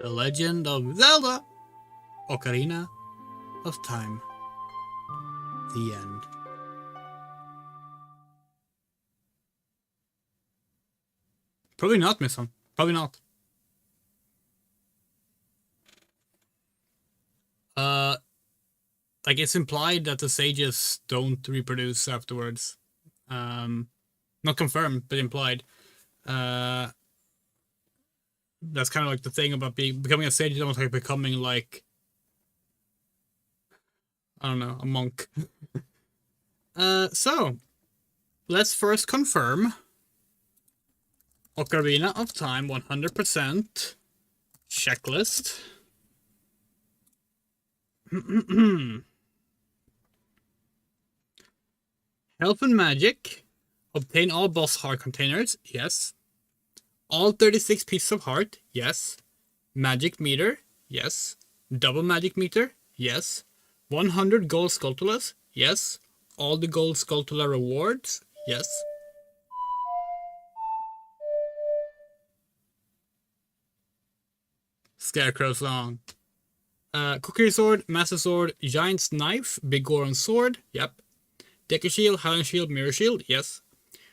The Legend of Zelda! Ocarina of Time. The end. Probably not, Miss Son. Probably not. Like, it's implied that the sages don't reproduce afterwards. Not confirmed, but implied. That's kind of like the thing about becoming a sage. Is almost like becoming like, I don't know, a monk. So let's first confirm. Ocarina of Time 100% checklist. Health and magic. Obtain all boss heart containers. Yes. All 36 pieces of heart. Yes. Magic meter. Yes. Double magic meter. Yes. 100 gold Skulltulas. Yes. All the gold Skulltula rewards. Yes. Scarecrow song. Cookery sword, master sword, giant's knife, big Goron sword. Yep. Decker shield, Highland shield, mirror shield. Yes.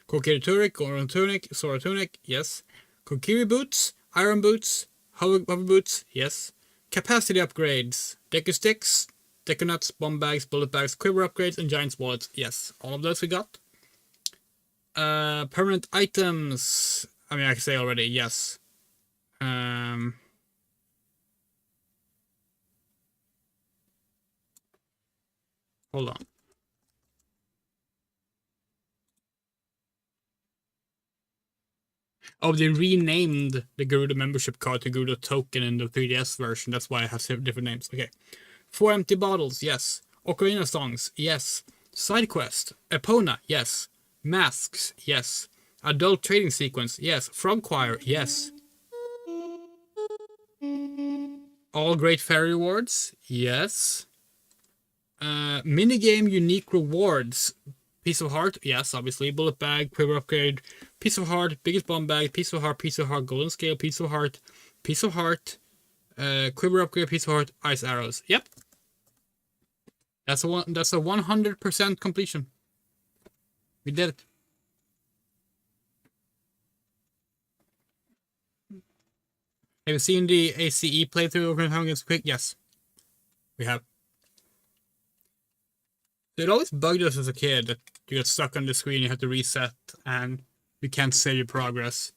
Kokiri tunic, Goron tunic, Sora tunic. Yes. Kokiri boots, iron boots, hover boots. Yes. Capacity upgrades. Decker sticks, Decker nuts, bomb bags, bullet bags, quiver upgrades, and giant's wallets. Yes. All of those we got. Permanent items. I mean, I can say already. Yes. Hold on. Oh, they renamed the Garuda membership card to Garuda token in the 3DS version. That's why it has different names. Okay. 4 empty bottles, yes. Ocarina songs, yes. Side quest. Epona, yes. Masks, yes. Adult trading sequence, yes. Frog choir, yes. All great fairy rewards, yes. Minigame unique rewards. Piece of heart, yes, obviously. Bullet bag, quiver upgrade, piece of heart, biggest bomb bag, piece of heart, golden scale, piece of heart, quiver upgrade, piece of heart, ice arrows. Yep. That's a 100% completion. We did it. Have you seen the ACE playthrough of Ocarina of Time Against Quick? Yes. We have. It always bugged us as a kid that you get stuck on the screen, you have to reset, and you can't save your progress.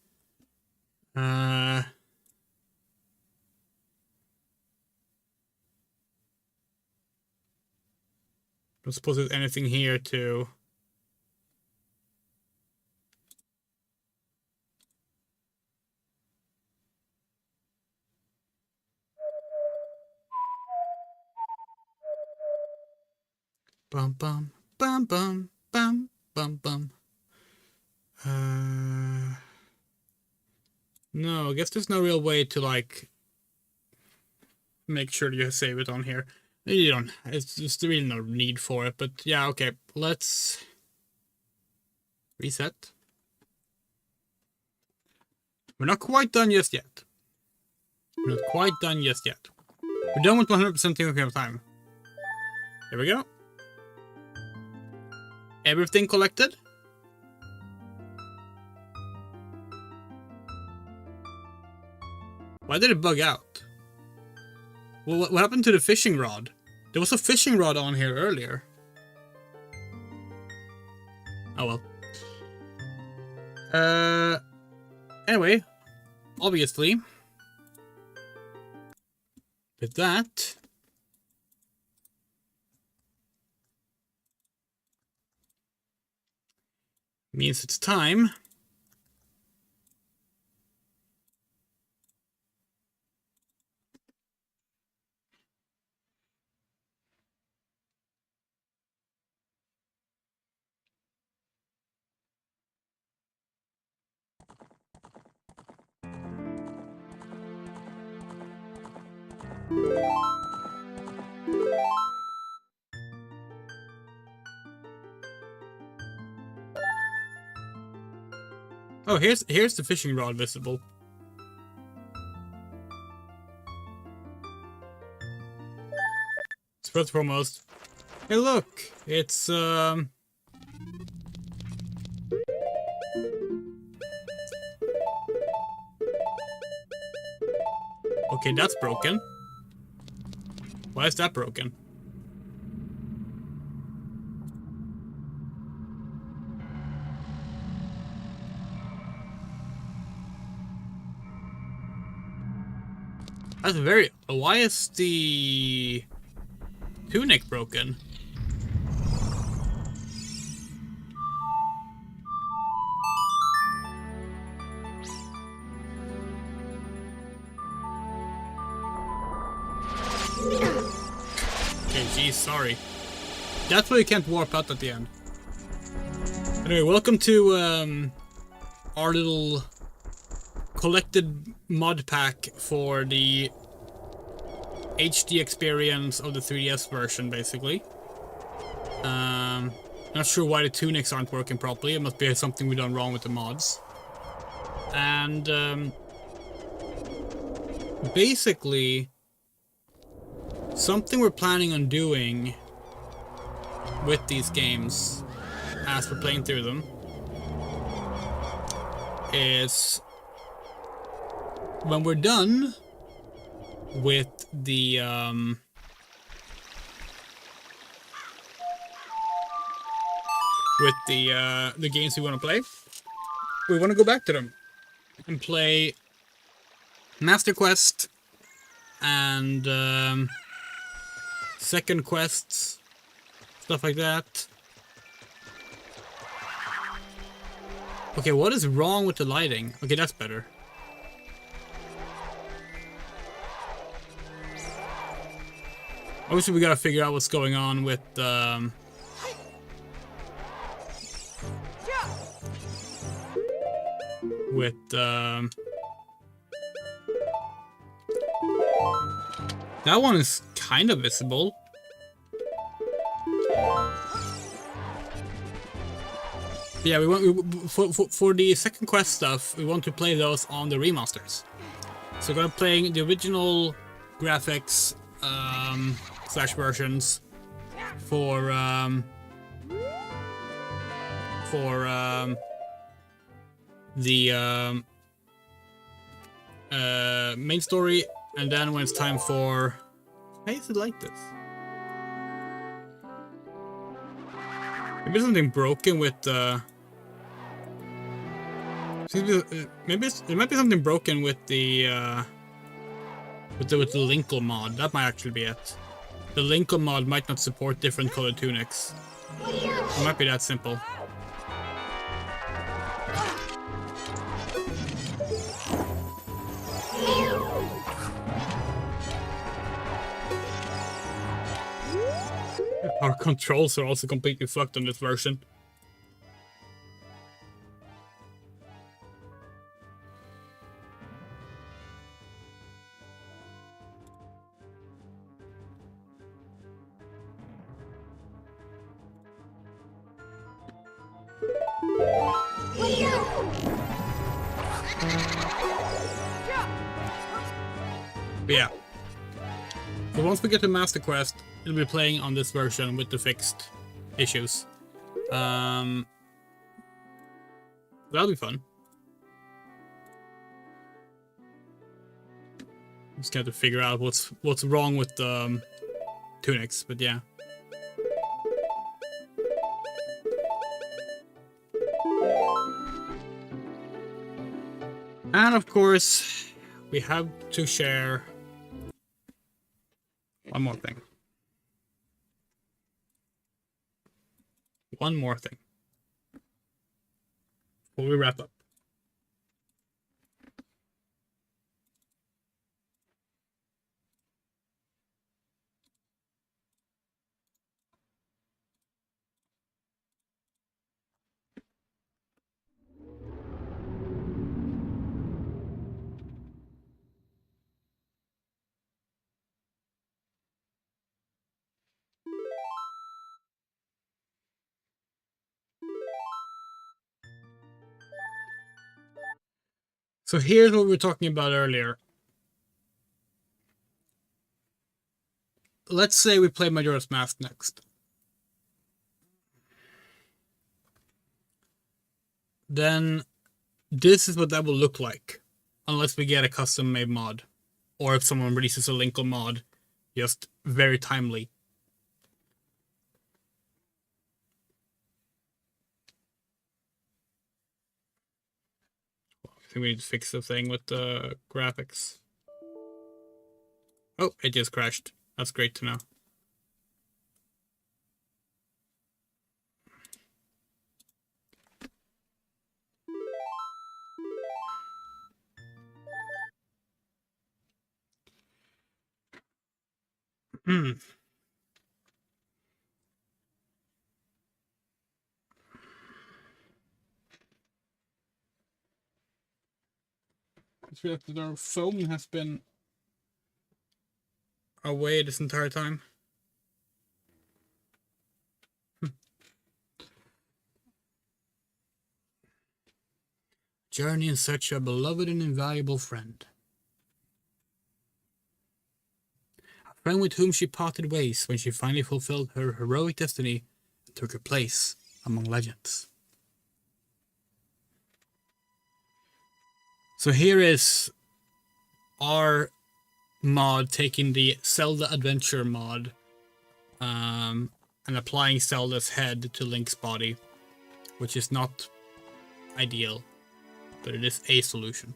I don't suppose there's anything here to... Bum bum bum bum bum bum bum. No, I guess there's no real way to like make sure you save it on here. You don't. It's just really no need for it. But yeah, okay. Let's reset. We're not quite done just yet. We're not quite done just yet. We're done with 100% Ocarina of Time. Here we go. Everything collected. Why did it bug out? Well, what happened to the fishing rod? There was a fishing rod on here earlier. Oh well. Anyway, obviously, with that, means it's time Oh, here's the fishing rod visible. First and foremost, hey look, it's Okay, that's broken. Why is that broken? That's very... Why is the tunic broken? Okay, geez, sorry. That's why you can't warp out at the end. Anyway, welcome to our little collected mod pack for the HD experience of the 3DS version, basically. Not sure why the tunics aren't working properly. It must be something we've done wrong with the mods. And basically, something we're planning on doing with these games as we're playing through them is when we're done with the games we want to play, we want to go back to them and play Master Quest and second quests, stuff like that. Okay, what is wrong with the lighting? Okay, that's better. Obviously, we gotta figure out what's going on with that one is kind of visible. Yeah, we want for the second quest stuff. We want to play those on the remasters. So we're gonna play the original graphics slash versions for the main story, and then when it's time for... Why is it like this? Maybe something broken with the... Maybe there might be something broken with the Linkle mod. That might actually be it. The Linkle mod might not support different colored tunics. It might be that simple. Our controls are also completely fucked on this version. But yeah. So once we get to Master Quest, it'll be playing on this version with the fixed issues. That'll be fun. Just have to figure out what's wrong with the tunics, but yeah. And of course, we have to share one more thing. One more thing before we wrap up. So here's what we were talking about earlier. Let's say we play Majora's Mask next. Then this is what that will look like. Unless we get a custom-made mod. or if someone releases a Linkle mod, just very timely. I think we need to fix the thing with the graphics. Oh, it just crashed. That's great to know. Hmm. I feel like our phone has been away this entire time. Journey in search of a beloved and invaluable friend. A friend with whom she parted ways when she finally fulfilled her heroic destiny and took her place among legends. So here is our mod taking the Zelda Adventure mod and applying Zelda's head to Link's body, which is not ideal, but it is a solution.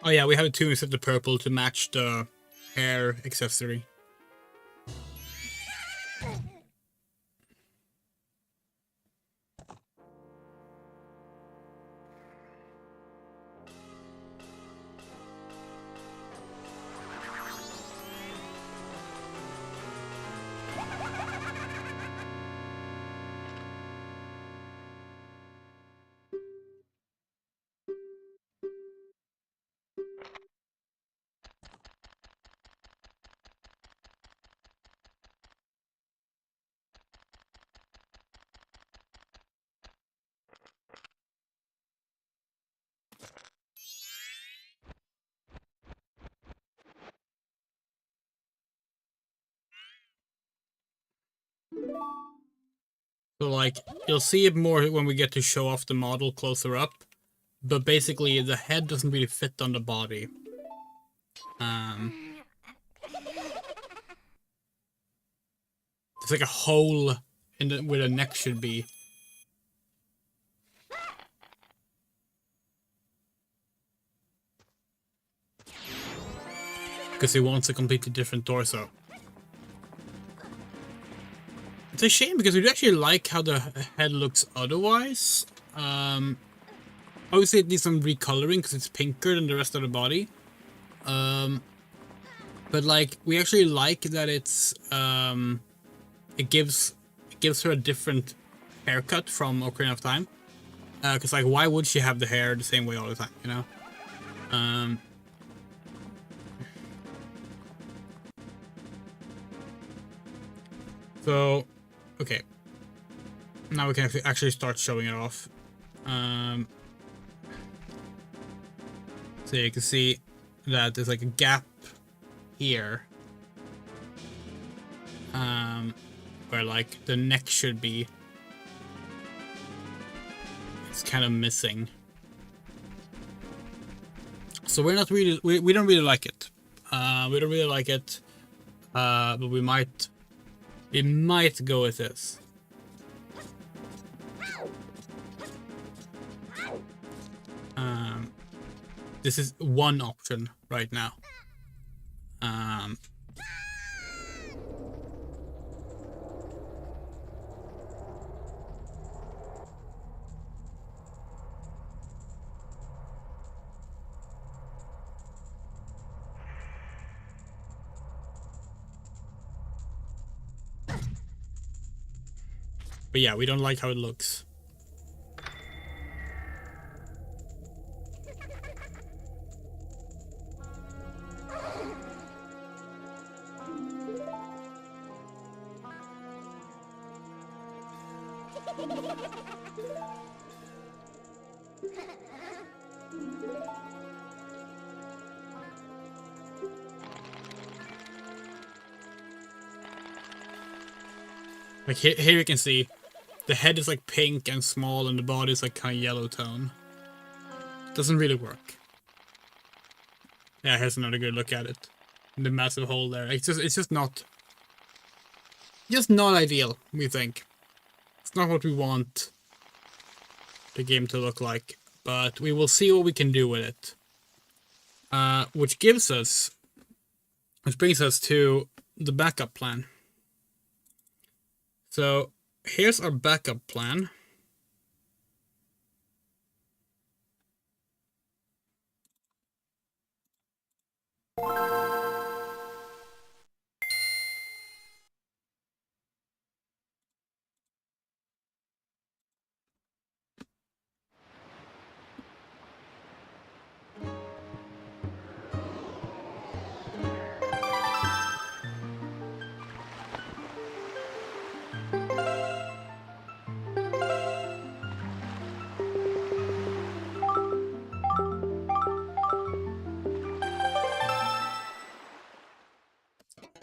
Oh yeah, we have it too instead of the purple to match the hair accessory. So like, you'll see it more when we get to show off the model closer up, but basically the head doesn't really fit on the body. It's like a hole in the, where the neck should be. Because he wants a completely different torso. It's a shame because we actually like how the head looks otherwise. Obviously it needs some recoloring because it's pinker than the rest of the body. But like, we actually like that it's it gives her a different haircut from Ocarina of Time. Because like, why would she have the hair the same way all the time, you know? So, okay. Now we can actually start showing it off. So you can see that there's like a gap here. Where like the neck should be. It's kind of missing. So we're not really, we don't really like it. We don't really like it. But we might go with this. This is one option right now. But yeah, we don't like how it looks. Like here you can see the head is like pink and small and the body is like kind of yellow tone. Doesn't really work. Yeah, here's another good look at it. The massive hole there. It's just not ideal, we think. It's not what we want the game to look like, but we will see what we can do with it. Which brings us to the backup plan. So here's our backup plan.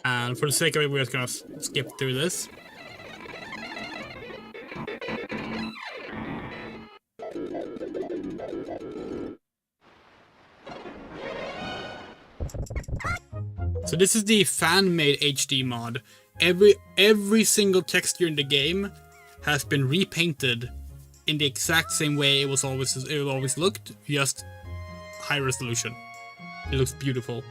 And for the sake of it, we're just gonna skip through this. So this is the fan-made HD mod. Every single texture in the game has been repainted in the exact same way it always looked, just high resolution. It looks beautiful.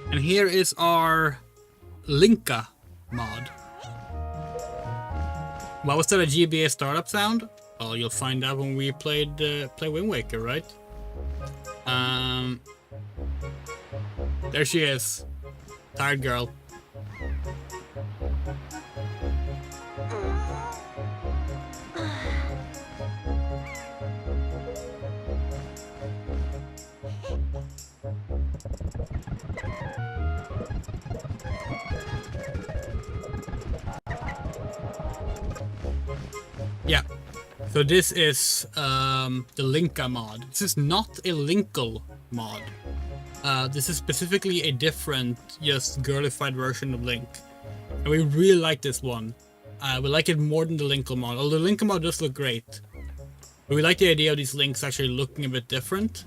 And here is our Linkle mod. Why was that a GBA startup sound? Well, you'll find out when we play Wind Waker, right? There she is. Tired girl. Yeah, so this is the Linkle mod. This is not a Linkle mod. This is specifically a different, just girlified version of Link. And we really like this one. We like it more than the Linkle mod, although the Linkle mod does look great. But we like the idea of these Links actually looking a bit different.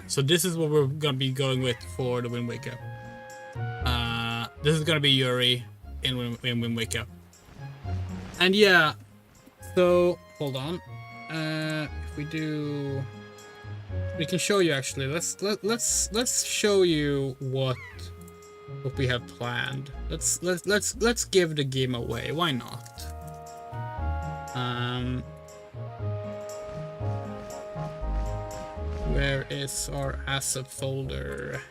So this is what we're gonna be going with for the Wind Waker. This is gonna be Yuri in Wind Waker. And yeah, so hold on. If we do, we can show you actually. Let's show you what we have planned. Let's give the game away. Why not? Where is our asset folder?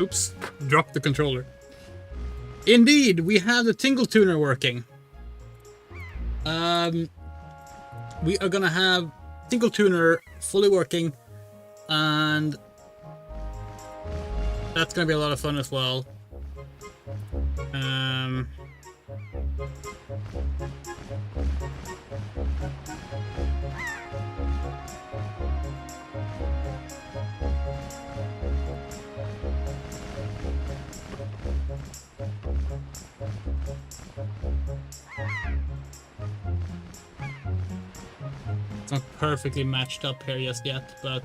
Oops, dropped the controller. Indeed, we have the Tingle Tuner working. We are gonna have Tingle Tuner fully working, and that's gonna be a lot of fun as well. It's not perfectly matched up here just yet, but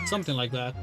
something like that.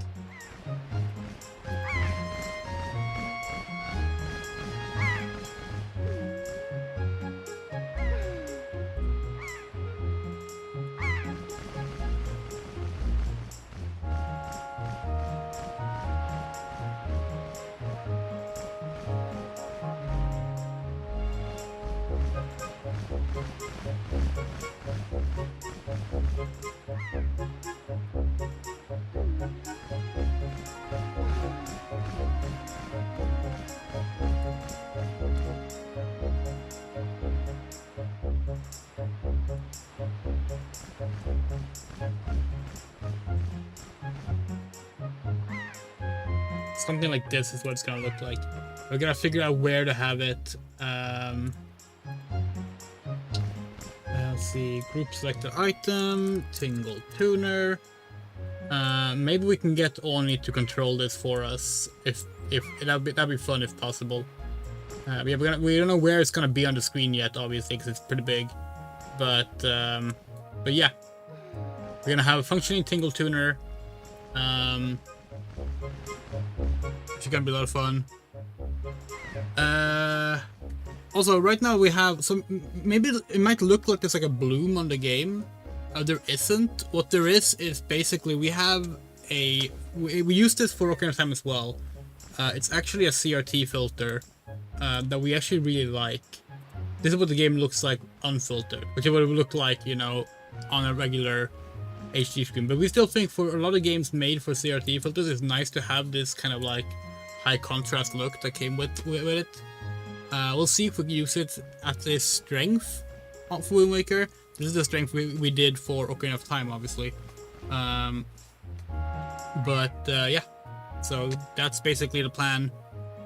something like this is what it's gonna look like. We're gonna figure out where to have it. Let's see, group selected item, tingle tuner. Maybe we can get Oni to control this for us. If that'd be fun if possible. We don't know where it's gonna be on the screen yet, obviously, because it's pretty big. But yeah, we're gonna have a functioning tingle tuner. Which is gonna be a lot of fun. Also, right now we have some. Maybe it might look like there's like a bloom on the game. There isn't. What there is basically we have a. We use this for Ocarina of Time as well. It's actually a CRT filter that we actually really like. This is what the game looks like unfiltered, which is what it would look like, you know, on a regular HD screen. But we still think for a lot of games made for CRT filters, it's nice to have this kind of like high contrast look that came with it. We'll see if we can use it at this strength for Wind Waker. This is the strength we did for Ocarina of Time, obviously. Yeah, so that's basically the plan.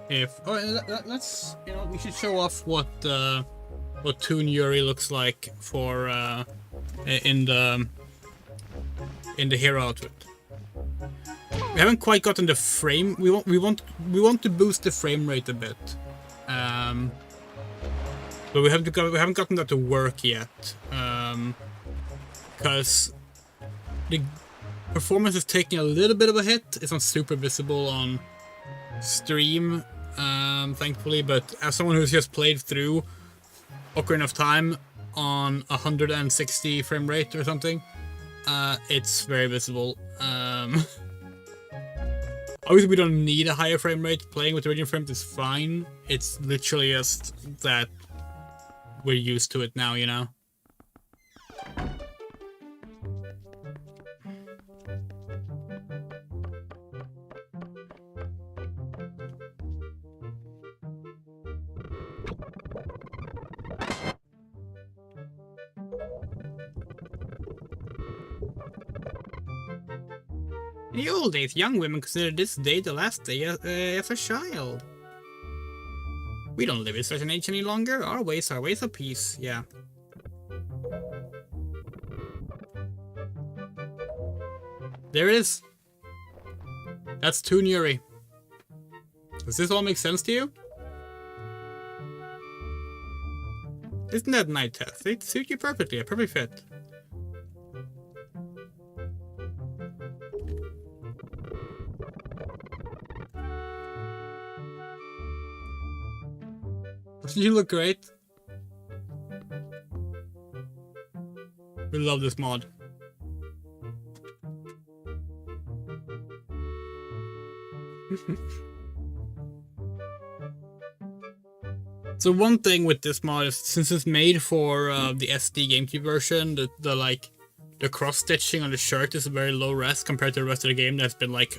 Let's, you know, we should show off what Toon YURI looks like for in the hero outfit. We haven't quite gotten the frame. We want to boost the frame rate a bit, but we haven't gotten that to work yet, because the performance is taking a little bit of a hit. It's not super visible on stream, thankfully, but as someone who's just played through Ocarina of Time on 160 frame rate or something, it's very visible. Obviously we don't need a higher frame rate. Playing with the original frames is fine. It's literally just that we're used to it now, you know? In the old days, young women considered this day the last day of a child. We don't live in such an age any longer. Our ways are ways of peace, yeah. There it is. That's Toon YURI. Does this all make sense to you? Isn't that night test? It suits you perfectly, a perfect fit. Doesn't you look great? We love this mod. So one thing with this mod is, since it's made for the SD GameCube version, the cross stitching on the shirt is very low res compared to the rest of the game that's been like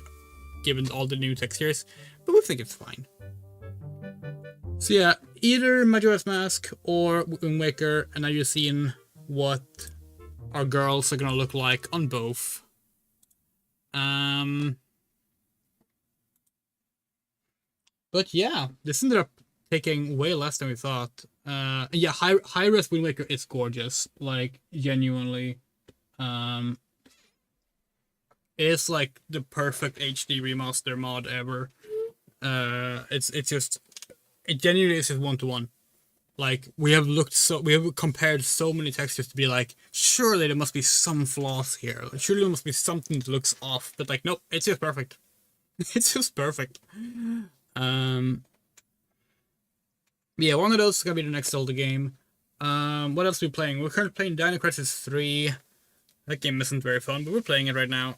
given all the new textures, but we think it's fine. So yeah, either Majora's Mask or Wind Waker, and now you're seeing what our girls are gonna look like on both. But yeah, this ended up taking way less than we thought. Yeah, high-res Wind Waker is gorgeous, like genuinely. It is like the perfect HD remaster mod ever. It's just. It genuinely is just one-to-one. Like, we have compared so many textures to be like, surely there must be some flaws here. Surely there must be something that looks off. But like, nope, it's just perfect. It's just perfect. Yeah, one of those is gonna be the next Zelda game. What else are we playing? We're currently playing Dino Crisis 3. That game isn't very fun, but we're playing it right now.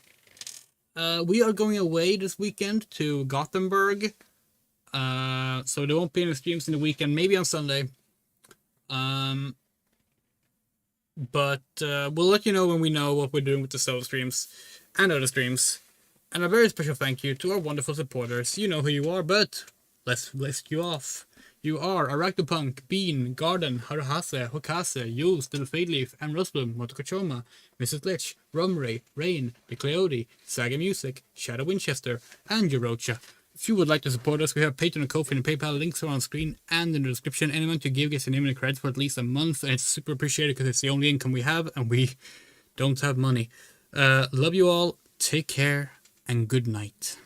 We are going away this weekend to Gothenburg. So there won't be any streams in the weekend, maybe on Sunday. But we'll let you know when we know what we're doing with the solo streams and other streams. And a very special thank you to our wonderful supporters. You know who you are, but let's list you off. You are Arachnopunk, Bean, Garden, Haruhase, Hokase, Jules, Little Fadeleaf, and Rosebloom, Motokochoma, Mrs. Lich, Rumray, Rain, The Cleody, Saga Music, Shadow Winchester, and Yorocha. If you would like to support us, we have Patreon and Ko-fi and PayPal. Links are on screen and in the description. Any amount you give gets your name in the credits for at least a month, and it's super appreciated because it's the only income we have, and we don't have money. Love you all. Take care, and good night.